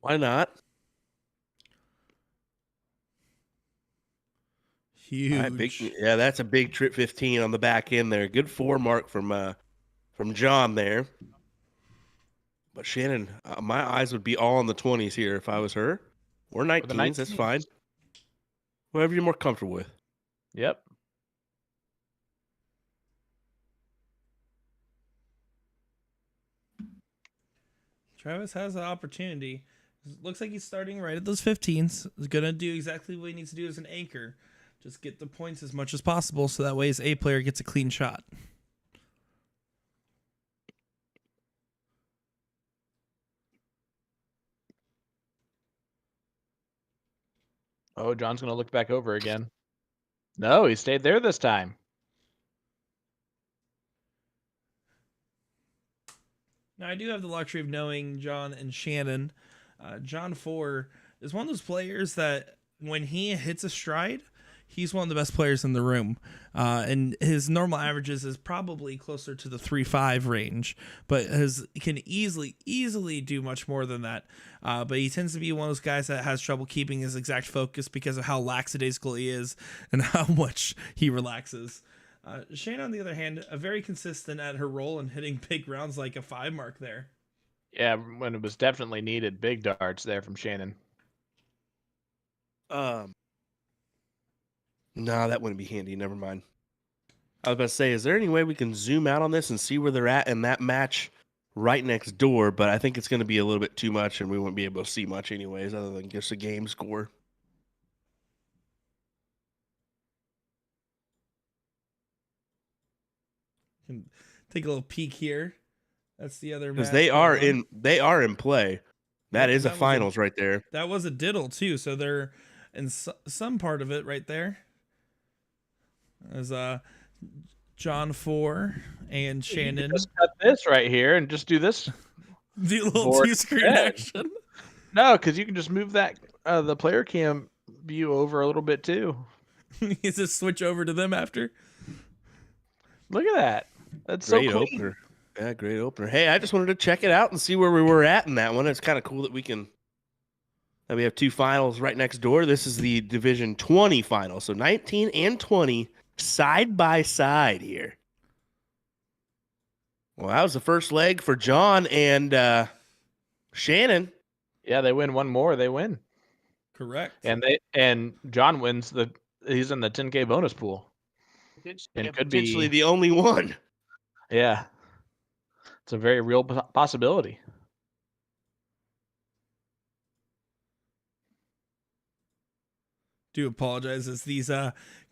Why not? Huge. Yeah, that's a big trip 15 on the back end there. Good 4 mark from John there. But Shannon, my eyes would be all on the 20s here if I was her. Or 19s, that's fine. Whatever you're more comfortable with. Yep. Travis has an opportunity. Looks like he's starting right at those 15s. He's going to do exactly what he needs to do as an anchor. Just get the points as much as possible so that way his A player gets a clean shot. Oh, John's going to look back over again. No, he stayed there this time. Now, I do have the luxury of knowing John and Shannon. John 4 is one of those players that when he hits a stride, he's one of the best players in the room. And his normal averages is probably closer to the 3.5 range, but can easily do much more than that. But he tends to be one of those guys that has trouble keeping his exact focus because of how lackadaisical he is and how much he relaxes. Shane, on the other hand, very consistent at her role and hitting big rounds like a 5 mark there. Yeah, when it was definitely needed. Big darts there from Shannon. No, that wouldn't be handy. Never mind. I was about to say, is there any way we can zoom out on this and see where they're at in that match right next door? But I think it's going to be a little bit too much, and we won't be able to see much anyways, other than just a game score. Can take a little peek here. That's the other match. Because they are in play. That is a finals right there. That was a diddle too, so they're in some part of it right there. As John 4 and Shannon. Just cut this right here and just do this. The little 2-screen action. No, because you can just move that the player cam view over a little bit too. You just switch over to them after. Look at that. That's Great so clean. opener. Yeah, great opener. Hey, I just wanted to check it out and see where we were at in that one. It's kind of cool that we have 2 finals right next door. This is the Division 20 final. So 19 and 20 side by side here. Well, that was the first leg for John and Shannon. Yeah, they win one more, they win. Correct. And John wins he's in the 10K bonus pool. And Yeah, could potentially be the only one. Yeah. It's a very real possibility. do apologize as these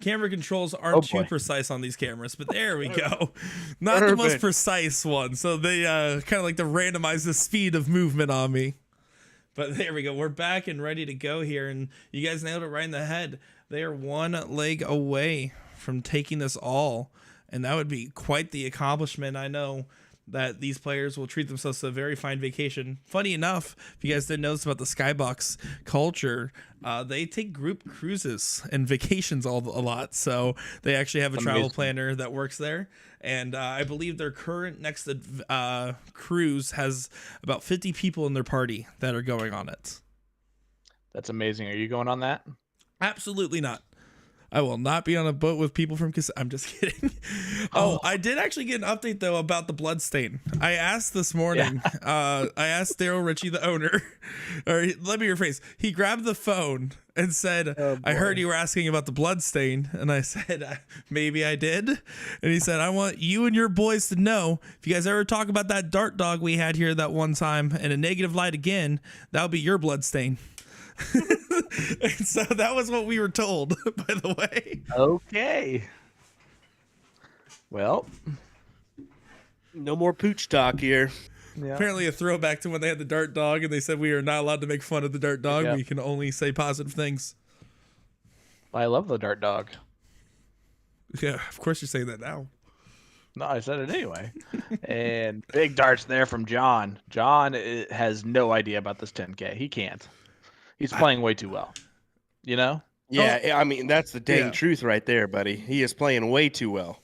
camera controls aren't too precise on these cameras, but there we go. Not the most precise one, so they kind of like to randomize the speed of movement on me. But there we go. We're back and ready to go here, and you guys nailed it right in the head. They are one leg away from taking this all, and that would be quite the accomplishment. I know that these players will treat themselves to a very fine vacation. Funny enough, if you guys didn't notice about the Skybox culture, they take group cruises and vacations a lot. So they actually have a travel planner that works there. And I believe their current next cruise has about 50 people in their party that are going on it. That's amazing. Are you going on that? Absolutely not. I will not be on a boat with people from I'm just kidding. Oh, I did actually get an update though about the bloodstain. I asked this morning. I asked Daryl Ritchie, the owner, or let me rephrase. He grabbed the phone and said, "I heard you were asking about the bloodstain," and I said, "Maybe I did." And he said, "I want you and your boys to know if you guys ever talk about that dart dog we had here that one time in a negative light again, that'll be your bloodstain." And so that was what we were told, by the way. Okay. Well, no more pooch talk here. Yeah. Apparently a throwback to when they had the dart dog and they said we are not allowed to make fun of the dart dog. Yeah. We can only say positive things. I love the dart dog. Yeah, of course you're saying that now. No, I said it anyway. And big darts there from John. John has no idea about this 10K. He can't. He's playing way too well. You know? Yeah, I mean, that's the dang truth right there, buddy. He is playing way too well.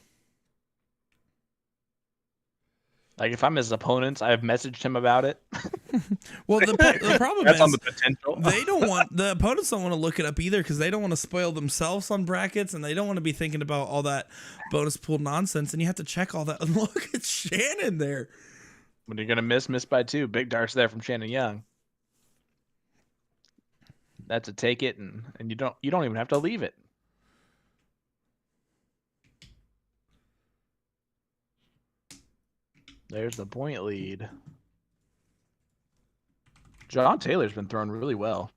Like, if I'm his opponents, I've messaged him about it. Well, the problem That's is on the potential. the opponents don't want to look it up either because they don't want to spoil themselves on brackets and they don't want to be thinking about all that bonus pool nonsense. And you have to check all that. And look at Shannon there. When you're going to miss by 2. Big darts there from Shannon Young. That's a take it, and you don't even have to leave it. There's the point lead. John Taylor's been throwing really well.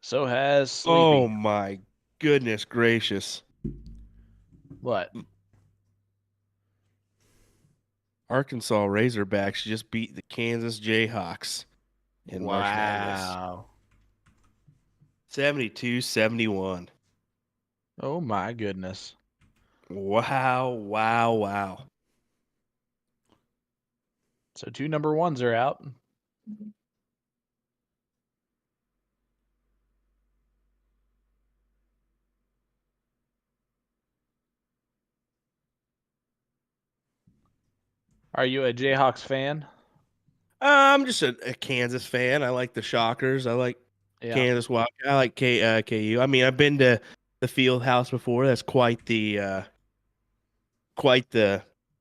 So has Sleepy. Oh my goodness gracious. What? Arkansas Razorbacks just beat the Kansas Jayhawks in March Madness. Wow. 72-71. Oh my goodness. Wow. So 2 number 1s are out. Are you a Jayhawks fan? I'm just a Kansas fan. I like the Shockers. I like Kansas Wildcats. I like KU. I mean, I've been to the Field House before. That's quite the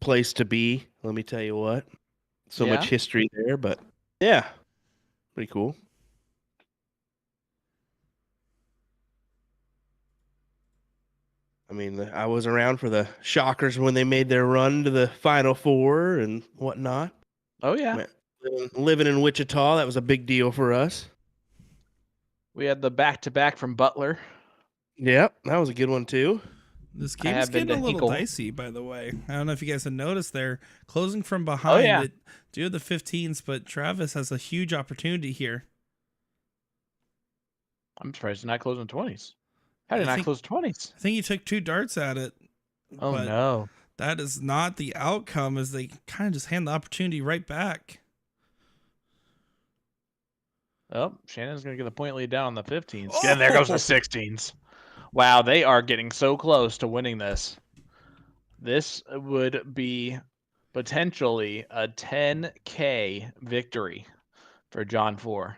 place to be. Let me tell you what. So much history there, but yeah, pretty cool. I mean, I was around for the Shockers when they made their run to the Final Four and whatnot. Oh, yeah. Living in Wichita, that was a big deal for us. We had the back-to-back from Butler. Yep, that was a good one, too. This game is getting a little dicey, by the way. I don't know if you guys have noticed they're closing from behind. Oh, yeah. It do have the 15s, but Travis has a huge opportunity here. I'm surprised he's not closing 20s. How did I not close 20s? I think he took 2 darts at it. Oh, no. That is not the outcome, as they kind of just hand the opportunity right back. Oh, Shannon's going to get the point lead down on the 15s. Oh! And there goes the 16s. Wow, they are getting so close to winning this. This would be potentially a 10K victory for John 4.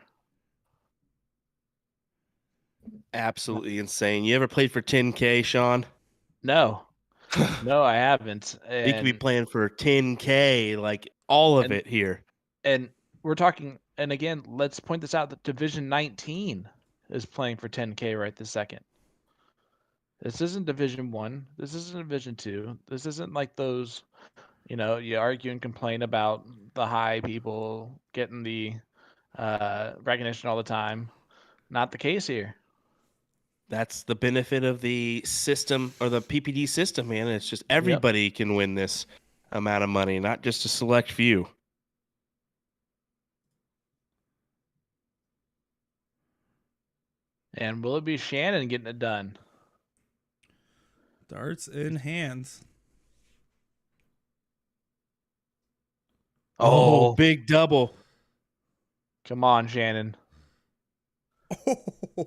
Absolutely insane. You ever played for 10K, Sean? No. No, I haven't. You could be playing for 10K, like all of it here. And we're talking, and again, let's point this out, that Division 19 is playing for 10K right this second. This isn't Division 1. This isn't Division 2. This isn't like those, You argue and complain about the high people getting the recognition all the time. Not the case here. That's the benefit of the system or the PPD system, man. It's just everybody can win this amount of money, not just a select few. And will it be Shannon getting it done? Darts in hands. Oh, big double. Come on, Shannon.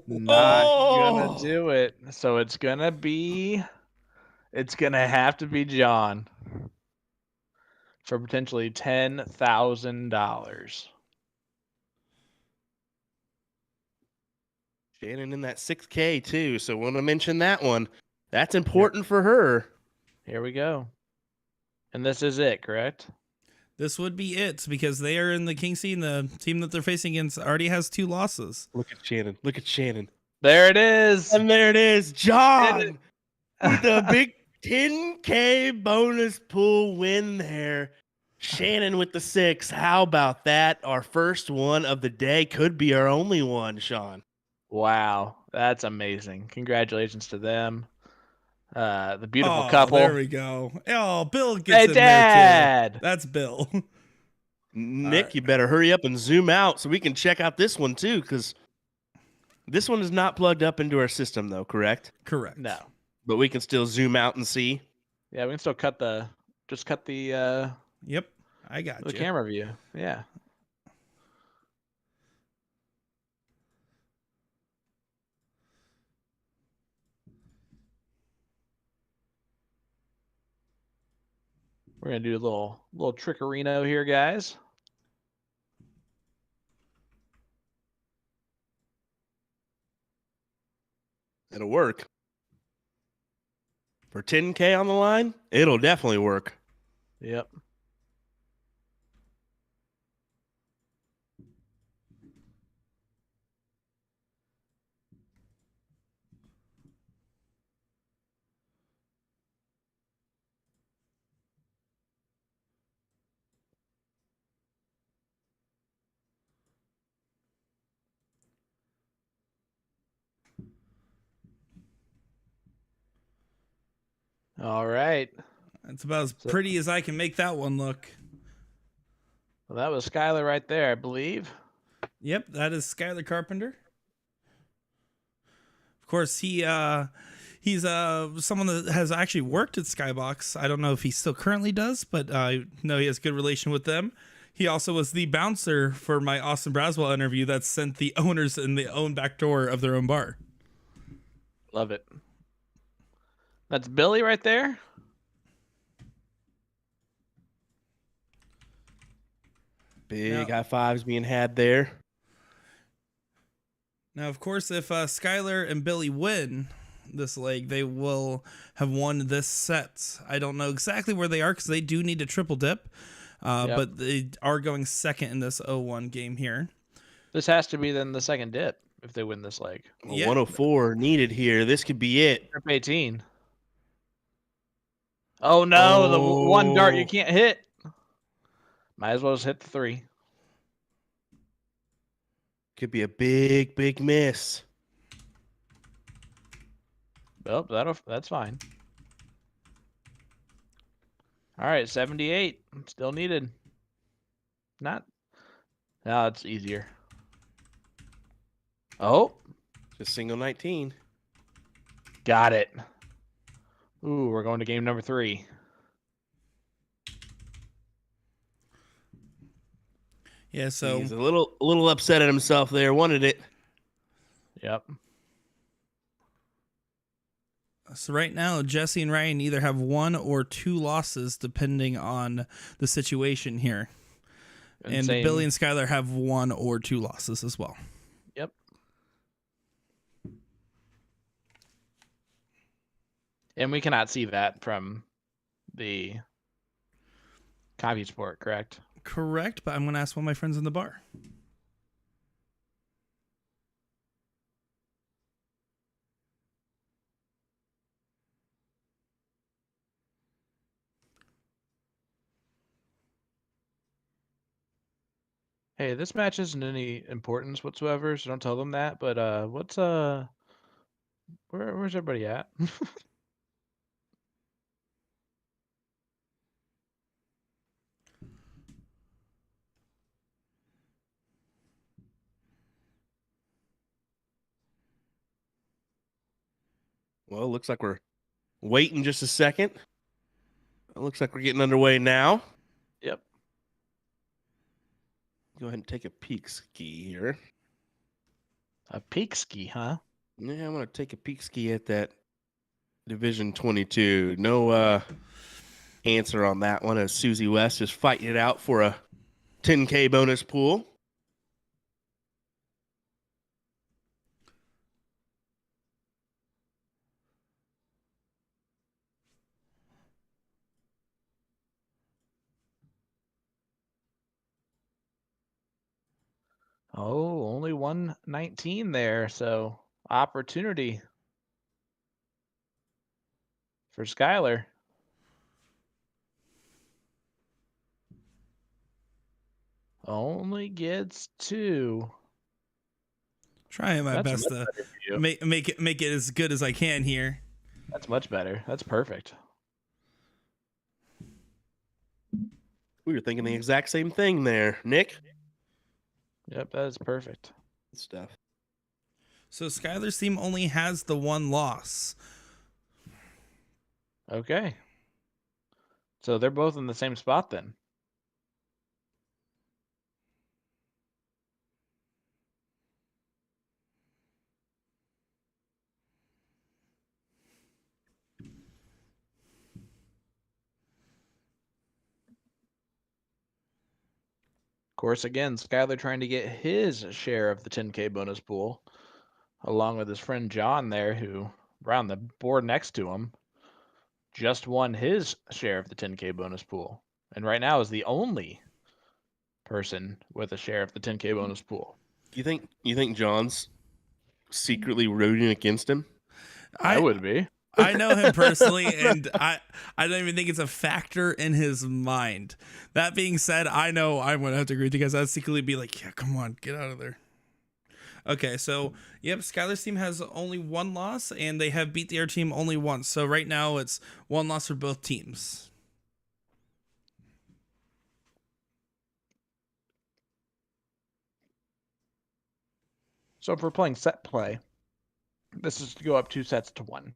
Not gonna Oh! do it. So it's gonna have to be John for potentially $10,000. Shannon in that 6K too, so want to mention that one. That's important for her. Here we go. And this is it, correct? This would be it because they are in the King Seed, and the team that they're facing against already has 2 losses. Look at Shannon. Look at Shannon. There it is. And there it is. John with a big 10K bonus pool win there. Shannon with the 6. How about that? Our first one of the day could be our only one, Sean. Wow, that's amazing. Congratulations to them. The beautiful couple. There we go. Oh, Bill gets Hey, in Dad. there too. That's Bill. Nick, you better hurry up and zoom out so we can check out this one too, because this one is not plugged up into our system though, correct? Correct. No. But we can still zoom out and see. Yeah, we can still cut the Yep, I got the you. camera view. Yeah. We're gonna do a little trickerino here, guys. It'll work. For 10K on the line, it'll definitely work. Yep. All right. That's about as pretty as I can make that one look. Well, that was Skylar right there, I believe. Yep, that is Skylar Carpenter. Of course, he's someone that has actually worked at Skybox. I don't know if he still currently does, but I know he has a good relation with them. He also was the bouncer for my Austin Braswell interview that sent the owners in the own back door of their own bar. Love it. That's Billy right there. Big high fives being had there. Now, of course, if Skylar and Billy win this leg, they will have won this set. I don't know exactly where they are because they do need a triple dip, but they are going second in this 0-1 game here. This has to be then the second dip if they win this leg. Well, 104 needed here. This could be it. Trip 18. Oh, no. The one dart you can't hit. Might as well just hit the 3. Could be a big, big miss. Well, that's fine. All right, 78. Still needed. Not. No, it's easier. Oh. Just single 19. Got it. Ooh, we're going to game number 3. Yeah, so he's a little upset at himself there. Wanted it. Yep. So right now, Jesse and Ryan either have 1 or 2 losses, depending on the situation here. And Billy and Skylar have 1 or 2 losses as well. Yep. And we cannot see that from the Copy Sport, correct? Correct, but I'm going to ask one of my friends in the bar. Hey, this match isn't any importance whatsoever, so don't tell them that. But where's everybody at? Well, looks like we're waiting just a second. It looks like we're getting underway now. Yep. Go ahead and take a peek ski here. A peak ski, huh? Yeah, I'm going to take a peek ski at that Division 22. No answer on that one, as Susie West is fighting it out for a 10K bonus pool. Oh, only 119 there, so opportunity for Skylar. Only gets 2. Trying my That's best much to better for you. make it as good as I can here. That's much better. That's perfect. We were thinking the exact same thing there, Nick. Yep, that is perfect. Good stuff. So Skylar's team only has the 1 loss. Okay. So they're both in the same spot then. Of course, again, Skylar trying to get his share of the 10K bonus pool, along with his friend John there, who around the board next to him just won his share of the 10K bonus pool, and right now is the only person with a share of the 10K bonus pool. You think John's secretly rooting against him? I would be. I know him personally, and I don't even think it's a factor in his mind. That being said, I know I'm gonna have to agree with you guys. I'd secretly be like, yeah, come on, get out of there. Okay, so yep, Skylar's team has only 1 loss, and they have beat the other team only once. So right now it's 1 loss for both teams. So if we're playing set play, this is to go up 2 sets to 1.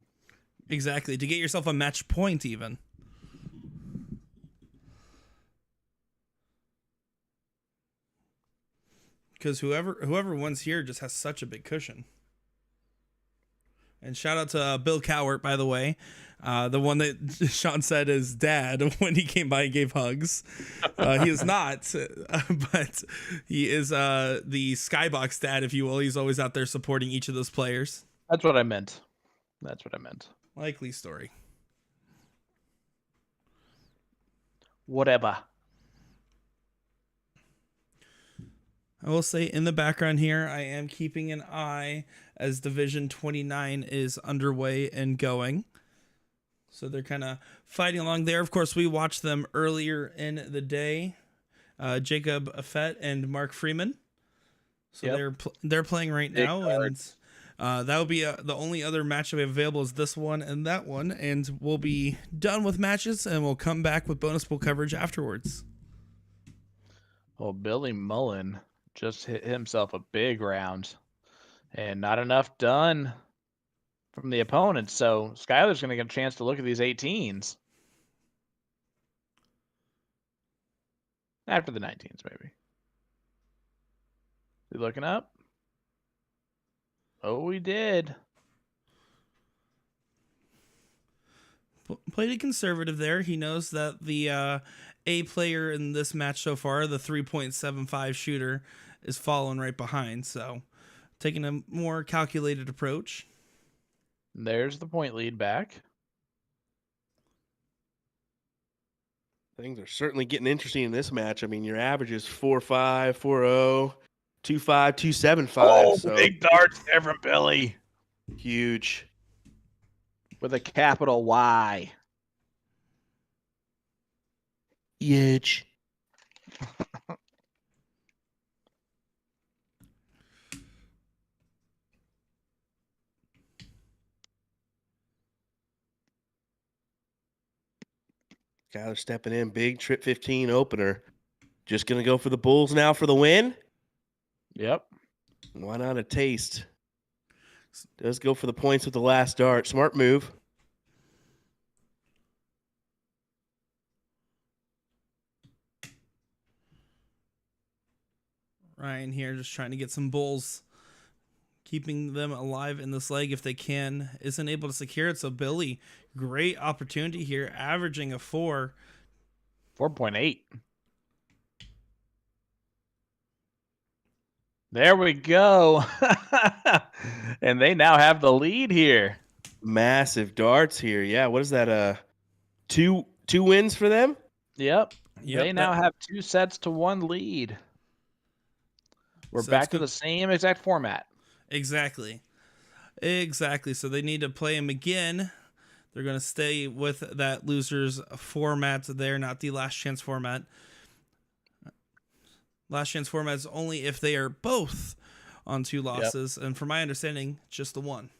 Exactly, to get yourself a match point even. Because whoever wins here just has such a big cushion. And shout out to Bill Cowart, by the way, the one that Sean said is dad when he came by and gave hugs. He is not, but he is the Skybox dad, if you will. He's always out there supporting each of those players. That's what I meant. That's what I meant. Likely story. Whatever. I will say in the background here, I am keeping an eye as Division 29 is underway and going. So they're kind of fighting along there. Of course, we watched them earlier in the day. Jacob Affett and Mark Freeman. So Yep. they're playing right Big now, cards. and that will be the only other match that we have available is this one and that one, and we'll be done with matches, and we'll come back with bonus pool coverage afterwards. Well, Billy Mullen just hit himself a big round, and not enough done from the opponent. So Skylar's going to get a chance to look at these 18s after the 19s, maybe. You looking up? Oh, we did. Played it conservative there. He knows that the A player in this match so far, the 3.75 shooter, is following right behind. So taking a more calculated approach. There's the point lead back. Things are certainly getting interesting in this match. I mean, your average is 4.5, 4.0, 2.5, 2.75. Oh, So big darts there from Billy huge. with a capital Y. Huge. Skyler stepping in, big trip 15 opener. Just going to go for the Bulls now for the win. Yep. Why not a taste? Does go for the points with the last dart. Smart move. Ryan here just trying to get some bulls, keeping them alive in this leg if they can. Isn't able to secure it. So Billy, great opportunity here, averaging a 4. 4.8. There we go. And they now have the lead here. Massive darts here. Yeah, what is that? Two wins for them? Yep. Yep, They now have 2 sets to 1 lead. We're So back to it's the same exact format. Exactly. So they need to play him again. They're going to stay with that loser's format there, not the last chance format. Last chance format is only if they are both on 2 losses. And from my understanding, just the one.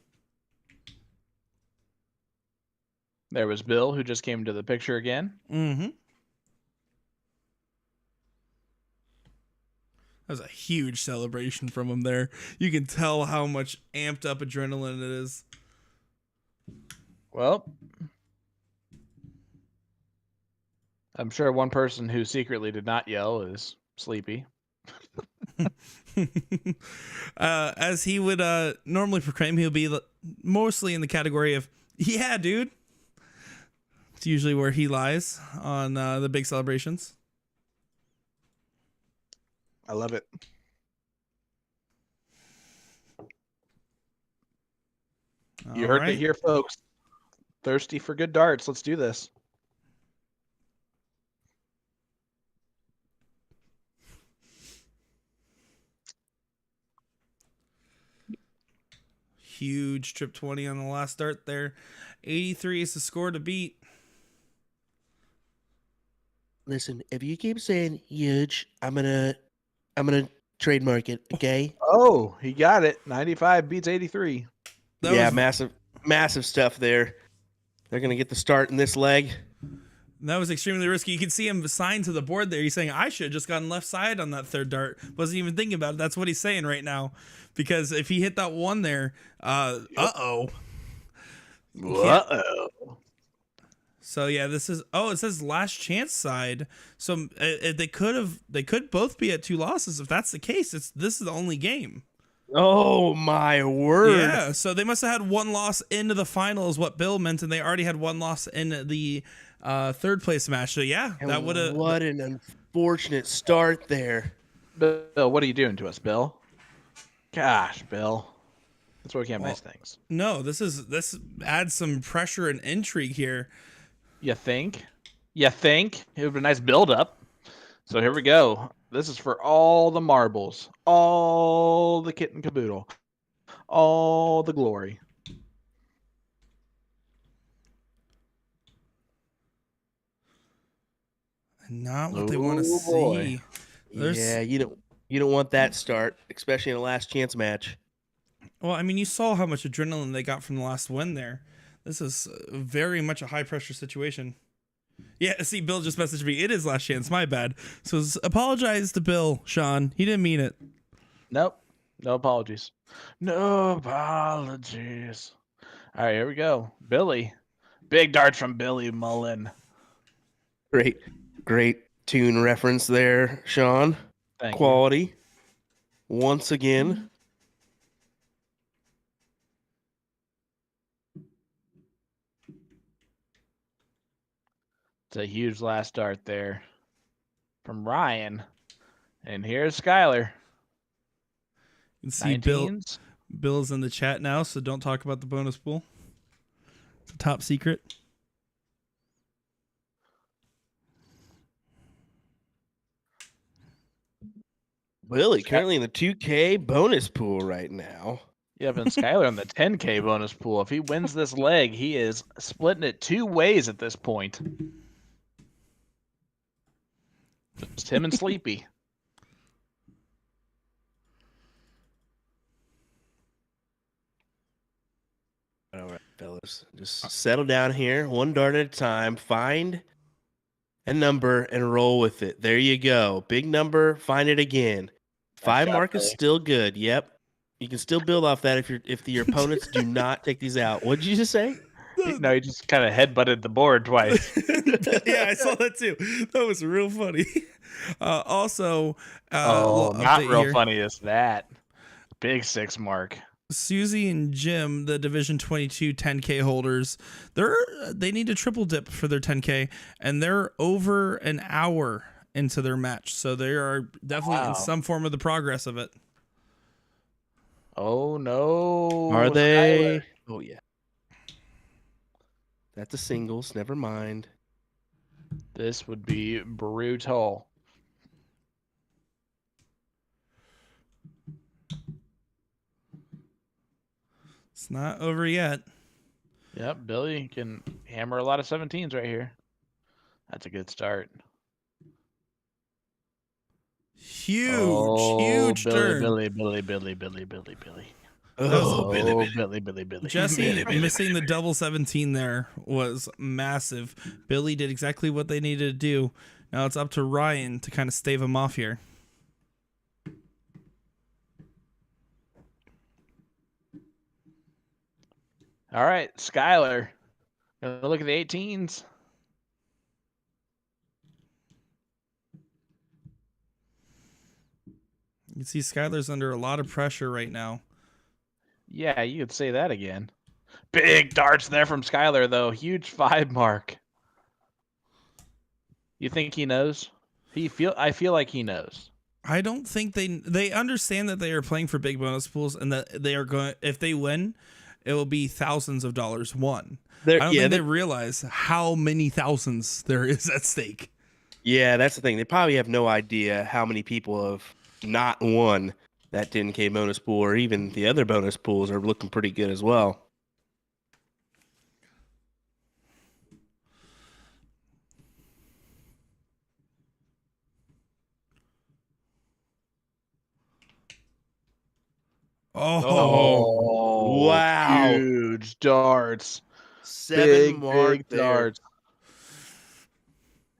There was Bill, who just came to the picture again. Mm-hmm. That was a huge celebration from him there. You can tell how much amped up adrenaline it is. Well, I'm sure one person who secretly did not yell is Sleepy. As he would normally proclaim, he'll be mostly in the category of, yeah, dude. It's usually where he lies on the big celebrations. I love it. You heard it here, folks. Thirsty for good darts. Let's do this. Huge trip 20 on the last start there. 83 is the score to beat. Listen, if you keep saying huge, I'm gonna trademark it, okay? Oh, he got it. 95 beats 83. Yeah, massive stuff there. They're gonna get the start in this leg. That was extremely risky. You can see him signed to the board there. He's saying, I should have just gotten left side on that third dart. Wasn't even thinking about it. That's what he's saying right now. Because if he hit that one there, uh-oh. Uh-oh. So yeah, this is, it says last chance side. So they could both be at 2 losses. If that's the case, this is the only game. Oh my word. Yeah, so they must have had 1 loss into the final is what Bill meant, and they already had 1 loss in the third place match. So yeah, And that would have. what an unfortunate start there. Bill, what are you doing to us, Bill? Gosh, Bill. That's why we can't miss things. No, this adds some pressure and intrigue here. You think? You think? It would be a nice build-up. So here we go. This is for all the marbles, all the kit and caboodle, all the glory. Not what they want to boy. see. Yeah, you don't want that start, especially in a last chance match. Well, I mean, you saw how much adrenaline they got from the last win there. This is very much a high pressure situation. Yeah, see, Bill just messaged me. It is last chance. My bad. So apologize to Bill, Sean. He didn't mean it. Nope. No apologies. No apologies. All right, here we go. Billy. Big darts from Billy Mullen. Great tune reference there, Sean. Thank you. Quality. Once again. It's a huge last dart there from Ryan. And here's Skyler. You can see 19s. Bill's in the chat now, so don't talk about the bonus pool. It's a top secret. Billy currently in the 2K bonus pool right now. Yep, and Skyler on the 10K bonus pool. If he wins this leg, he is splitting it 2 ways at this point. Just him and Sleepy. All right, fellas, just settle down here, 1 dart at a time. Find a number and roll with it. There you go. Big number, find it again. 5 shot, mark is Billy. still good. Yep. You can still build off that if your opponents do not take these out. What did you just say? No, he just kind of headbutted the board twice. Yeah, I saw that too. That was real funny. Also, Oh, little not update real here. funny is that. Big 6 mark. Susie and Jim, the Division 22 10K holders, they need to triple dip for their 10K, and they're over an hour into their match, so they are definitely in Wow. some form of the progress of it. Oh no. Are they? Skylar. Oh yeah. That's a singles. Never mind. This would be brutal. It's not over yet. Yep, Billy can hammer a lot of 17s right here. That's a good start. Huge turn. Billy. Oh, Billy. Billy. Jesse missing the double 17 there was massive. Billy did exactly what they needed to do. Now it's up to Ryan to kind of stave him off here. All right, Skylar. Gonna look at the 18s. You can see Skylar's under a lot of pressure right now. Yeah, you could say that again. Big darts there from Skylar, though. Huge 5 mark. You think he knows? I feel like he knows. I don't think they understand that they are playing for big bonus pools and that they are going, if they win, it will be thousands of dollars won. I don't think they realize how many thousands there is at stake. Yeah, that's the thing. They probably have no idea how many people have not won that 10K bonus pool, or even the other bonus pools are looking pretty good as well. Oh, wow. Huge darts. 7 mark Big there. darts.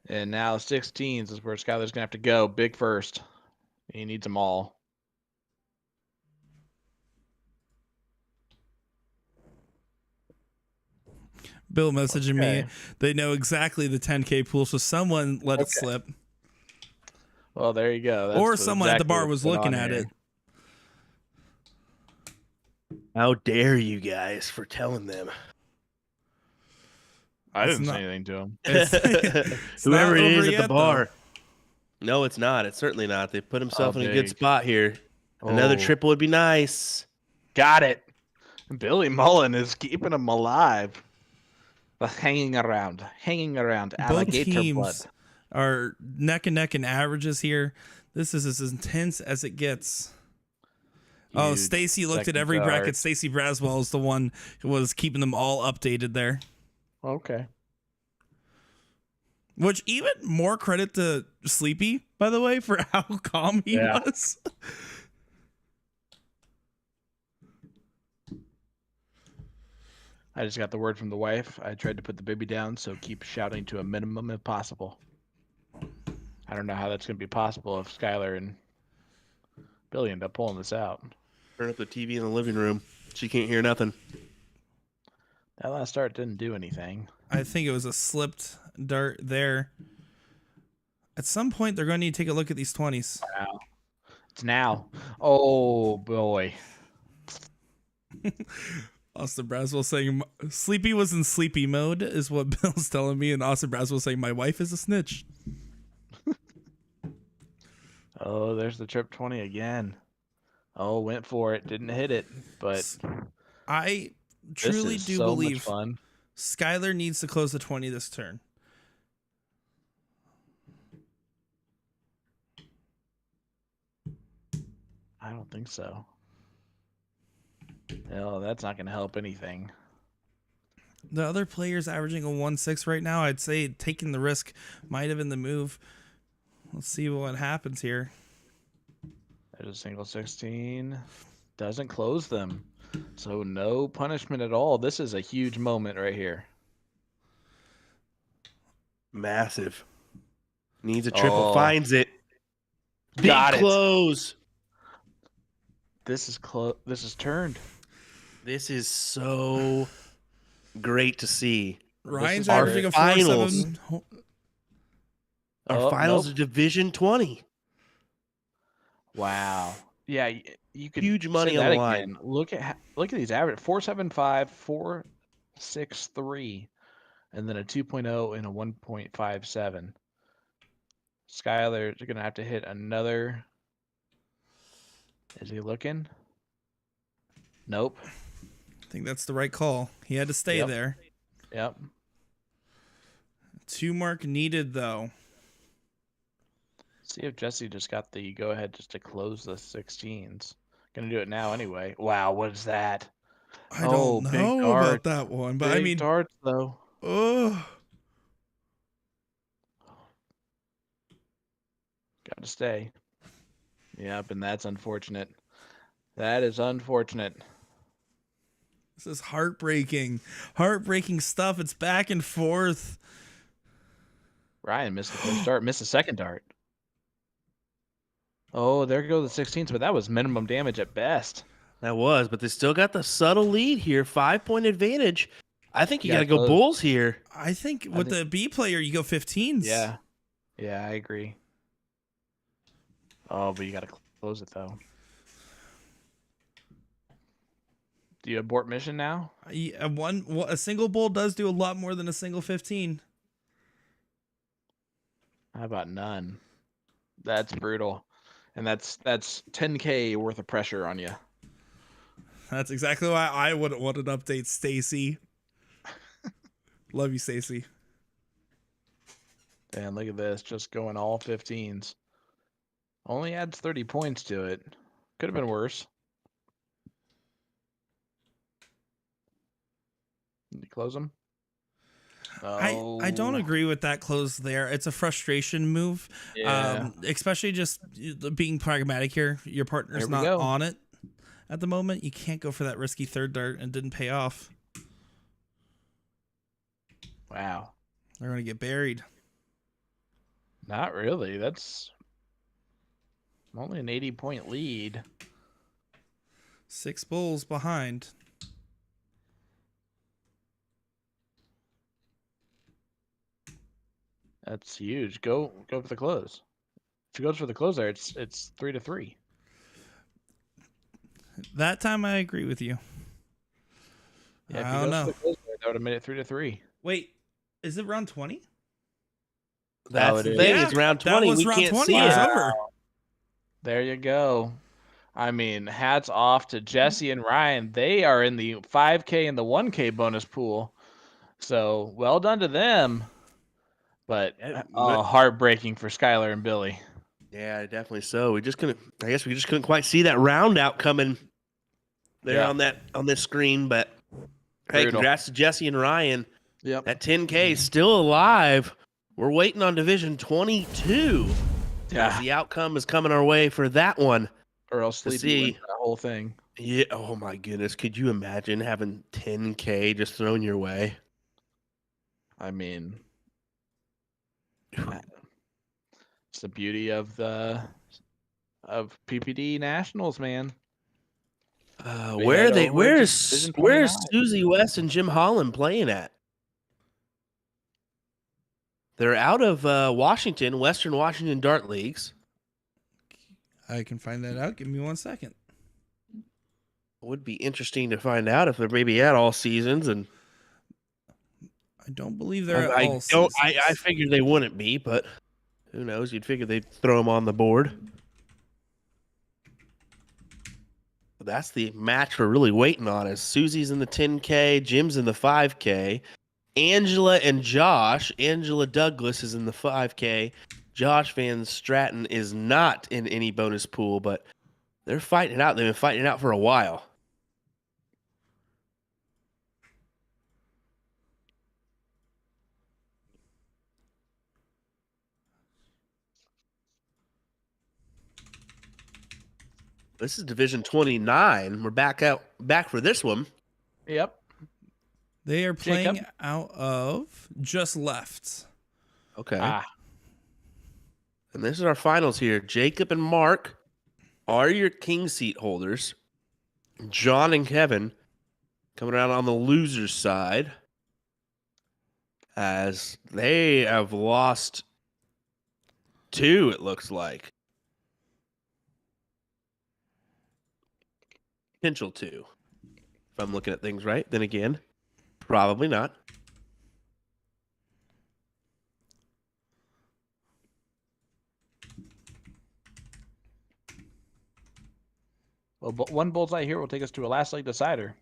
And now 16s is where Skylar's gonna have to go. Big first. He needs them all. Bill messaging me. They know exactly the 10K pool, so someone let it slip. Well, there you go. That's Or someone at the exactly bar what's was going looking on at here. it. How dare you guys for telling them? I It's didn't not- say anything to him. It's Whoever not it over is at yet, the bar. No, it's not. It's certainly not. They put himself in a good big. spot here. Another Oh. triple would be nice. Got it. Billy Mullen is keeping him alive. But hanging around. Both Alligator teams blood. are neck and neck in averages here. This is as intense as it gets. Oh, Huge Stacy looked at second every bracket. dart. Stacy Braswell is the one who was keeping them all updated there. Okay. Which, even more credit to Sleepy, by the way, for how calm he Yeah. was. I just got the word from the wife. I tried to put the baby down, so keep shouting to a minimum if possible. I don't know how that's going to be possible if Skylar and Billy end up pulling this out. Turn up the TV in the living room. She can't hear nothing. That last start didn't do anything. I think it was a slipped dart there. At some point, they're going to need to take a look at these 20s. Wow. It's now. Oh, boy. Austin Braswell saying Sleepy was in sleepy mode is what Bill's telling me, and Austin Braswell saying my wife is a snitch. Oh, there's the trip 20 again. Oh, went for it. Didn't hit it, but I this truly is do so believe much fun. Skylar needs to close the 20 this turn. I don't think so. No, that's not going to help anything. The other players averaging a 1.6 right now. I'd say taking the risk might have been the move. Let's see what happens here. There's a single 16. Doesn't close them. So no punishment at all. This is a huge moment right here. Massive. Needs a triple. Oh. Finds it. Big Got it. close. This is close. This is turned. This is so great to see. Ryan's our averaging a finals. 4.7. Our Oh, finals nope. of Division 20. Wow. Yeah, you could Huge money say on that the line. again. Look at these average 4.75, 4.63, and then a 2.0 and a 1.57. Skylar's gonna have to hit another. Is he looking? Nope. I think that's the right call. He had to stay Yep. there. Yep. 2 mark needed though. See if Jesse just got the go ahead just to close the 16s. Gonna do it now anyway. Wow, what is that? I Oh, don't big know about dart. that one, but Big I mean, darts though. oh, Got to stay. Yep, and that's unfortunate. That is unfortunate. this is heartbreaking. Heartbreaking stuff. It's back and forth. Ryan missed the first dart, missed the second dart. Oh, there go the 16s, but that was minimum damage at best. That was, but they still got the subtle lead here. 5-point advantage. I think you got to gotta go close. Bulls here. I think with the B player, you go 15s. Yeah. Yeah, I agree. Oh, but you got to close it though. Do you abort mission now? A single bull does do a lot more than a single 15. How about none? That's brutal. And that's 10K worth of pressure on you. That's exactly why I wouldn't want an update, Stacy. Love you, Stacy. And look at this, just going all 15s. Only adds 30 points to it. Could have been worse. Did you close them? I don't agree with that close there. It's a frustration move. Yeah. Especially just being pragmatic here. Your partner's There we not go. on it at the moment. You can't go for that risky third dart and didn't pay off. Wow. They're going to get buried. Not really. That's only an 80-point lead. 6 bulls behind. That's huge. Go for the close. If he goes for the close there, it's 3-3. That time I agree with you. Yeah, if I he don't goes know. for the close there, that would have made it 3-3. Wait, is it round 20? That's it the is. thing. Yeah, It's round that 20. was We round can't 20. see It's it. over. There you go. I mean, hats off to Jesse and Ryan. They are in the 5K and the 1K bonus pool. So well done to them. But heartbreaking for Skylar and Billy. Yeah, definitely so. We just couldn't. I guess we just couldn't quite see that round out coming there Yeah. on this screen. But hey, Brutal. congrats to Jesse and Ryan. Yep. That 10K is still alive. We're waiting on Division 22. Yeah. The outcome is coming our way for that one. Or else To Sleepy wins see. that whole thing. Yeah. Oh my goodness. Could you imagine having 10K just thrown your way? I mean, it's the beauty of PPD Nationals, man. We Where head are they? over Where to is Division where is 29. Susie West and Jim Holland playing at? They're out of Washington, Western Washington Dart Leagues. I can find that out. Give me 1 second. Would be interesting to find out if they're maybe at all seasons. And I don't believe they're I at all don't. I seasons. figured they wouldn't be, but who knows? You'd figure they'd throw them on the board. But that's the match we're really waiting on. Is Susie's in the 10K, Jim's in the 5K, Angela and Josh. Angela Douglas is in the 5K. Josh Van Stratton is not in any bonus pool, but they're fighting it out. They've been fighting it out for a while. This is Division 29. We're back for this one. Yep. They are playing Jacob? out of Just Left. Okay. Ah. And this is our finals here. Jacob and Mark are your king seat holders. John and Kevin coming around on the loser's side, as they have lost 2, it looks like. Potential 2. If I'm looking at things right. Then again, probably not. Well, one bullseye here will take us to a last leg decider.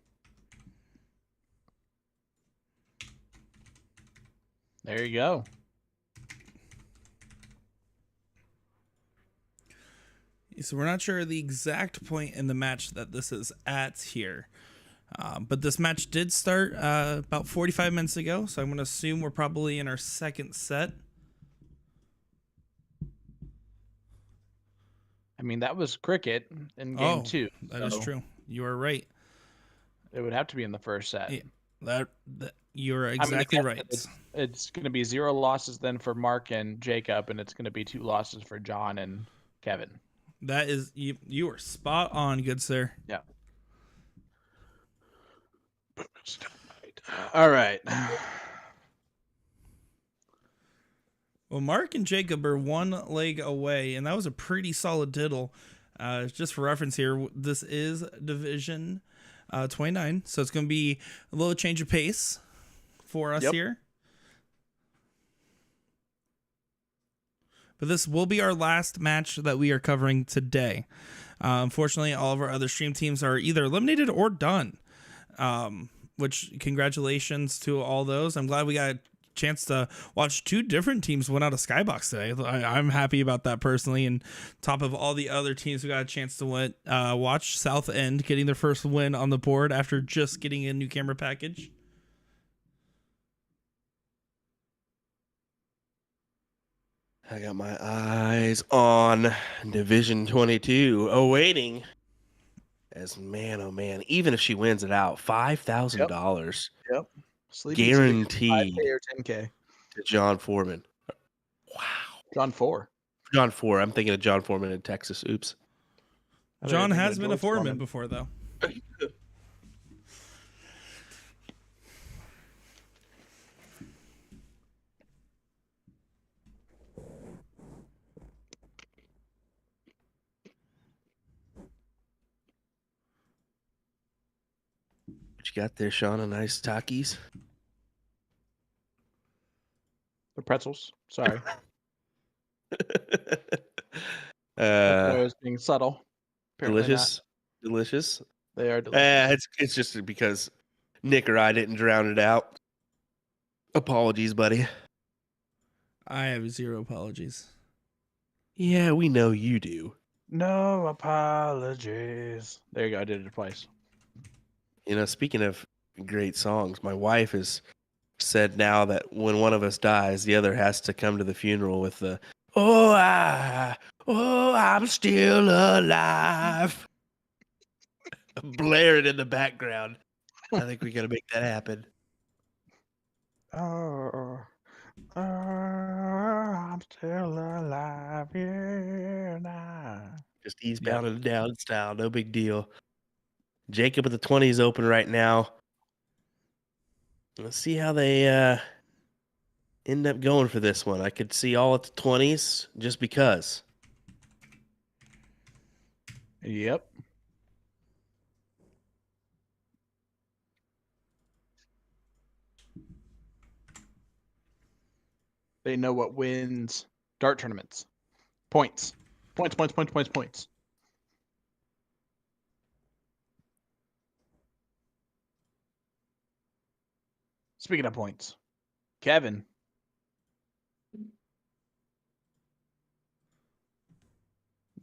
There you go. So we're not sure the exact point in the match that this is at here. But this match did start about 45 minutes ago, so I'm going to assume we're probably in our second set. I mean, that was cricket in game 2. That is true. You are right. It would have to be in the first set. Yeah, that you're exactly right. It's going to be 0 losses then for Mark and Jacob, and it's going to be 2 losses for John and Kevin. That is, you are spot on, good sir. Yeah. All right. Well, Mark and Jacob are 1 leg away, and that was a pretty solid diddle. Just for reference here, this is Division 29, so it's going to be a little change of pace for us here. But this will be our last match that we are covering today. Unfortunately, all of our other stream teams are either eliminated or done, which congratulations to all those. I'm glad we got a chance to watch 2 different teams win out of Skybox today. I'm happy about that personally. And top of all the other teams who got a chance to watch South End getting their first win on the board after just getting a new camera package. I got my eyes on Division 22, awaiting. As man, oh man, even if she wins it out, $5,000 guaranteed 5K or 10K to John Foreman. Wow. John 4. John 4. I'm thinking of John Foreman in Texas. Oops. John has been a foreman before, though. What you got there, Sean? A nice Takis? The pretzels. Sorry. I was being subtle. Apparently delicious. Not. Delicious. They are delicious. It's just because Nick or I didn't drown it out. Apologies, buddy. I have 0 apologies. Yeah, we know you do. No apologies. There you go. I did it twice. You know, speaking of great songs, my wife has said now that when one of us dies, the other has to come to the funeral with the I'm still alive. Blare it in the background. I think we gotta make that happen. I'm still alive here now. Just eastbound and down style, no big deal. Jacob with the 20s open right now. Let's see how they end up going for this one. I could see all at the 20s just because. Yep. They know what wins dart tournaments. Points. Points. Speaking of points, Kevin.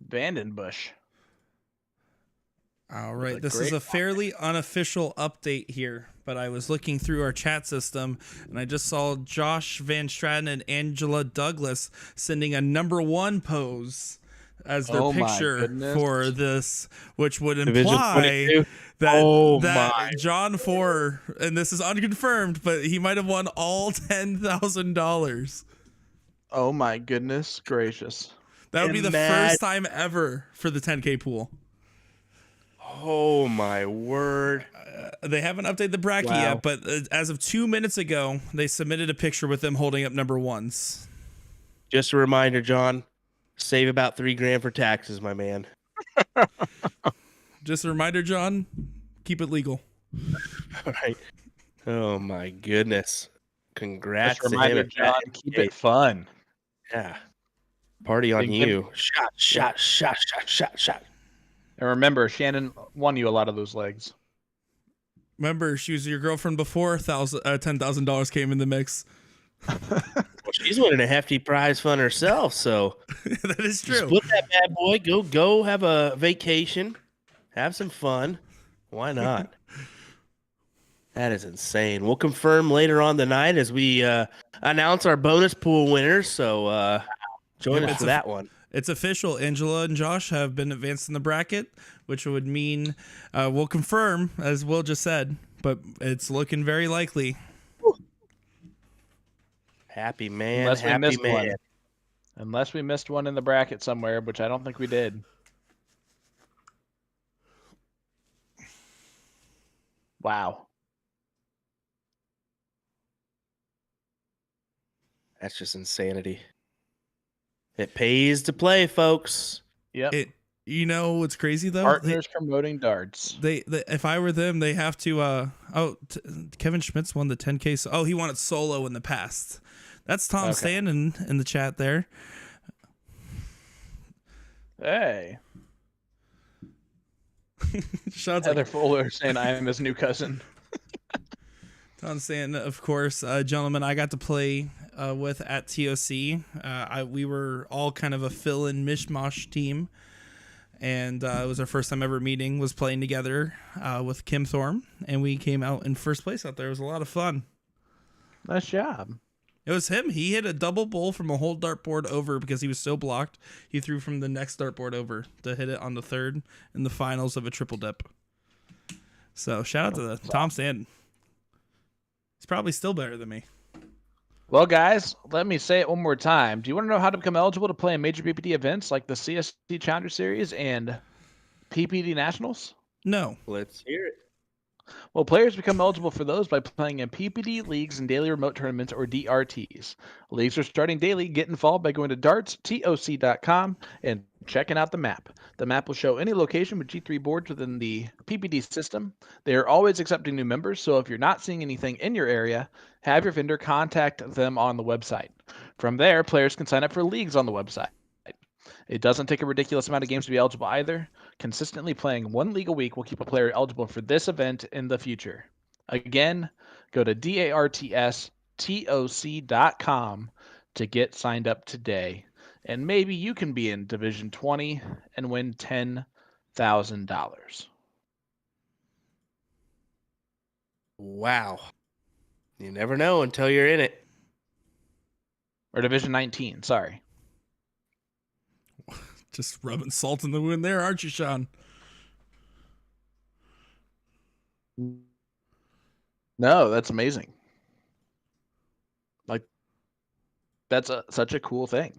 Vandenbush. All right, this is a fairly unofficial update here, but I was looking through our chat system and I just saw Josh Van Straten and Angela Douglas sending a #1 pose as their picture for this, which would imply that John 4, and this is unconfirmed, but he might have won all $10,000. Oh my goodness gracious. That would be the first time ever for the 10K pool. Oh my word. They haven't updated the bracket yet, but as of 2 minutes ago, they submitted a picture with them holding up number ones. Just a reminder, John, save about $3,000 for taxes, my man. Just a reminder, John, keep it legal. All right. Oh my goodness. Congrats Just a to reminder, him. John, keep it fun. Yeah. Party on Big you. Shot. And remember, Shannon won you a lot of those legs. Remember, she was your girlfriend before $10,000 came in the mix. Well, she's winning a hefty prize fund herself, so That is true. split that bad boy. Go have a vacation. Have some fun. Why not? That is insane. We'll confirm later on the night as we announce our bonus pool winners. So join us for that one. It's official. Angela and Josh have been advanced in the bracket, which would mean we'll confirm, as Will just said, but it's looking very likely. Happy man. Unless we missed man. one. Unless we missed one in the bracket somewhere, which I don't think we did. Wow. That's just insanity. It pays to play, folks. Yep. You know what's crazy though? Partners promoting darts. They if I were them, they have to. Kevin Schmitz won the 10K. So, he won it solo in the past. That's Tom Stan in the chat there. Hey. Shots Heather Fuller saying I am his new cousin. Tom Stan, of course, gentlemen. I got to play with at TOC. We were all kind of a fill-in mishmash team. And it was our first time ever meeting, was playing together with Kim Thorne, and we came out in first place out there. It was a lot of fun. Nice job. It was him. He hit a double bowl from a whole dartboard over because he was so blocked. He threw from the next dartboard over to hit it on the third in the finals of a triple dip. So shout out to Tom Stanton. He's probably still better than me. Well, guys, let me say it one more time. Do you want to know how to become eligible to play in major PPD events like the CST Challenger Series and PPD Nationals? No. Let's hear it. Well, players become eligible for those by playing in PPD leagues and daily remote tournaments, or DRTs. Leagues are starting daily. Get involved by going to dartstoc.com and checking out the map. The map will show any location with G3 boards within the PPD system. They are always accepting new members, so if you're not seeing anything in your area, have your vendor contact them on the website. From there, players can sign up for leagues on the website. It doesn't take a ridiculous amount of games to be eligible either. Consistently playing one league a week will keep a player eligible for this event in the future. Again, go to dartstoc.com to get signed up today. And maybe you can be in Division 20 and win $10,000. Wow. You never know until you're in it. Or Division 19, sorry. Just rubbing salt in the wound there, aren't you, Sean? No, that's amazing. Like, that's such a cool thing.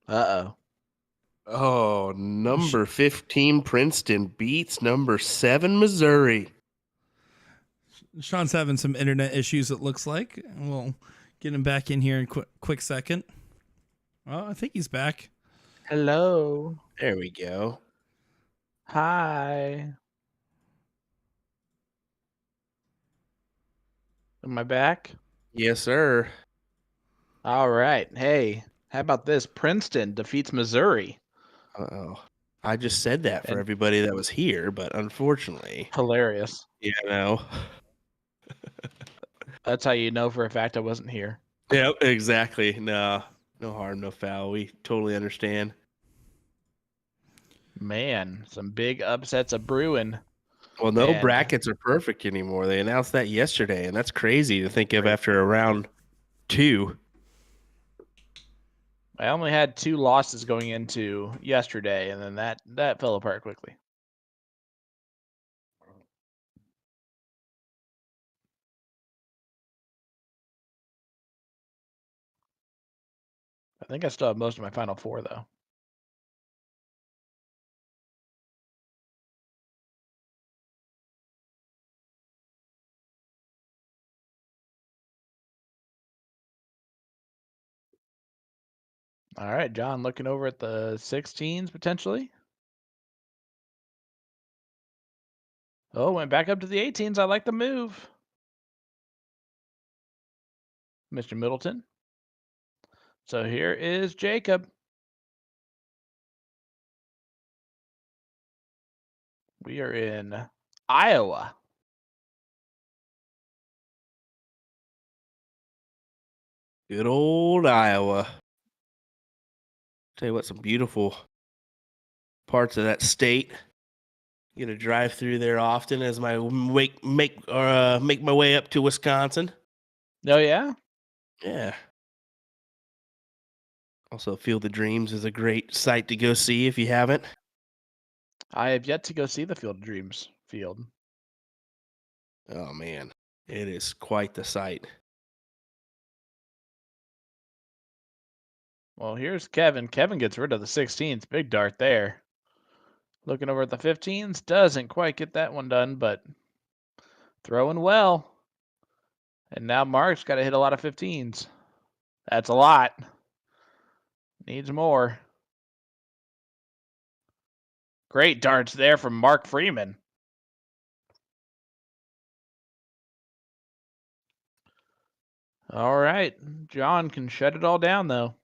Uh-oh. Oh, number 15 Princeton beats number 7 Missouri. Sean's having some internet issues, it looks like. We'll get him back in here in quick second. Well, I think he's back. Hello. There we go. Hi. Am I back? Yes, sir. All right. Hey, how about this? Princeton defeats Missouri. Uh-oh. I just said that for everybody that was here, but unfortunately. Hilarious. Yeah, no. That's how you know for a fact I wasn't here. Yep, exactly. No harm, no foul. We totally understand. Man, some big upsets of brewing. Well, no brackets are perfect anymore. They announced that yesterday, and that's crazy to think of after a round 2. I only had 2 losses going into yesterday, and then that fell apart quickly. think I still have most of my final 4 though. All right, John, looking over at the 16s potentially. Oh, went back up to the 18s. I like the move. Mr. Middleton. So here is Jacob. We are in Iowa. Good old Iowa. Tell you what, some beautiful parts of that state. Get to drive through there often as my make my way up to Wisconsin. Oh yeah? Yeah. Also, Field of Dreams is a great site to go see if you haven't. I have yet to go see the Field of Dreams field. Oh man, it is quite the sight. Well, here's Kevin. Kevin gets rid of the 16s. Big dart there. Looking over at the 15s. Doesn't quite get that one done, but throwing well. And now Mark's got to hit a lot of 15s. That's a lot. Needs more. Great darts there from Mark Freeman. All right. John can shut it all down, though.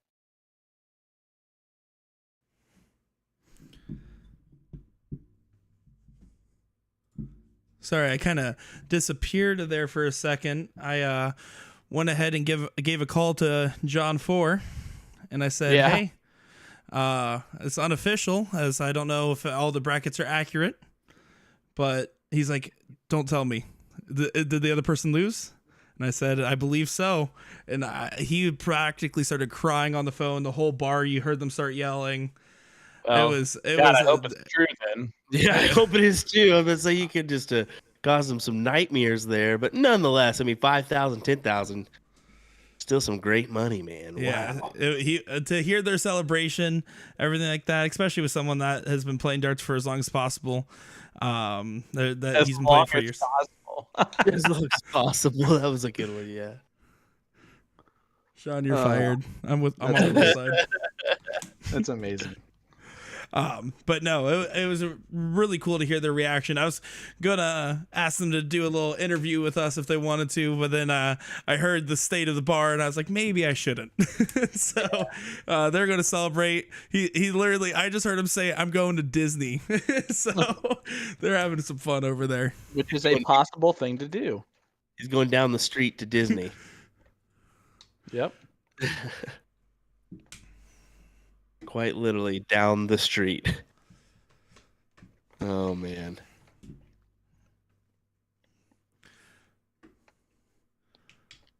Sorry, I kind of disappeared there for a second. I went ahead and gave a call to John 4, and I said, Yeah. hey, it's unofficial, as I don't know if all the brackets are accurate, but he's like, don't tell me. Did the other person lose? And I said, I believe so. And he practically started crying on the phone. The whole bar, you heard them start yelling. Well, it was I hope it's true then. Yeah, I hope it is too. I was like, you could just cause them some nightmares there, but nonetheless, I mean, 5,000, 10,000, still some great money, man. Yeah, Wow. To hear their celebration, everything like that, especially with someone that has been playing darts for as long as possible. That he's been playing for years. Possible. As long as possible. That was a good one, yeah. Sean, you're fired. I'm on the side. That's amazing. But no, it was really cool to hear their reaction. I was gonna ask them to do a little interview with us if they wanted to, but then I heard the state of the bar and I was like, maybe I shouldn't. So they're gonna celebrate. He literally, I just heard him say, I'm going to Disney. So they're having some fun over there, Which is a possible thing to do. He's going down the street to Disney. Yep. Quite literally down the street. Oh, man.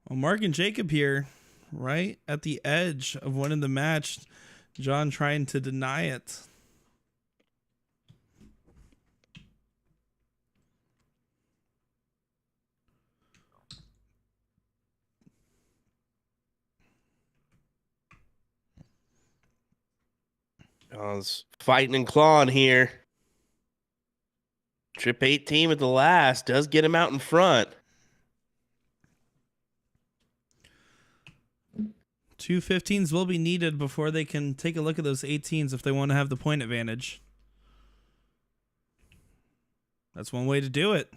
Well, Mark and Jacob here, right at the edge of winning the match. John trying to deny it. John's fighting and clawing here. Trip 18 at the last does get him out in front. 2 15s will be needed before they can take a look at those 18s if they want to have the point advantage. That's one way to do it.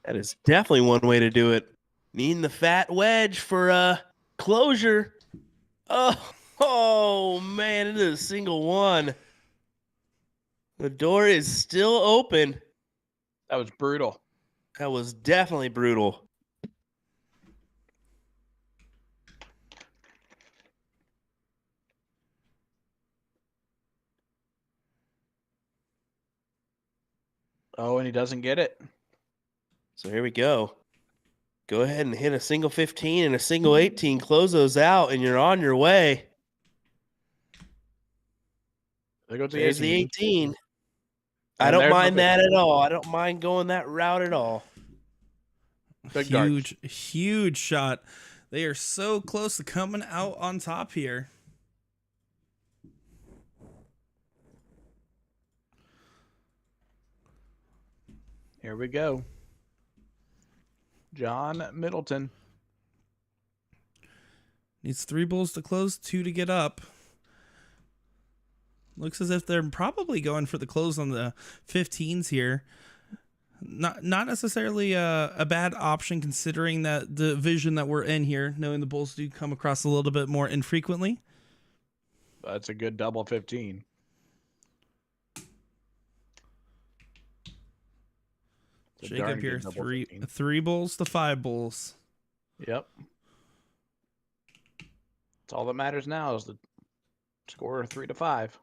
That is definitely one way to do it. Needing the fat wedge for closure. Oh man, it is a single one. The door is still open. That was brutal. That was definitely brutal. Oh, and he doesn't get it. So here we go. Go ahead and hit a single 15 and a single 18. Close those out, and you're on your way. There goes the There's 18. the 18. I And don't there's mind the that at all. I don't mind going that route at all. Big darts. Huge shot. They are so close to coming out on top here. Here we go. John Middleton. Needs 3 bulls to close, 2 to get up. Looks as if they're probably going for the close on the 15s here. Not necessarily a bad option considering that the division that we're in here, knowing the bulls do come across a little bit more infrequently. That's a good double 15. It's a darn Jacob here, good double 15. 3 bulls to 5 bulls. Yep. That's all that matters now is the score 3 to 5.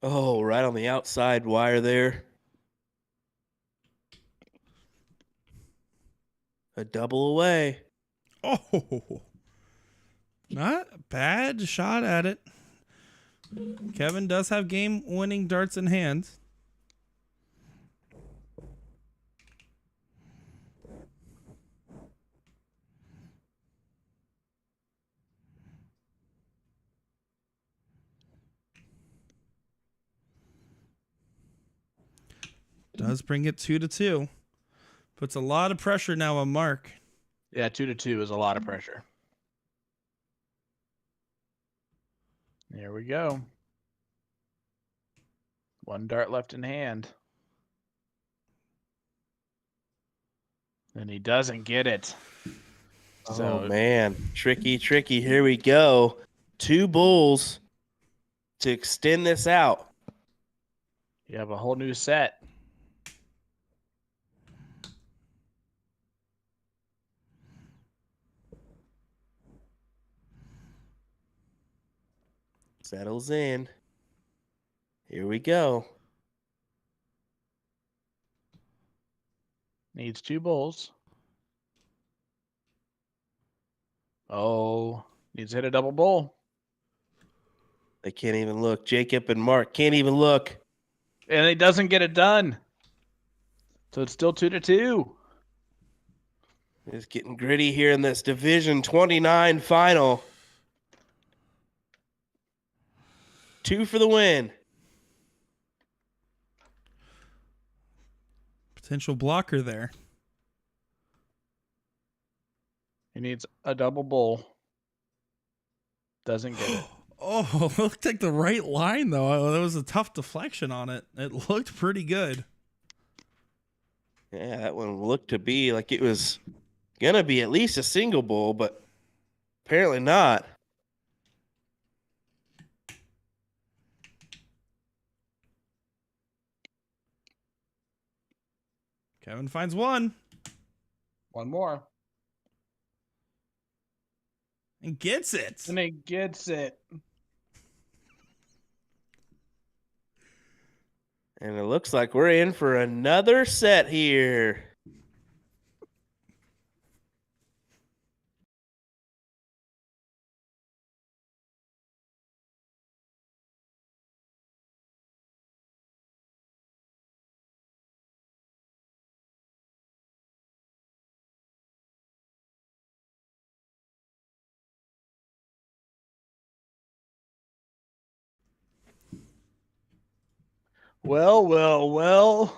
Oh, right on the outside wire there. A double away. Oh, not a bad shot at it. Kevin does have game-winning darts in hand. Does bring it 2 to 2. Puts a lot of pressure now on Mark. Yeah, 2 to 2 is a lot of pressure. There we go. 1 dart left in hand. And he doesn't get it. Oh, man. Tricky. Here we go. 2 bulls to extend this out. You have a whole new set. Settles in. Here we go. Needs 2 bulls. Oh, needs to hit a double bull. They can't even look. Jacob and Mark can't even look. And it doesn't get it done. So it's still 2 to 2. It's getting gritty here in this Division 29 final. 2 for the win. Potential blocker there. He needs a double bull. Doesn't get it. Oh, it looked like the right line, though. There was a tough deflection on it. It looked pretty good. Yeah, that one looked to be like it was going to be at least a single bull, but apparently not. Kevin finds 1. 1 more. And gets it. And he gets it. And it looks like we're in for another set here. Well.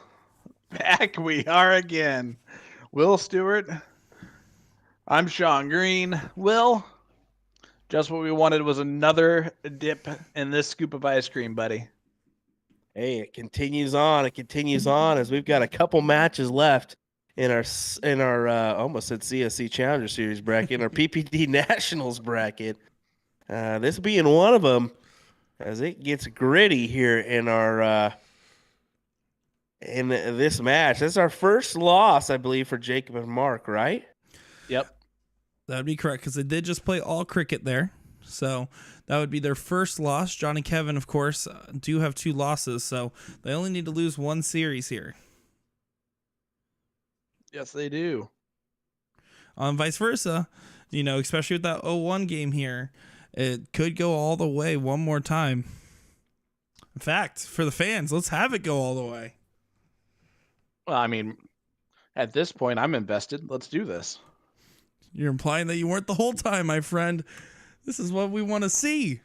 Back we are again. Will Stewart. I'm Sean Green. Will, just what we wanted was another dip in this scoop of ice cream, buddy. Hey, it continues on. It continues on as we've got a couple matches left in our almost said CSC Challenger Series bracket, our PPD Nationals bracket. This being one of them, as it gets gritty here in our in this match. That's our first loss, I believe, for Jacob and Mark, right? Yep. That would be correct because they did just play all cricket there. So that would be their first loss. John and Kevin, of course, do have 2 losses. So they only need to lose 1 series here. Yes, they do. Vice versa, especially with that 0-1 game here, it could go all the way one more time. In fact, for the fans, let's have it go all the way. Well, I mean, at this point, I'm invested. Let's do this. You're implying that you weren't the whole time, my friend. This is what we want to see.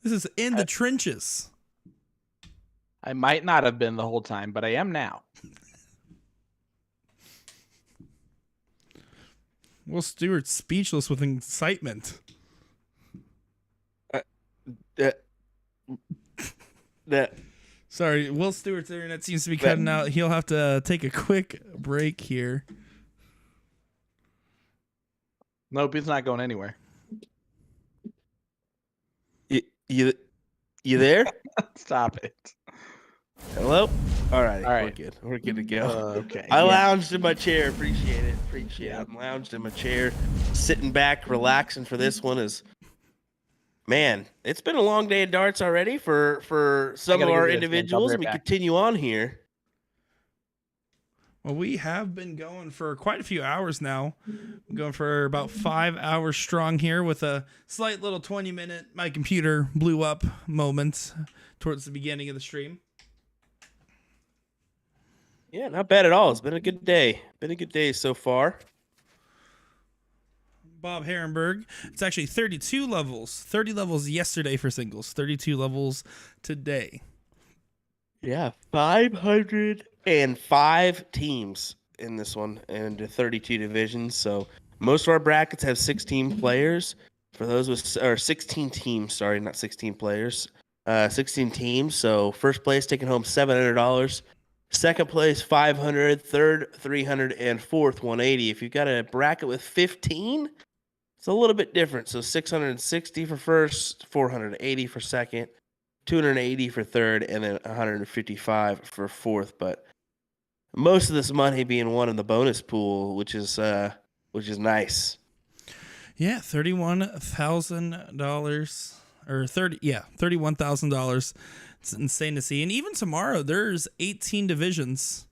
This is in the trenches. I might not have been the whole time, but I am now. Will Stewart's speechless with excitement. That Sorry, Will Stewart's internet seems to be cutting out. He'll have to take a quick break here. Nope, he's not going anywhere. you there? Stop it. Hello? All right. All right. We're good. We're good to go. Okay. I yeah. lounged in my chair. Appreciate it. I'm lounged in my chair, sitting back, relaxing for this one. Man, it's been a long day of darts already for some of our individuals. Right we back. continue on here. Well, we have been going for quite a few hours now. Going for about 5 hours strong here with a slight little 20-minute my computer blew up moment towards the beginning of the stream. Yeah, not bad at all. It's been a good day. Been a good day so far. Bob Herrenberg. It's actually 32 levels. 30 levels yesterday for singles. 32 levels today. Yeah, 505 teams in this one and 32 divisions. So most of our brackets have 16 players. For those with 16 teams, sorry, not 16 players. 16 teams. So first place taking home $700. Second place, $500. Third, $300, and fourth, $180. If you've got a bracket with 15, it's a little bit different. So $660 for first, $480 for second, $280 for third, and then $155 for fourth. But most of this money being won in the bonus pool, which is nice. Yeah, $31,000 or $31,000. It's insane to see. And even tomorrow, there's 18 divisions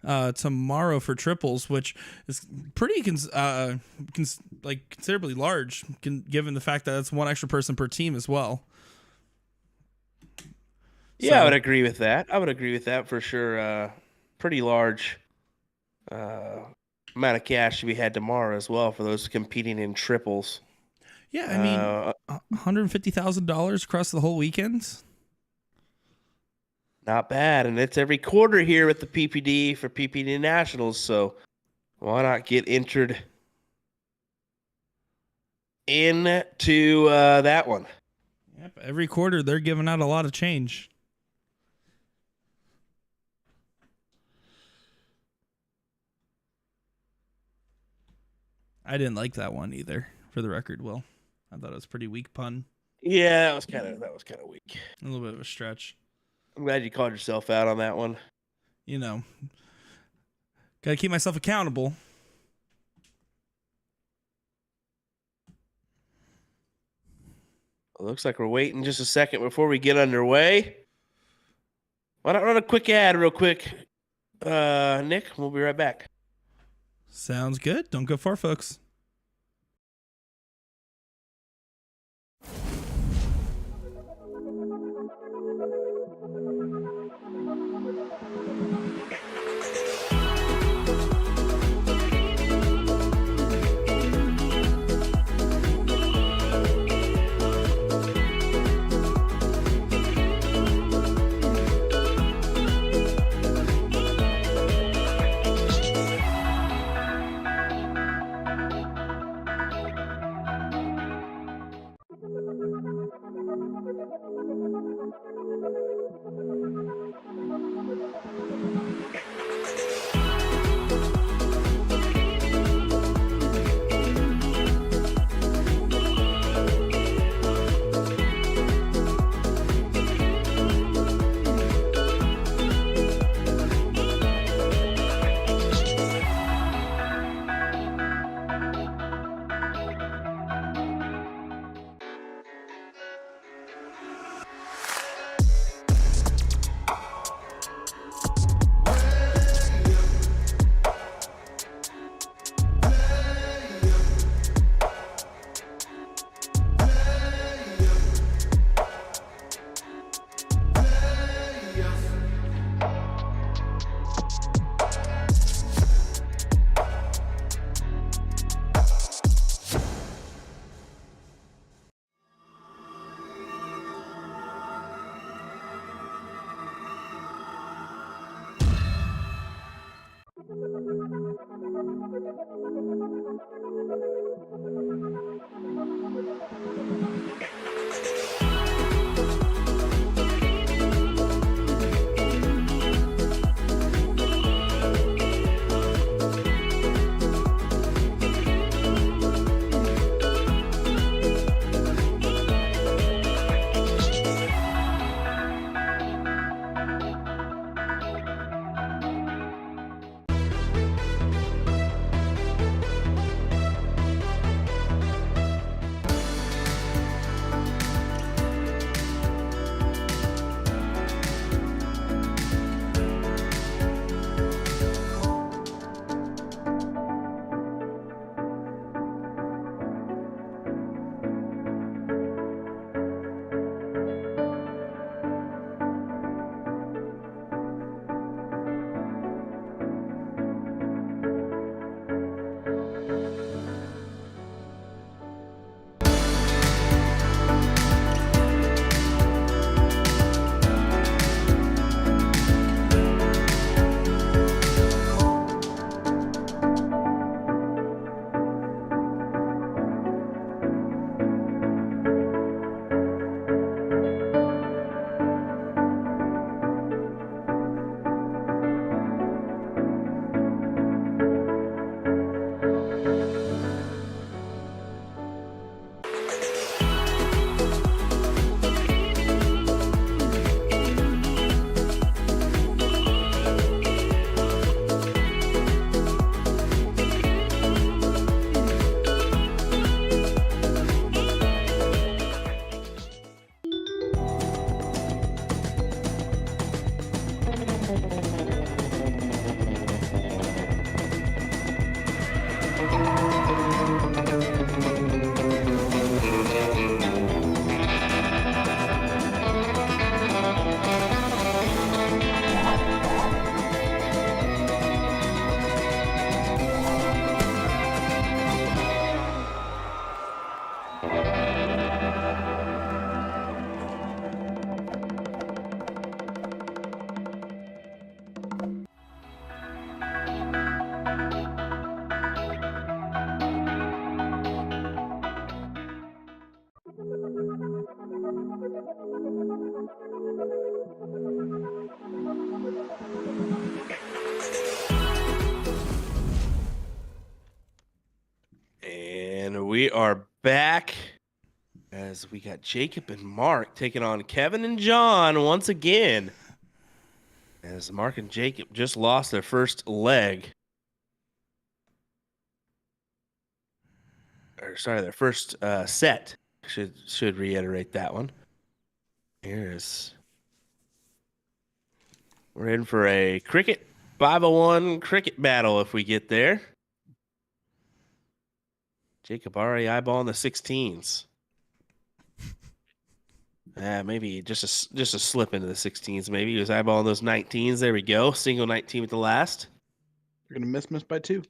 tomorrow for triples, which is pretty considerably large, given the fact that it's one extra person per team as well. Yeah, I would agree with that. I would agree with that for sure. Pretty large amount of cash to be had tomorrow as well for those competing in triples. Yeah, I mean, $150,000 across the whole weekend. Not bad, and it's every quarter here with the PPD for PPD Nationals, so why not get entered into that one? Yep, every quarter they're giving out a lot of change. I didn't like that one either, for the record, Will. I thought it was a pretty weak pun. Yeah, that was kind of weak. A little bit of a stretch. I'm glad you called yourself out on that one. You know, gotta keep myself accountable. It looks like we're waiting just a second before we get underway. Why not run a quick ad real quick, Nick? We'll be right back. Sounds good. Don't go far, folks. And we are back as we got Jacob and Mark taking on Kevin and John once again. As Mark and Jacob just lost their first leg. Or sorry, their first set. Should reiterate that one. We're in for a cricket 501 cricket battle if we get there. Jacob already eyeballing the 16s. Maybe just a slip into the 16s. Maybe he was eyeballing those 19s. There we go. Single 19 with the last. You're gonna miss by 2.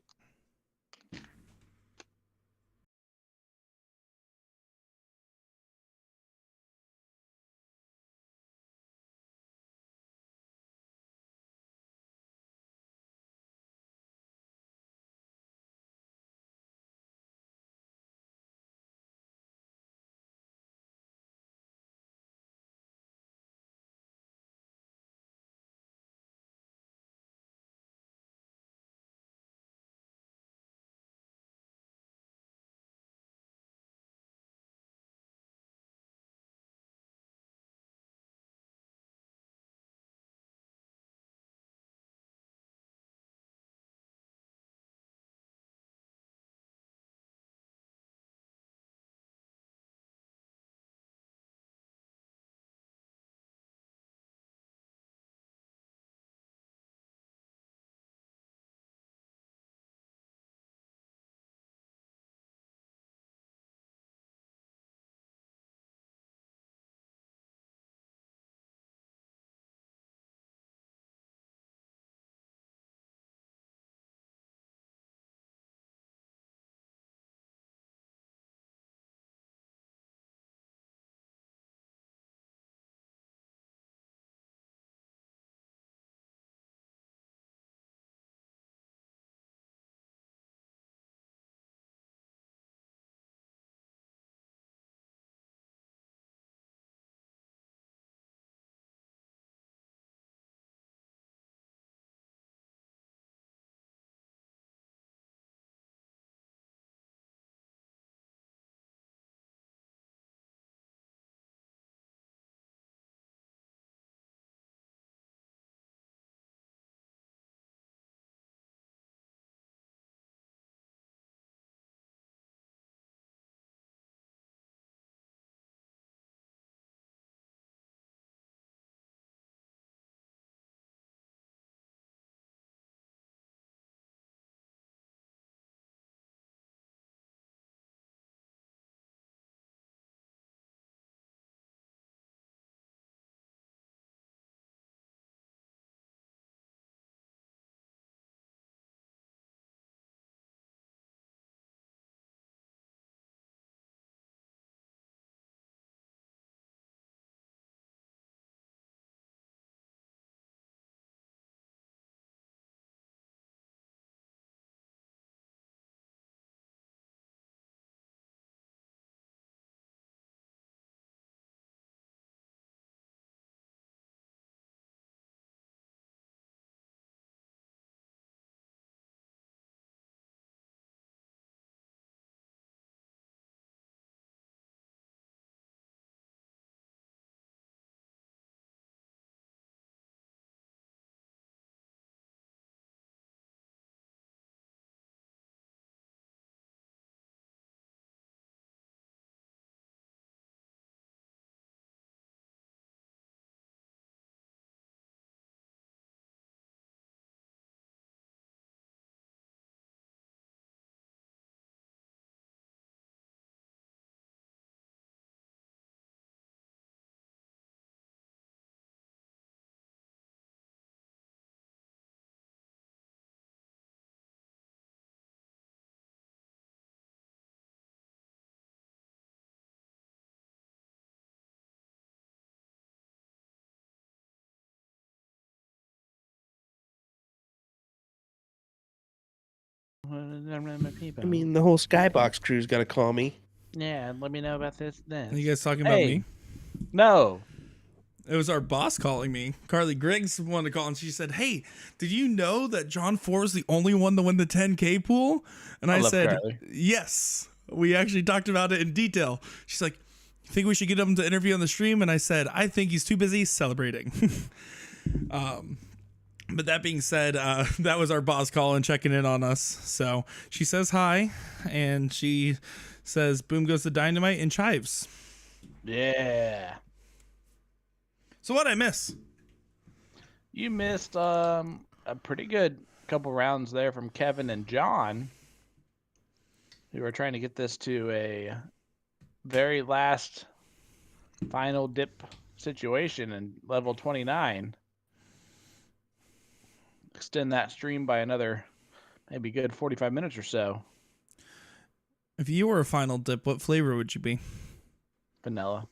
I mean, the whole Skybox crew's got to call me. Yeah, let me know about this. Are you guys talking about Hey. me? No. It was our boss calling me. Carly Griggs wanted to call, and she said, "Hey, did you know that John Ford is the only one to win the 10K pool?" And I love said, Carly. "Yes." We actually talked about it in detail. She's like, "You think we should get him to interview on the stream?" And I said, "I think he's too busy celebrating." But that being said, that was our boss calling, checking in on us. So she says hi, and she says, "Boom goes the dynamite," and chives. Yeah. So what'd I miss? You missed a pretty good couple rounds there from Kevin and John, who are trying to get this to a very last final dip situation in level 29. Extend that stream by another maybe good 45 minutes or so. If you were a final dip, what flavor would you be? Vanilla.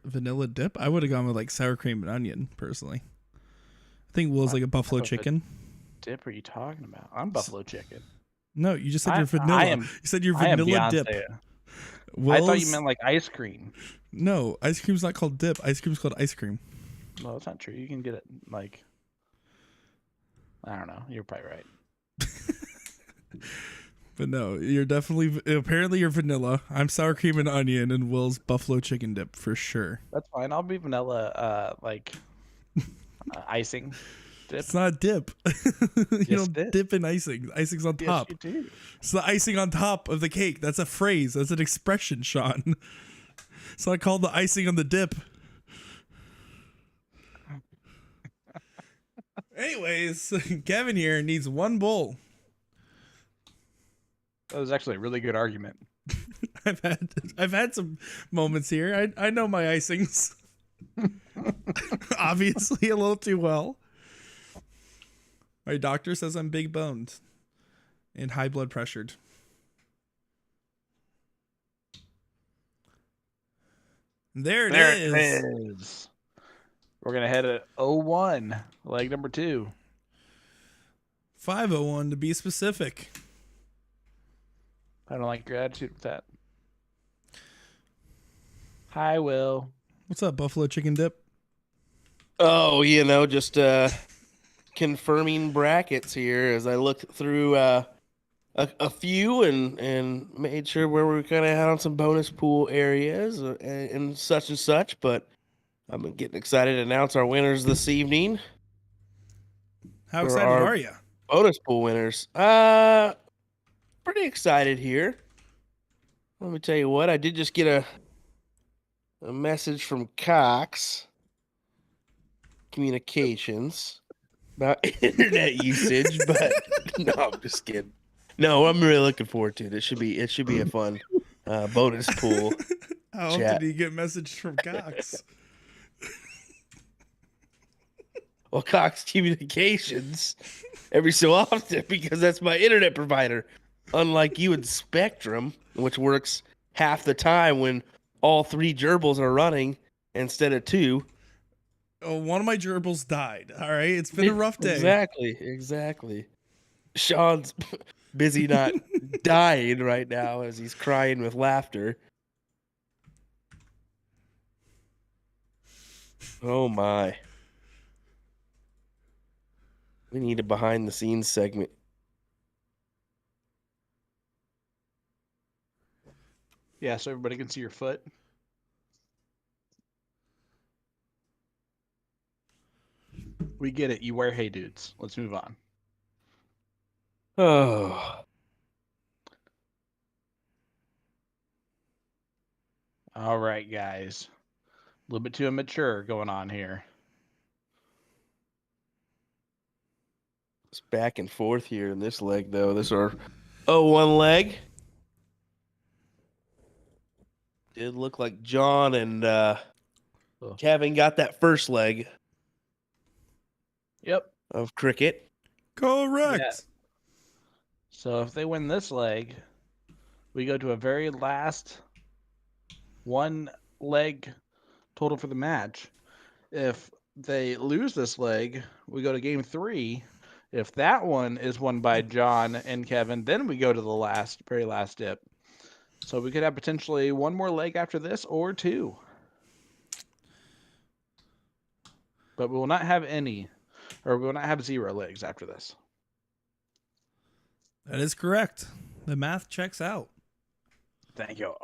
Vanilla dip? I would have gone with like sour cream and onion, personally. I think Will's like a buffalo chicken. Dip are you talking about? I'm buffalo chicken. No, you just said you're vanilla. You said you're vanilla dip. I thought you meant like ice cream. No, ice cream's not called dip. Ice cream's called ice cream. No, that's not true. You can get it like, I don't know. You're probably right. But no, you're definitely, apparently you're vanilla. I'm sour cream and onion, and Will's buffalo chicken dip for sure. That's fine. I'll be vanilla, icing dip. It's not a dip. You don't dip in icing. Icing's on top. Yes, you do. It's the icing on top of the cake. That's a phrase. That's an expression, Sean. So I called the icing on the dip. Anyways, Kevin here needs one bowl. That was actually a really good argument. I've had some moments here. I know my icings. Obviously a little too well. My doctor says I'm big boned and high blood pressured. There it is. We're going to head at 01, leg number 2. 501 to be specific. I don't like your attitude with that. Hi, Will. What's up, buffalo chicken dip? Oh, just confirming brackets here as I look through a few and made sure where we're kind of on some bonus pool areas and such. But I'm getting excited to announce our winners this evening. How excited are you? Bonus pool winners. Pretty excited here. Let me tell you what, I did just get a message from Cox Communications about internet usage, but no, I'm just kidding. No, I'm really looking forward to it. It should be a fun bonus pool. How often do you get messages from Cox? Well, Cox Communications every so often because that's my internet provider. Unlike you and Spectrum, which works half the time when all 3 gerbils are running instead of 2. Oh, one of my gerbils died. All right, it's been a rough day. Exactly. Sean's busy not dying right now as he's crying with laughter. Oh my. We need a behind the scenes segment. Yeah, so everybody can see your foot. We get it. You wear Hey Dudes. Let's move on. Oh. All right, guys. A little bit too immature going on here. It's back and forth here in this leg, though. This is our 0-1 leg. Did look like John and Kevin got that first leg. Yep. Of cricket. Correct. Yeah. So if they win this leg, we go to a very last 1 leg total for the match. If they lose this leg, we go to game 3. If that one is won by John and Kevin, then we go to the very last dip. So we could have potentially 1 more leg after this or 2. But we will not have we will not have 0 legs after this. That is correct. The math checks out. Thank you.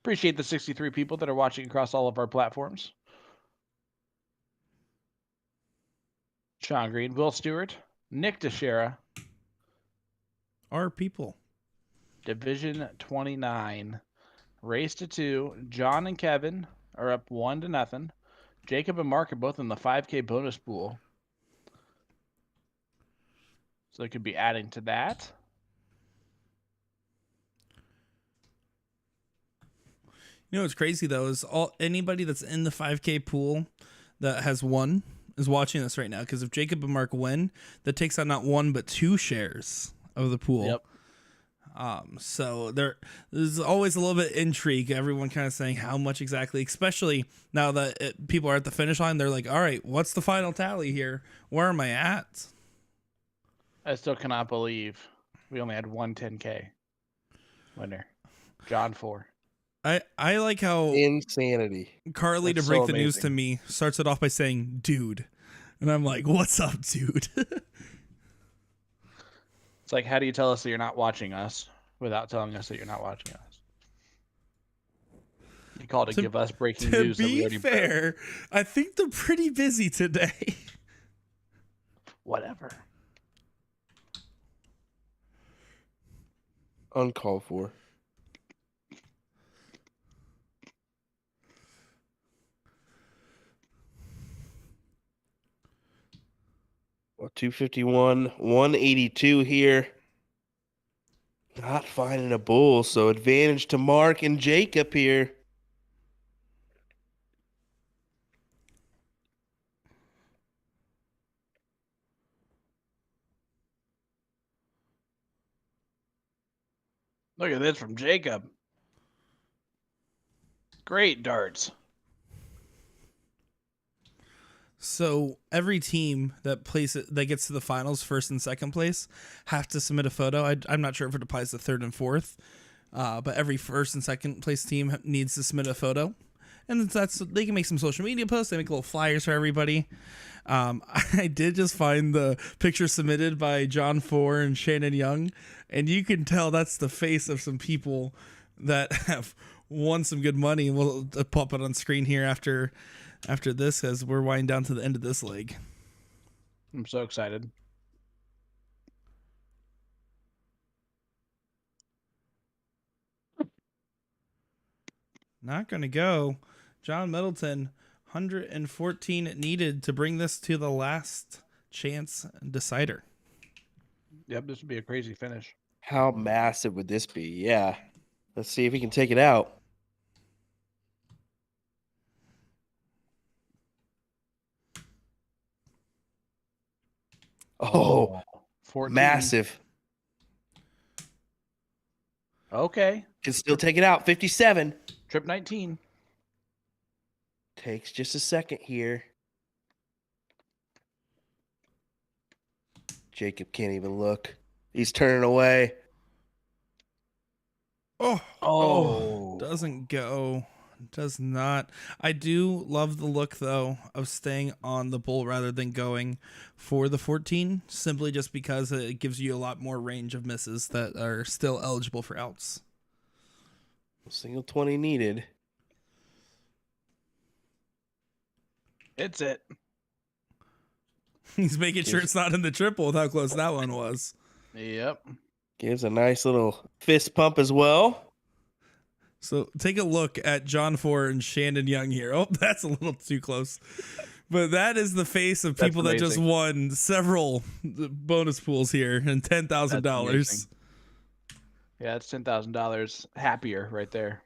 Appreciate the 63 people that are watching across all of our platforms. Sean Green, Will Stewart, Nick Teixeira, Our people. Division 29. Race to 2. John and Kevin are up 1-0. Jacob and Mark are both in the 5K bonus pool. So they could be adding to that. You know what's crazy though is anybody that's in the 5K pool that has won is watching this right now, because if Jacob and Mark win, that takes on not 1 but 2 shares of the pool. Yep. So there's always a little bit of intrigue. Everyone kind of saying how much exactly, especially now that people are at the finish line. They're like, all right, what's the final tally here? Where am I at? I still cannot believe we only had one 10K winner. John 4. I like how Insanity. Carly, That's to break so the news amazing. to me, starts it off by saying, dude. And I'm like, what's up, dude? It's like, how do you tell us that you're not watching us without telling us that you're not watching us? You call to give us breaking To news that we be already fair, I think they're pretty busy today. Whatever. Uncalled for. Well, 251, 182 here. Not finding a bull, so advantage to Mark and Jacob here. Look at this from Jacob. Great darts. So every team that gets to the finals, first and second place, have to submit a photo. I'm not sure if it applies to third and fourth, but every first and second place team needs to submit a photo, and they can make some social media posts. They make little flyers for everybody. I did just find the picture submitted by John Four and Shannon Young, and you can tell that's the face of some people that have won some good money. We'll pop it on screen here after this, as we're winding down to the end of this leg. I'm so excited. Not going to go. John Middleton, 114 needed to bring this to the last chance decider. Yep, this would be a crazy finish. How massive would this be? Yeah. Let's see if he can take it out. Oh, 14. massive. Okay. Can still take it out. 57. Trip 19. Takes just a second here. Jacob can't even look. He's turning away. Oh, doesn't go. Does not. I do love the look, though, of staying on the bull rather than going for the 14, simply just because it gives you a lot more range of misses that are still eligible for outs. Single 20 needed. It's it. He's making sure it's not in the triple with how close that one was. Yep. Gives a nice little fist pump as well. So take a look at John Four and Shannon Young here. Oh, that's a little too close. But that is the face of people that just won several bonus pools here and $10,000. Yeah, it's $10,000 happier right there.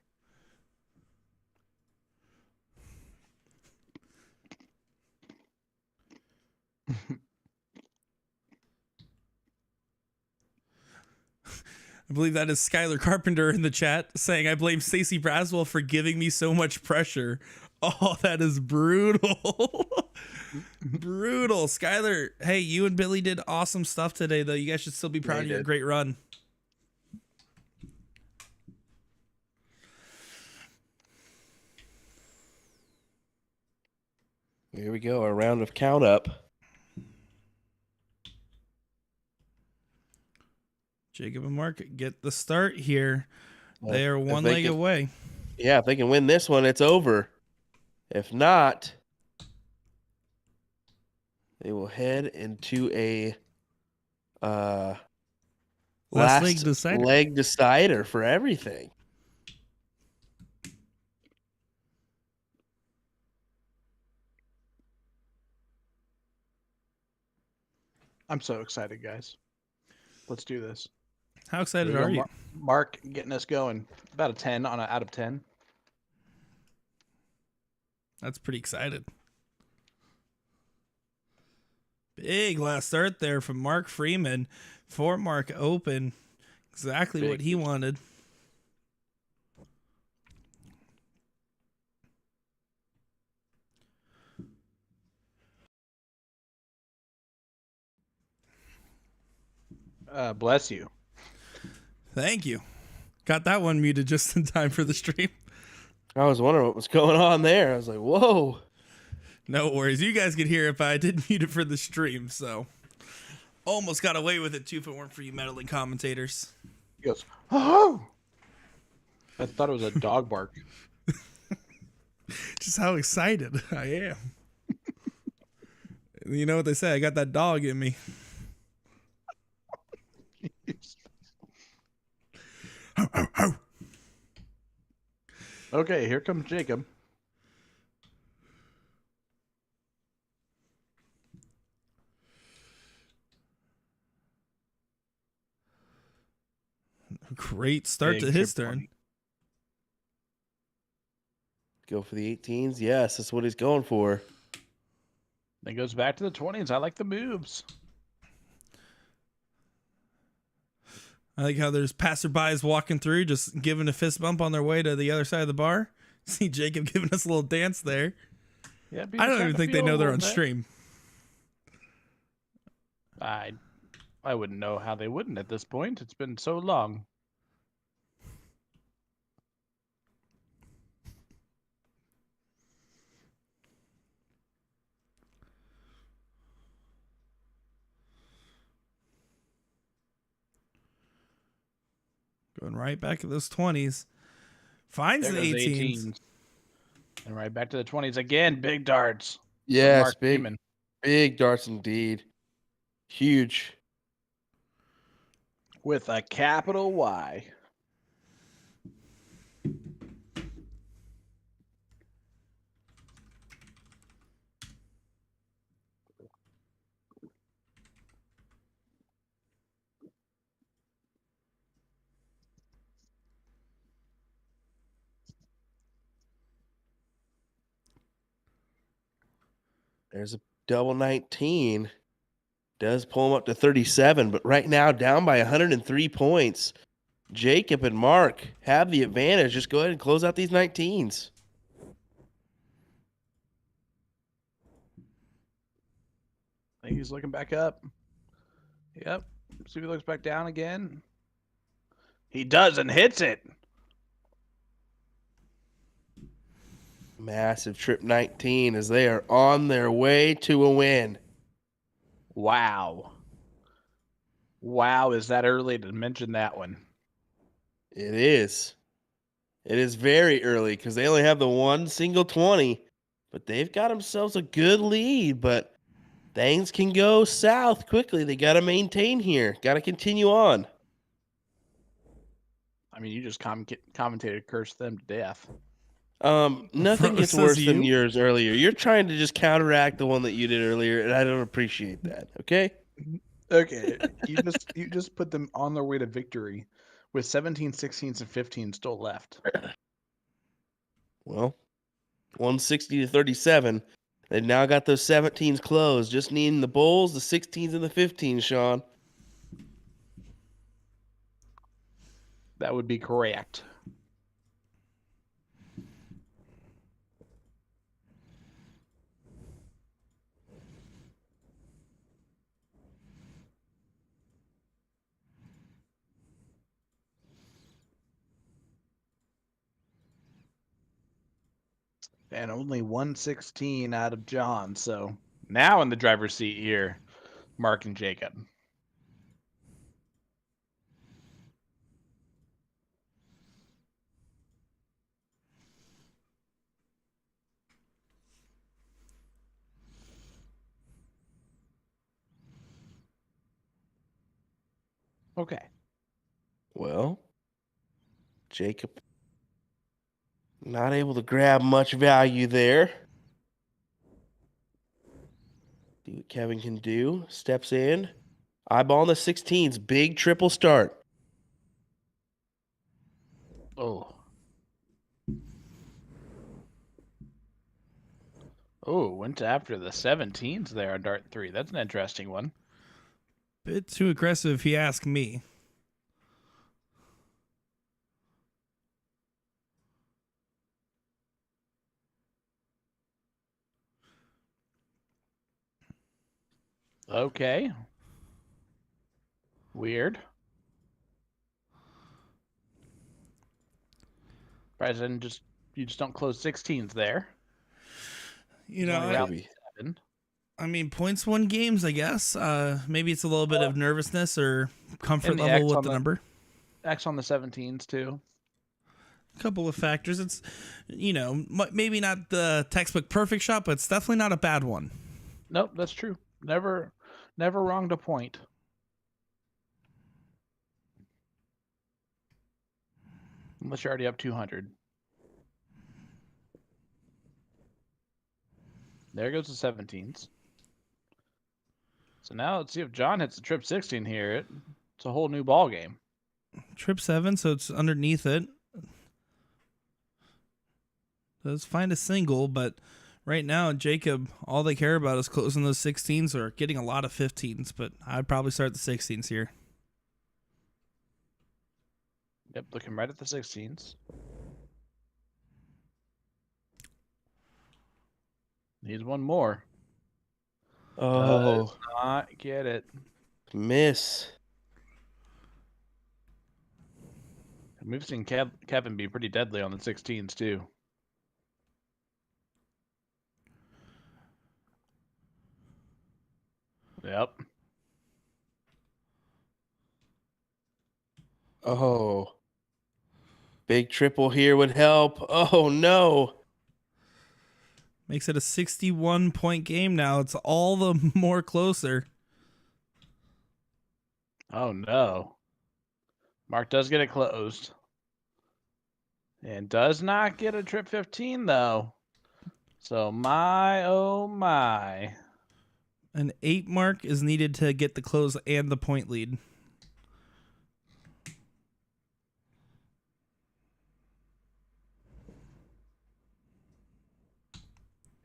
I believe that is Skylar Carpenter in the chat saying, I blame Stacey Braswell for giving me so much pressure. Oh, that is brutal. Brutal. Skylar, hey, you and Billy did awesome stuff today, though. You guys should still be proud of your great run. Here we go. A round of count up. Jacob and Mark get the start here. They are If one they leg can- away. Yeah, if they can win this one, it's over. If not, they will head into a Last leg decider. leg decider for everything. I'm so excited, guys. Let's do this. How excited Here we are go, you? Mark getting us going. About a 10 on out of 10. That's pretty excited. Big last start there from Mark Freeman. For Mark Open. Exactly what he wanted. Bless you. Thank you. Got that one muted just in time for the stream. I was wondering what was going on there. I was like, whoa. No worries. You guys could hear it, but I did mute it for the stream, so almost got away with it too if it weren't for you meddling commentators. He goes, oh! I thought it was a dog bark. Just how excited I am. You know what they say, I got that dog in me. Ho, ho, ho. Okay, here comes Jacob. Great start Big to his trip turn. 20. Go for the 18s. Yes, that's what he's going for. Then goes back to the 20s. I like the moves. I like how there's passerbys walking through, just giving a fist bump on their way to the other side of the bar. See Jacob giving us a little dance there. Yeah, I don't even think they know they're on stream. I wouldn't know how they wouldn't at this point. It's been so long. Going right back at those 20s. Finds There the goes 18s. And right back to the 20s again. Big darts. Yes, Mark big, Freeman. big darts indeed. Huge. With a capital Y. There's a double 19. Does pull him up to 37, but right now down by 103 points. Jacob and Mark have the advantage. Just go ahead and close out these 19s. I think he's looking back up. Yep. See if he looks back down again. He does and hits it. Massive trip 19 as they are on their way to a win. Wow. Wow, is that early to mention that one? It is. It is very early because they only have the one single 20, but they've got themselves a good lead. But things can go south quickly. They got to maintain here. Got to continue on. I mean, you just commentated curse them to death. Nothing gets Says worse than you? yours earlier. You're trying to just counteract the one that you did earlier, and I don't appreciate that. Okay. Okay, you just put them on their way to victory with 17, 16s, and 15 still left. Well, 160 to 37. They've now got those 17s closed. Just needing the bulls, the 16s, and the 15s, Sean. That would be correct. And only 116 out of John. So now in the driver's seat here, Mark and Jacob. Okay. Well, Jacob not able to grab much value there. See what Kevin can do. Steps in. Eyeball in the 16s. Big triple start. Oh. Oh, went after the 17s there on dart 3. That's an interesting one. Bit too aggressive, if you ask me. Okay. Weird. President you just don't close 16s there. You There's know, only round Maybe. 7. I mean, points won games, I guess. Maybe it's a little bit of nervousness or comfort And the level X with on the the- number. X on the 17s too. A couple of factors. It's, maybe not the textbook perfect shot, but it's definitely not a bad one. Nope, that's true. Never wrong to point. Unless you're already up 200. There goes the 17s. So now let's see if John hits the trip 16 here. It's a whole new ball game. Trip 7, so it's underneath it. Let's find a single, but right now, Jacob, all they care about is closing those 16s or getting a lot of 15s, but I'd probably start the 16s here. Yep, looking right at the 16s. Needs one more. Oh, Does not get it. miss. And we've seen Kevin be pretty deadly on the 16s too. Yep. Oh. Big triple here would help. Oh, no. Makes it a 61-point game now. It's all the more closer. Oh no. Mark does get it closed. And does not get a trip 15 though. So my oh my. An 8 mark is needed to get the close and the point lead.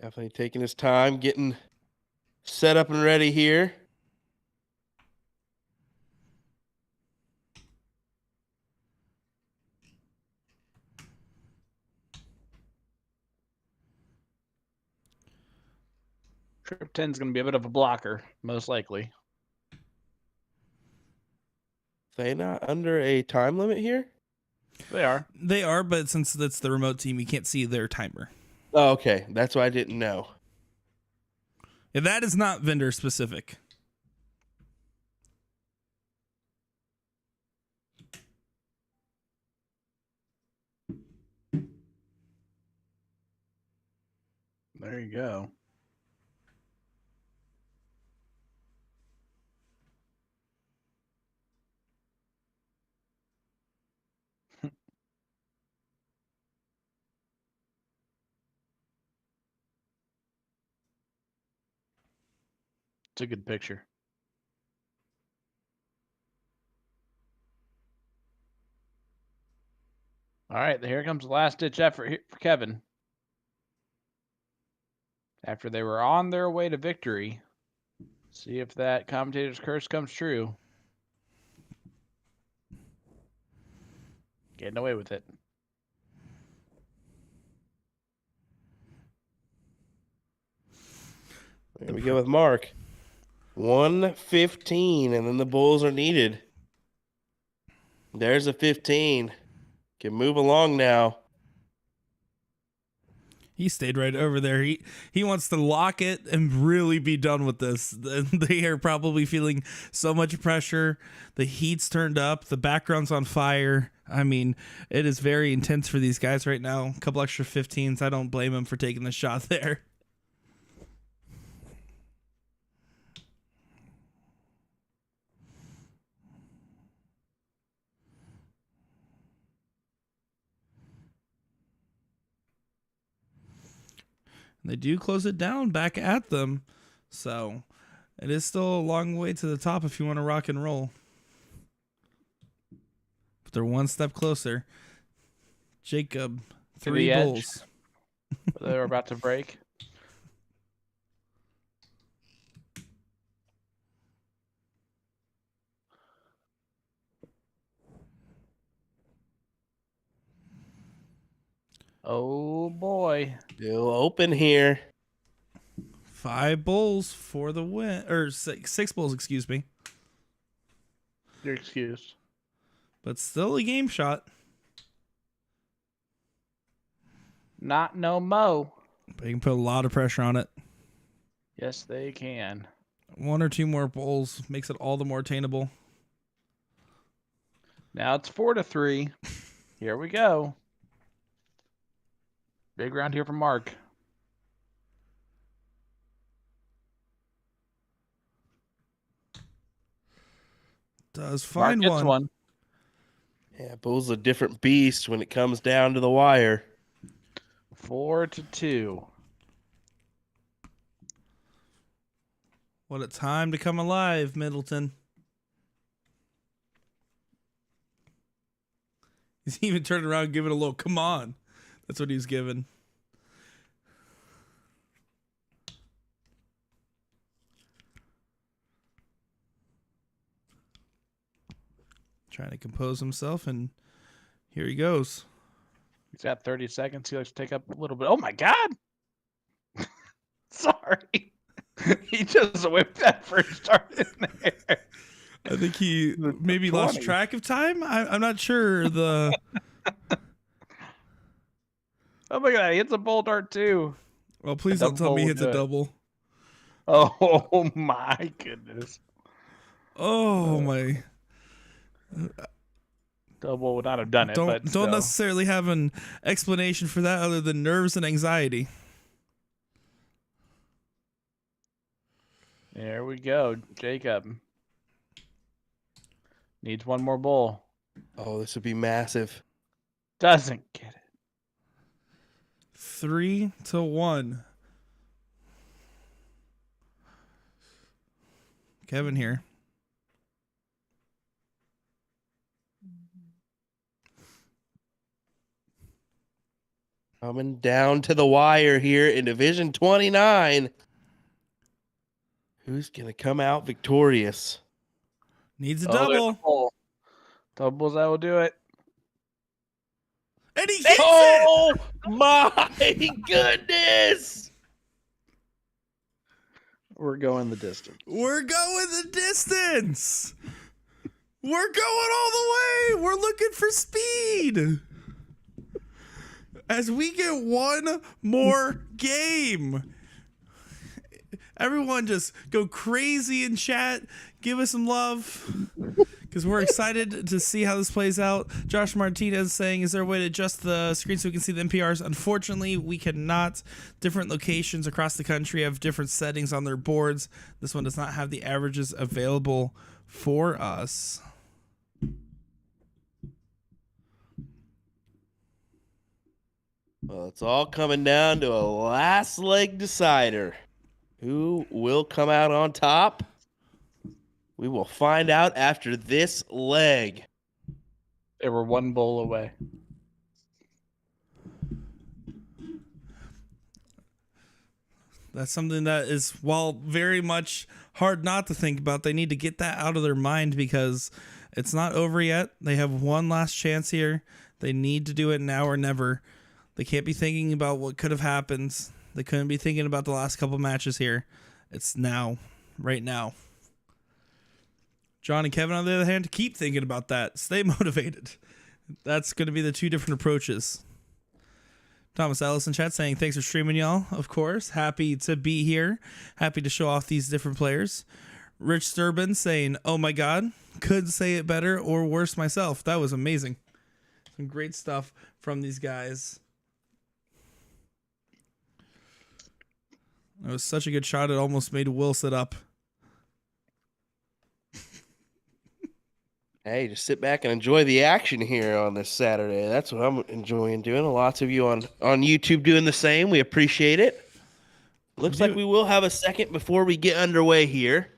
Definitely taking his time, getting set up and ready here. Trip 10 is going to be a bit of a blocker, most likely. They not under a time limit here? They are. They are, but since it's the remote team, you can't see their timer. Oh, okay. That's what I didn't know. Yeah, that is not vendor specific. There you go. It's a good picture. All right, here comes the last ditch effort for Kevin. After they were on their way to victory, see if that commentator's curse comes true. Getting away with it. There we go with Mark. 115, and then the Bulls are needed. There's a 15. Can move along now. He stayed right over there. He wants to lock it and really be done with this. They are probably feeling so much pressure. The heat's turned up. The background's on fire. I mean, it is very intense for these guys right now. A couple extra 15s. I don't blame them for taking the shot there. They do close it down back at them. So it is still a long way to the top if you want to rock and roll. But they're one step closer. Jacob, To 3 the edge. bulls. They're about to break. Oh boy. Still open here. 5 bulls for the win. Or 6 bulls, excuse me. Your excuse. But still a game shot. Not no mo. But you can put a lot of pressure on it. Yes, they can. 1 or 2 more bulls makes it all the more attainable. Now it's 4-3. Here we go. Big round here for Mark. Does Mark find gets one. Yeah, Bull's a different beast when it comes down to the wire. 4-2. What a time to come alive, Middleton. He's even turning around and giving a little, come on. That's what he's giving. Trying to compose himself, and here he goes. He's got 30 seconds. He likes to take up a little bit. Oh my God. Sorry. He just whipped that first start in there. I think he maybe lost 20. track of time. I'm not sure. The Oh my God. He hits a bull dart too. well, please don't tell me he hits a double. Oh my goodness. Oh my! Double would not have done it. But Don't still. necessarily have an explanation for that other than nerves and anxiety. There we go. Jacob needs one more bull. Oh, this would be massive. Doesn't get it. 3-1. Kevin here. Coming down to the wire here in Division 29. Who's going to come out victorious? Needs a Oh, there's double. a bull. Doubles, that will do it. And he hits it! Oh my goodness! We're going the distance. We're going the distance. We're going all the way. We're looking for speed. As we get one more game. Everyone just go crazy in chat. Give us some love. Because we're excited to see how this plays out. Josh Martinez saying, is there a way to adjust the screen so we can see the NPRs? Unfortunately, we cannot. Different locations across the country have different settings on their boards. This one does not have the averages available for us. Well, it's all coming down to a last leg decider. Who will come out on top? We will find out after this leg. They were one bull away. That's something that is, while very much hard not to think about, they need to get that out of their mind because it's not over yet. They have one last chance here. They need to do it now or never. They can't be thinking about what could have happened. They couldn't be thinking about the last couple matches here. It's now, right now. John and Kevin, on the other hand, keep thinking about that. Stay motivated. That's going to be the two different approaches. Thomas Ellis in chat saying, thanks for streaming, y'all. Of course. Happy to be here. Happy to show off these different players. Rich Sturbin saying, oh my God. Could say it better or worse myself. That was amazing. Some great stuff from these guys. That was such a good shot. It almost made Will sit up. Hey, just sit back and enjoy the action here on this Saturday. That's what I'm enjoying doing. Lots of you on YouTube doing the same. We appreciate it. Looks like we will have a second before we get underway here.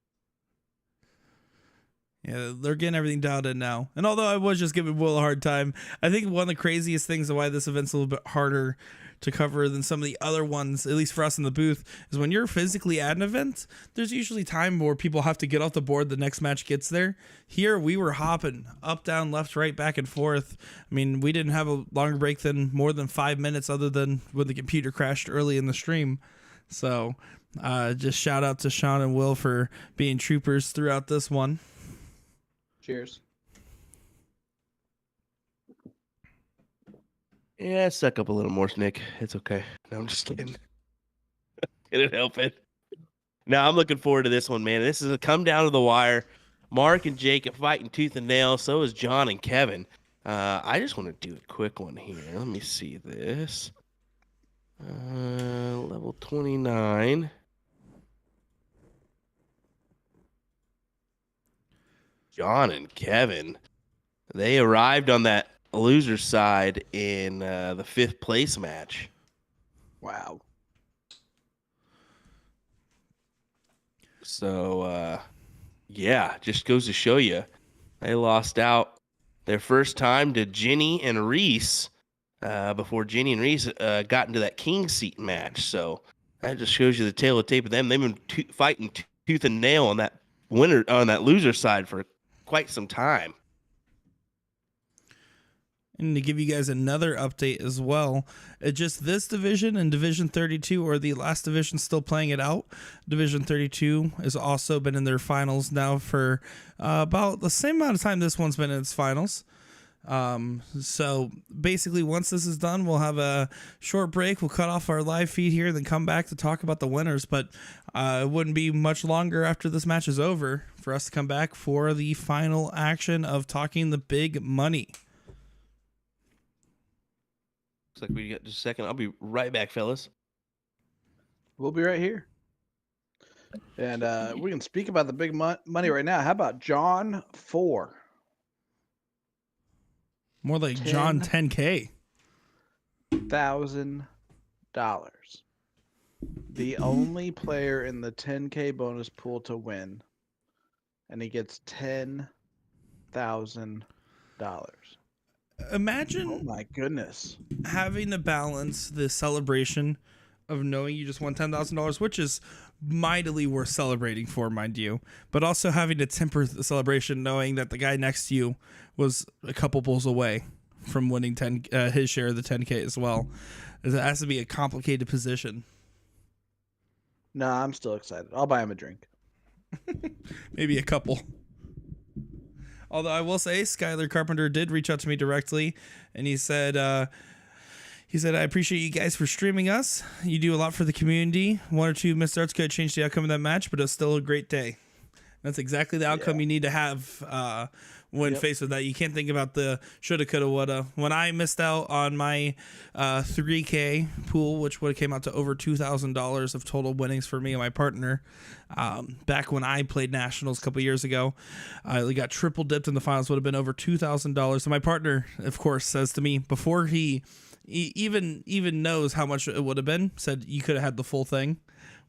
Yeah, they're getting everything dialed in now. And although I was just giving Will a hard time, I think one of the craziest things of why this event's a little bit harder to cover than some of the other ones, at least for us in the booth, is when you're physically at an event, there's usually time where people have to get off the board the next match gets there. Here, we were hopping up, down, left, right, back and forth. I mean, we didn't have a longer break than more than 5 minutes other than when the computer crashed early in the stream. So just shout out to Sean and Will for being troopers throughout this one. Cheers. Yeah, suck up a little more, Nick. It's okay. No, I'm just kidding. Couldn't help it. No, I'm looking forward to this one, man. This is a come down to the wire. Mark and Jake are fighting tooth and nail. So is John and Kevin. I just want to do a quick one here. Let me see this. Level 29. John and Kevin, they arrived on that loser side in the 5th place match. Wow. So, yeah, just goes to show you. They lost out their first time to Jenny and Reese before Jenny and Reese got into that king seat match. So that just shows you the tail of tape of them. They've been fighting tooth and nail on that loser side for quite some time. And to give you guys another update as well, just this division and Division 32, or the last division still playing it out. Division 32 has also been in their finals now for about the same amount of time this one's been in its finals. So basically, once this is done, we'll have a short break. We'll cut off our live feed here, then come back to talk about the winners. But it wouldn't be much longer after this match is over for us to come back for the final action of talking the big money. Looks like we got just a second. I'll be right back, fellas. We'll be right here. And we can speak about the big money right now. How about John 4? More like John 10K. $1,000. The only player in the 10K bonus pool to win. And he gets $10,000. Imagine, oh my goodness, having to balance the celebration of knowing you just won $10,000, which is mightily worth celebrating for, mind you, but also having to temper the celebration knowing that the guy next to you was a couple pulls away from winning his share of the 10K as well. It has to be a complicated position. No, I'm still excited. I'll buy him a drink. Maybe a couple. Although I will say, Skylar Carpenter did reach out to me directly, and he said, I appreciate you guys for streaming us. You do a lot for the community. 1 or 2 missed starts could have changed the outcome of that match, but it was still a great day. That's exactly the outcome you need to have when faced with that. You can't think about the shoulda, coulda, woulda. When I missed out on my 3K pool, which would have came out to over $2,000 of total winnings for me and my partner, back when I played Nationals a couple years ago, we got triple dipped in the finals, would have been over $2,000. So my partner, of course, says to me before he even knows how much it would have been, said you could have had the full thing.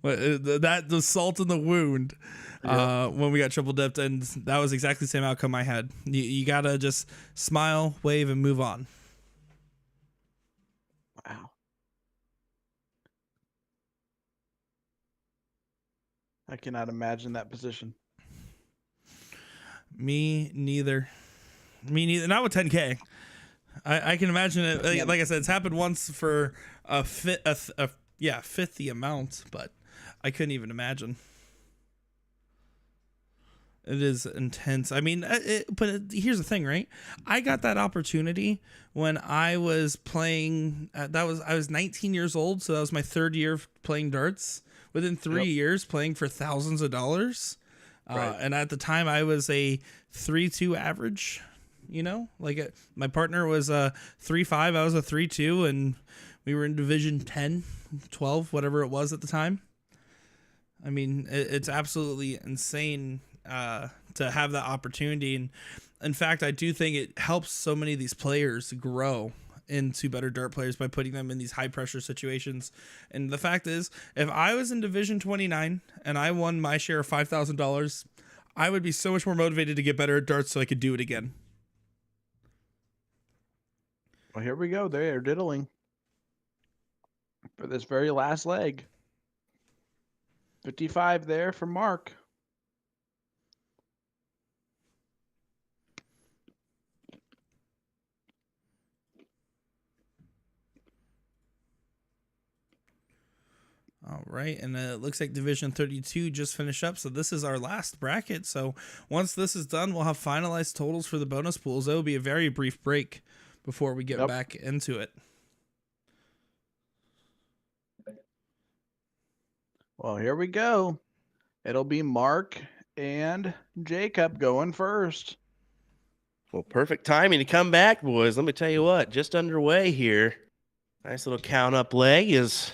The salt in the wound when we got triple dipped, and that was exactly the same outcome I had. You gotta just smile, wave, and move on. Wow. I cannot imagine that position. Me neither. Not with 10K. I can imagine it. Like I said, it's happened once for a fifth the amount, but I couldn't even imagine. It is intense. I mean, here's the thing, right? I got that opportunity when I was playing. I was 19 years old, so that was my 3rd year of playing darts. Within 3 years, playing for thousands of dollars, Right. And at the time, I was a 3.2 average. You know, like my partner was a 3.5, I was a 3.2, and we were in Division 10, 12, whatever it was at the time. I mean, it's absolutely insane to have that opportunity. And in fact, I do think it helps so many of these players grow into better dart players by putting them in these high pressure situations. And the fact is, if I was in Division 29 and I won my share of $5,000, I would be so much more motivated to get better at darts so I could do it again. Well, here we go. They're diddling for this very last leg. 55 there for Mark. All right, and it looks like Division 32 just finished up, so this is our last bracket. So once this is done, we'll have finalized totals for the bonus pools. It will be a very brief break before we get back into it. Well, here we go. It'll be Mark and Jacob going first. Well, perfect timing to come back, boys. Let me tell you what, just underway here. Nice little count up leg is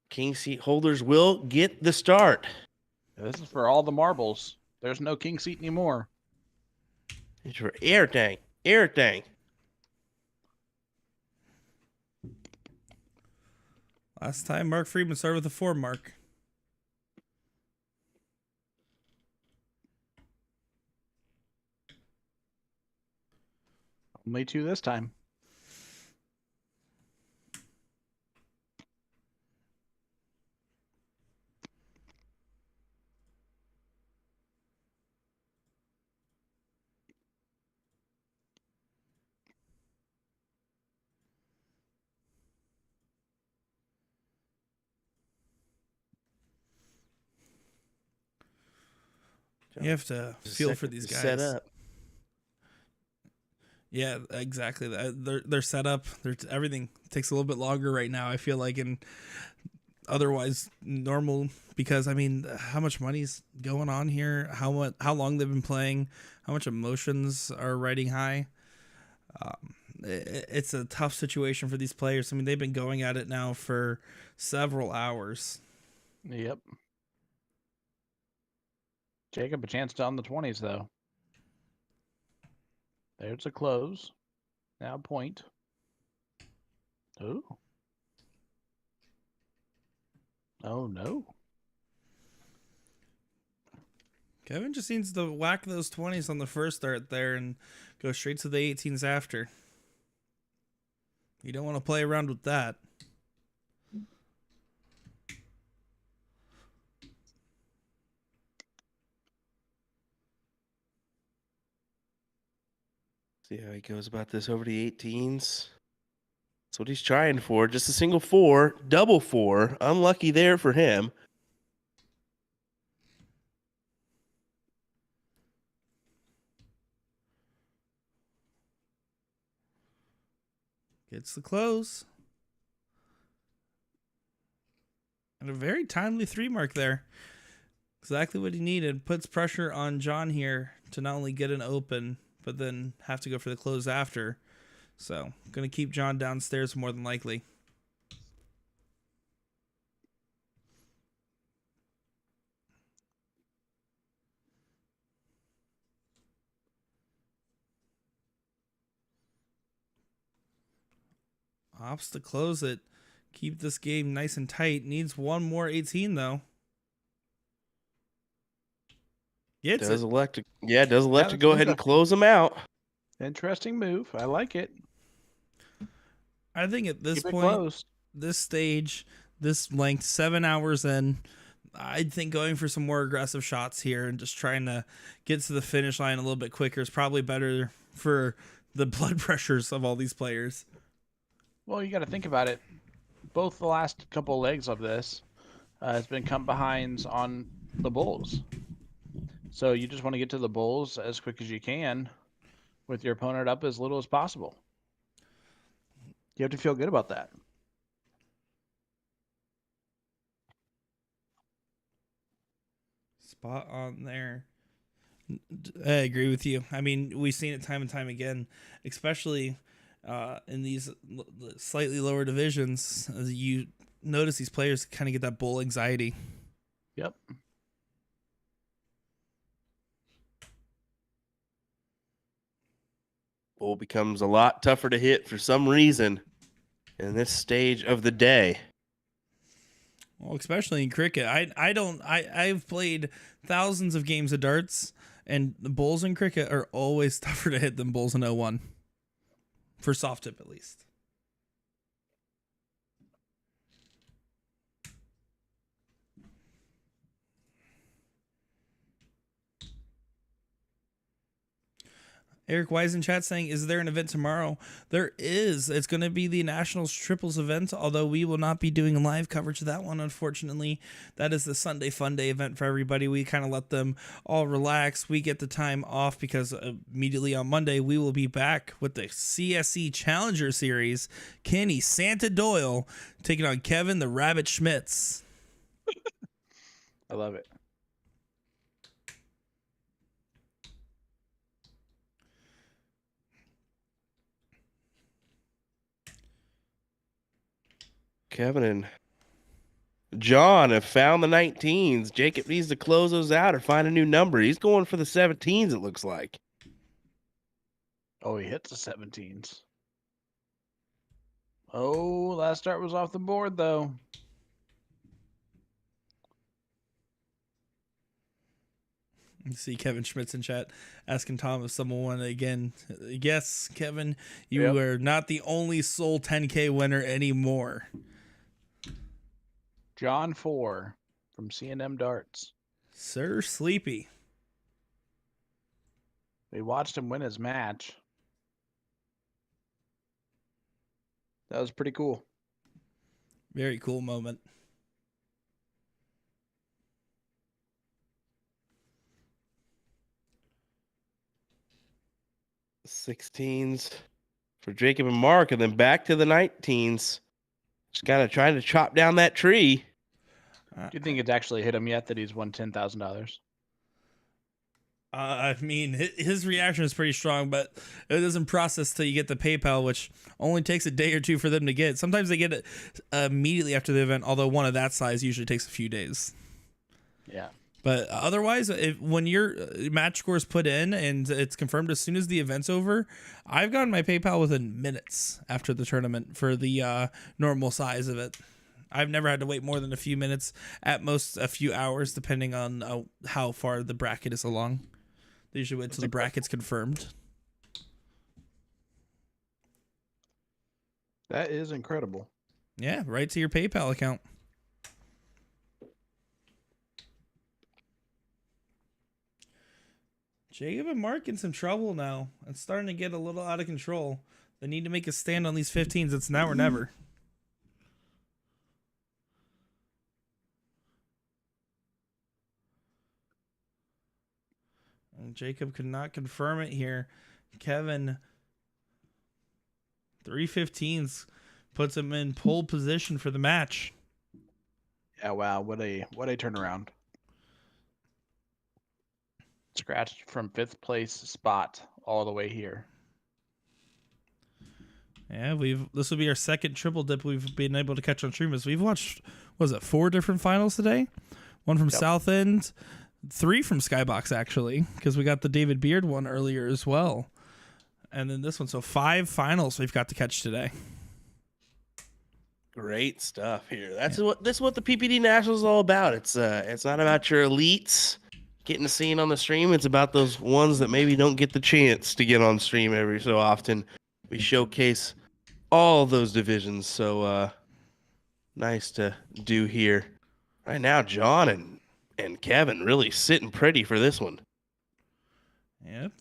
king seat holders will get the start. This is for all the marbles. There's no king seat anymore. It's for everything. Everything. Last time, Mark Friedman started with a 4 mark. Only 2 this time. You have to feel for these guys. Set up. Yeah, exactly. They're set up. Everything takes a little bit longer right now, I feel like, and otherwise normal, because I mean, how much money's going on here, how long they've been playing, how much emotions are riding high. It's a tough situation for these players. I mean, they've been going at it now for several hours. Yep. Jacob, a chance down the 20s, though. There's a close. Now point. Oh. Oh, no. Kevin just needs to whack those 20s on the first start there and go straight to the 18s after. You don't want to play around with that. See how he goes about this over the 18s. That's what he's trying for. Just a single 4, double 4. Unlucky there for him. Gets the close. And a very timely 3 mark there. Exactly what he needed. Puts pressure on John here to not only get an open, but then have to go for the close after. So, going to keep John downstairs more than likely. Opts to close it. Keep this game nice and tight. Needs one more 18, though. Does elect to go ahead and close them out. Interesting move. I like it. I think at this point, this stage, this length, 7 hours in, I think going for some more aggressive shots here and just trying to get to the finish line a little bit quicker is probably better for the blood pressures of all these players. Well, you got to think about it. Both the last couple legs of this has been come behinds on the bulls. So you just want to get to the bulls as quick as you can with your opponent up as little as possible. You have to feel good about that. Spot on there. I agree with you. I mean, we've seen it time and time again, especially in these slightly lower divisions. You notice these players kind of get that bull anxiety. Yep. bull becomes a lot tougher to hit for some reason in this stage of the day. Well, especially in cricket. I've played thousands of games of darts, and the bulls in cricket are always tougher to hit than bulls in 01. For soft tip, at least. Eric Wise in chat saying, is there an event tomorrow? There is. It's going to be the Nationals triples event, although we will not be doing live coverage of that one, unfortunately. That is the Sunday Fun Day event for everybody. We kind of let them all relax. We get the time off because immediately on Monday, we will be back with the CSE Challenger Series. Kenny Santa Doyle taking on Kevin the Rabbit Schmitz. I love it. Kevin and John have found the 19s. Jacob needs to close those out or find a new number. He's going for the 17s, it looks like. Oh, he hits the 17s. Oh, last start was off the board, though. You see Kevin Schmitz in chat asking Tom if someone won again. Yes, Kevin, you are not the only sole 10K winner anymore. John 4 from C&M Darts. Sir Sleepy. We watched him win his match. That was pretty cool. Very cool moment. The 16s for Jacob and Mark, and then back to the 19s. Just kind of trying to chop down that tree. Do you think it's actually hit him yet that he's won $10,000? I mean, his reaction is pretty strong, but it doesn't process till you get the PayPal, which only takes a day or two for them to get. Sometimes they get it immediately after the event, although one of that size usually takes a few days. Yeah. But otherwise, when your match score is put in and it's confirmed as soon as the event's over, I've gotten my PayPal within minutes after the tournament for the normal size of it. I've never had to wait more than a few minutes, at most a few hours, depending on how far the bracket is along. They usually wait until the bracket's confirmed. That is incredible. Yeah, right to your PayPal account. Jacob and Mark in some trouble now. It's starting to get a little out of control. They need to make a stand on these 15s. It's now or never. And Jacob could not confirm it here. Kevin, 315s puts him in pole position for the match. Yeah, wow, what a turnaround. Scratched from 5th place spot all the way here. Yeah, this will be our second triple dip we've been able to catch on stream. We've watched, what was it, 4 different finals today? One from South End, 3 from Skybox actually, because we got the David Beard one earlier as well. And then this one, so 5 finals we've got to catch today. Great stuff here. This is what the PPD Nationals is all about. It's not about your elites getting to see it on the stream. It's about those ones that maybe don't get the chance to get on stream every so often. We showcase all those divisions, so nice to do here. Right now, John and Kevin really sitting pretty for this one. Yep.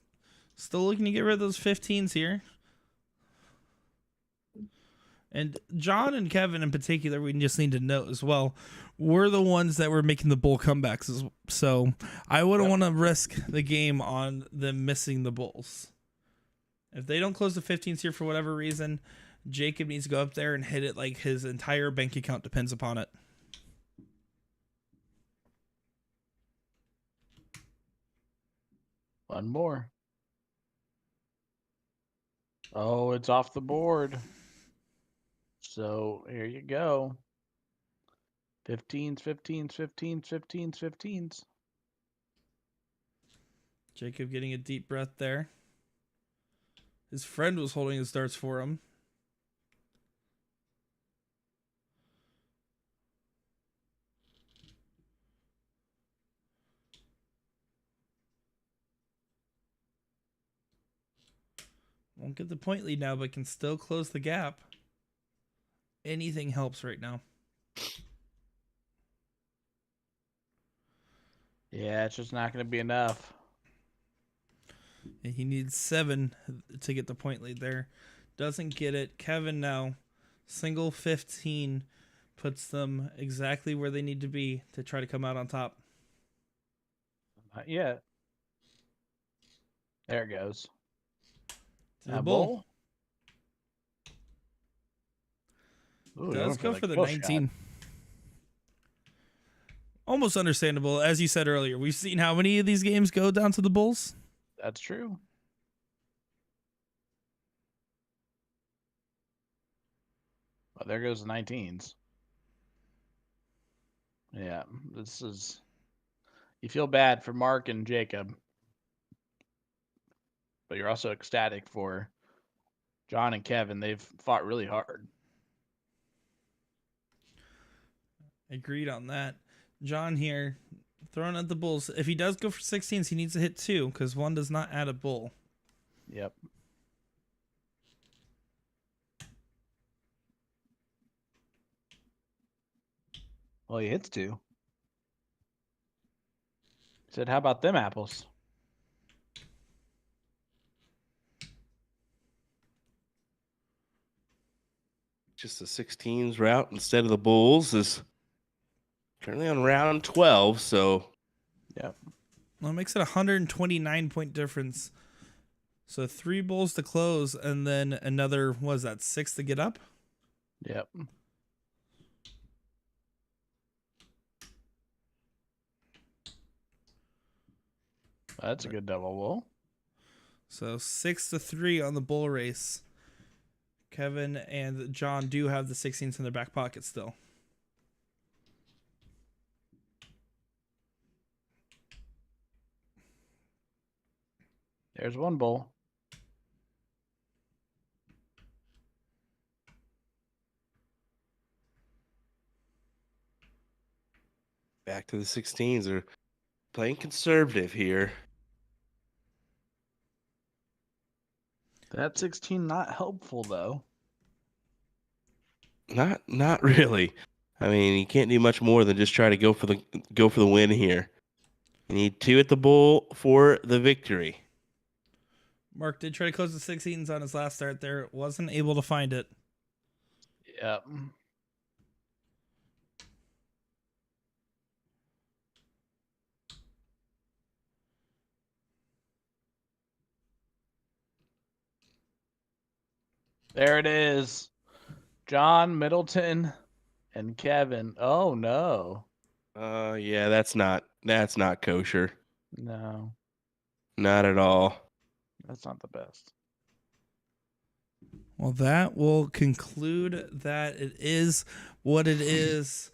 Still looking to get rid of those 15s here. And John and Kevin in particular, we just need to note as well, we're the ones that were making the bull comebacks. So I wouldn't want to risk the game on them missing the bulls. If they don't close the 15s here for whatever reason, Jacob needs to go up there and hit it like his entire bank account depends upon it. One more. Oh, it's off the board. So here you go. 15s, 15s, 15s, 15s, 15s. Jacob getting a deep breath there. His friend was holding his darts for him. Won't get the point lead now, but can still close the gap. Anything helps right now. Yeah, it's just not going to be enough. And he needs 7 to get the point lead there. Doesn't get it. Kevin now, single 15, puts them exactly where they need to be to try to come out on top. Not yet. There it goes. To the bull. Ooh, Does go for the kill 19. shot. Almost understandable. As you said earlier, we've seen how many of these games go down to the bulls. That's true. Well, there goes the 19s. Yeah, this is... You feel bad for Mark and Jacob. But you're also ecstatic for John and Kevin. They've fought really hard. Agreed on that. John here, throwing at the bulls. If he does go for 16s, he needs to hit 2, because 1 does not add a bull. Yep. Well, he hits 2. He said, how about them apples? Just the 16s route instead of the bulls is currently on round 12. So, Yep. Well, it makes it a 129-point difference. So 3 bulls to close, and then another, what is that, 6 to get up? Yep. That's a good double bull. So 6 to 3 on the bull race. Kevin and John do have the 16s in their back pocket still. There's 1 bull. back to the 16s. They're playing conservative here. That 16 not helpful though. Not really. I mean, you can't do much more than just try to go for the win here. You need 2 at the bull for the victory. Mark did try to close the 16s on his last start there. Wasn't able to find it. Yep. There it is. John Middleton and Kevin. Oh no. Yeah, that's not kosher. No, Not at all. that's not the best. Well, that will conclude that it is what it is.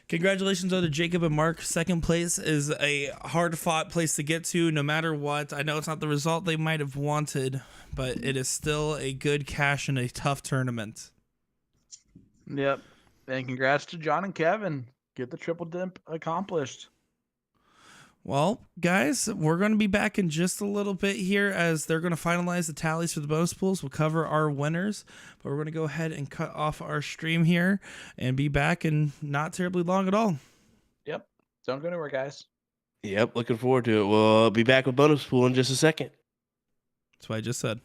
Congratulations to Jacob and Mark. Second place is a hard-fought place to get to no matter what. I know it's not the result they might have wanted, but it is still a good cash in a tough tournament. Yep. And congrats to John and Kevin. Get the triple dip accomplished. Well, guys, we're going to be back in just a little bit here as they're going to finalize the tallies for the bonus pools. We'll cover our winners, but we're going to go ahead and cut off our stream here and be back in not terribly long at all. Yep. Don't go anywhere, guys. Yep, looking forward to it. We'll be back with bonus pool in just a second. That's what I just said.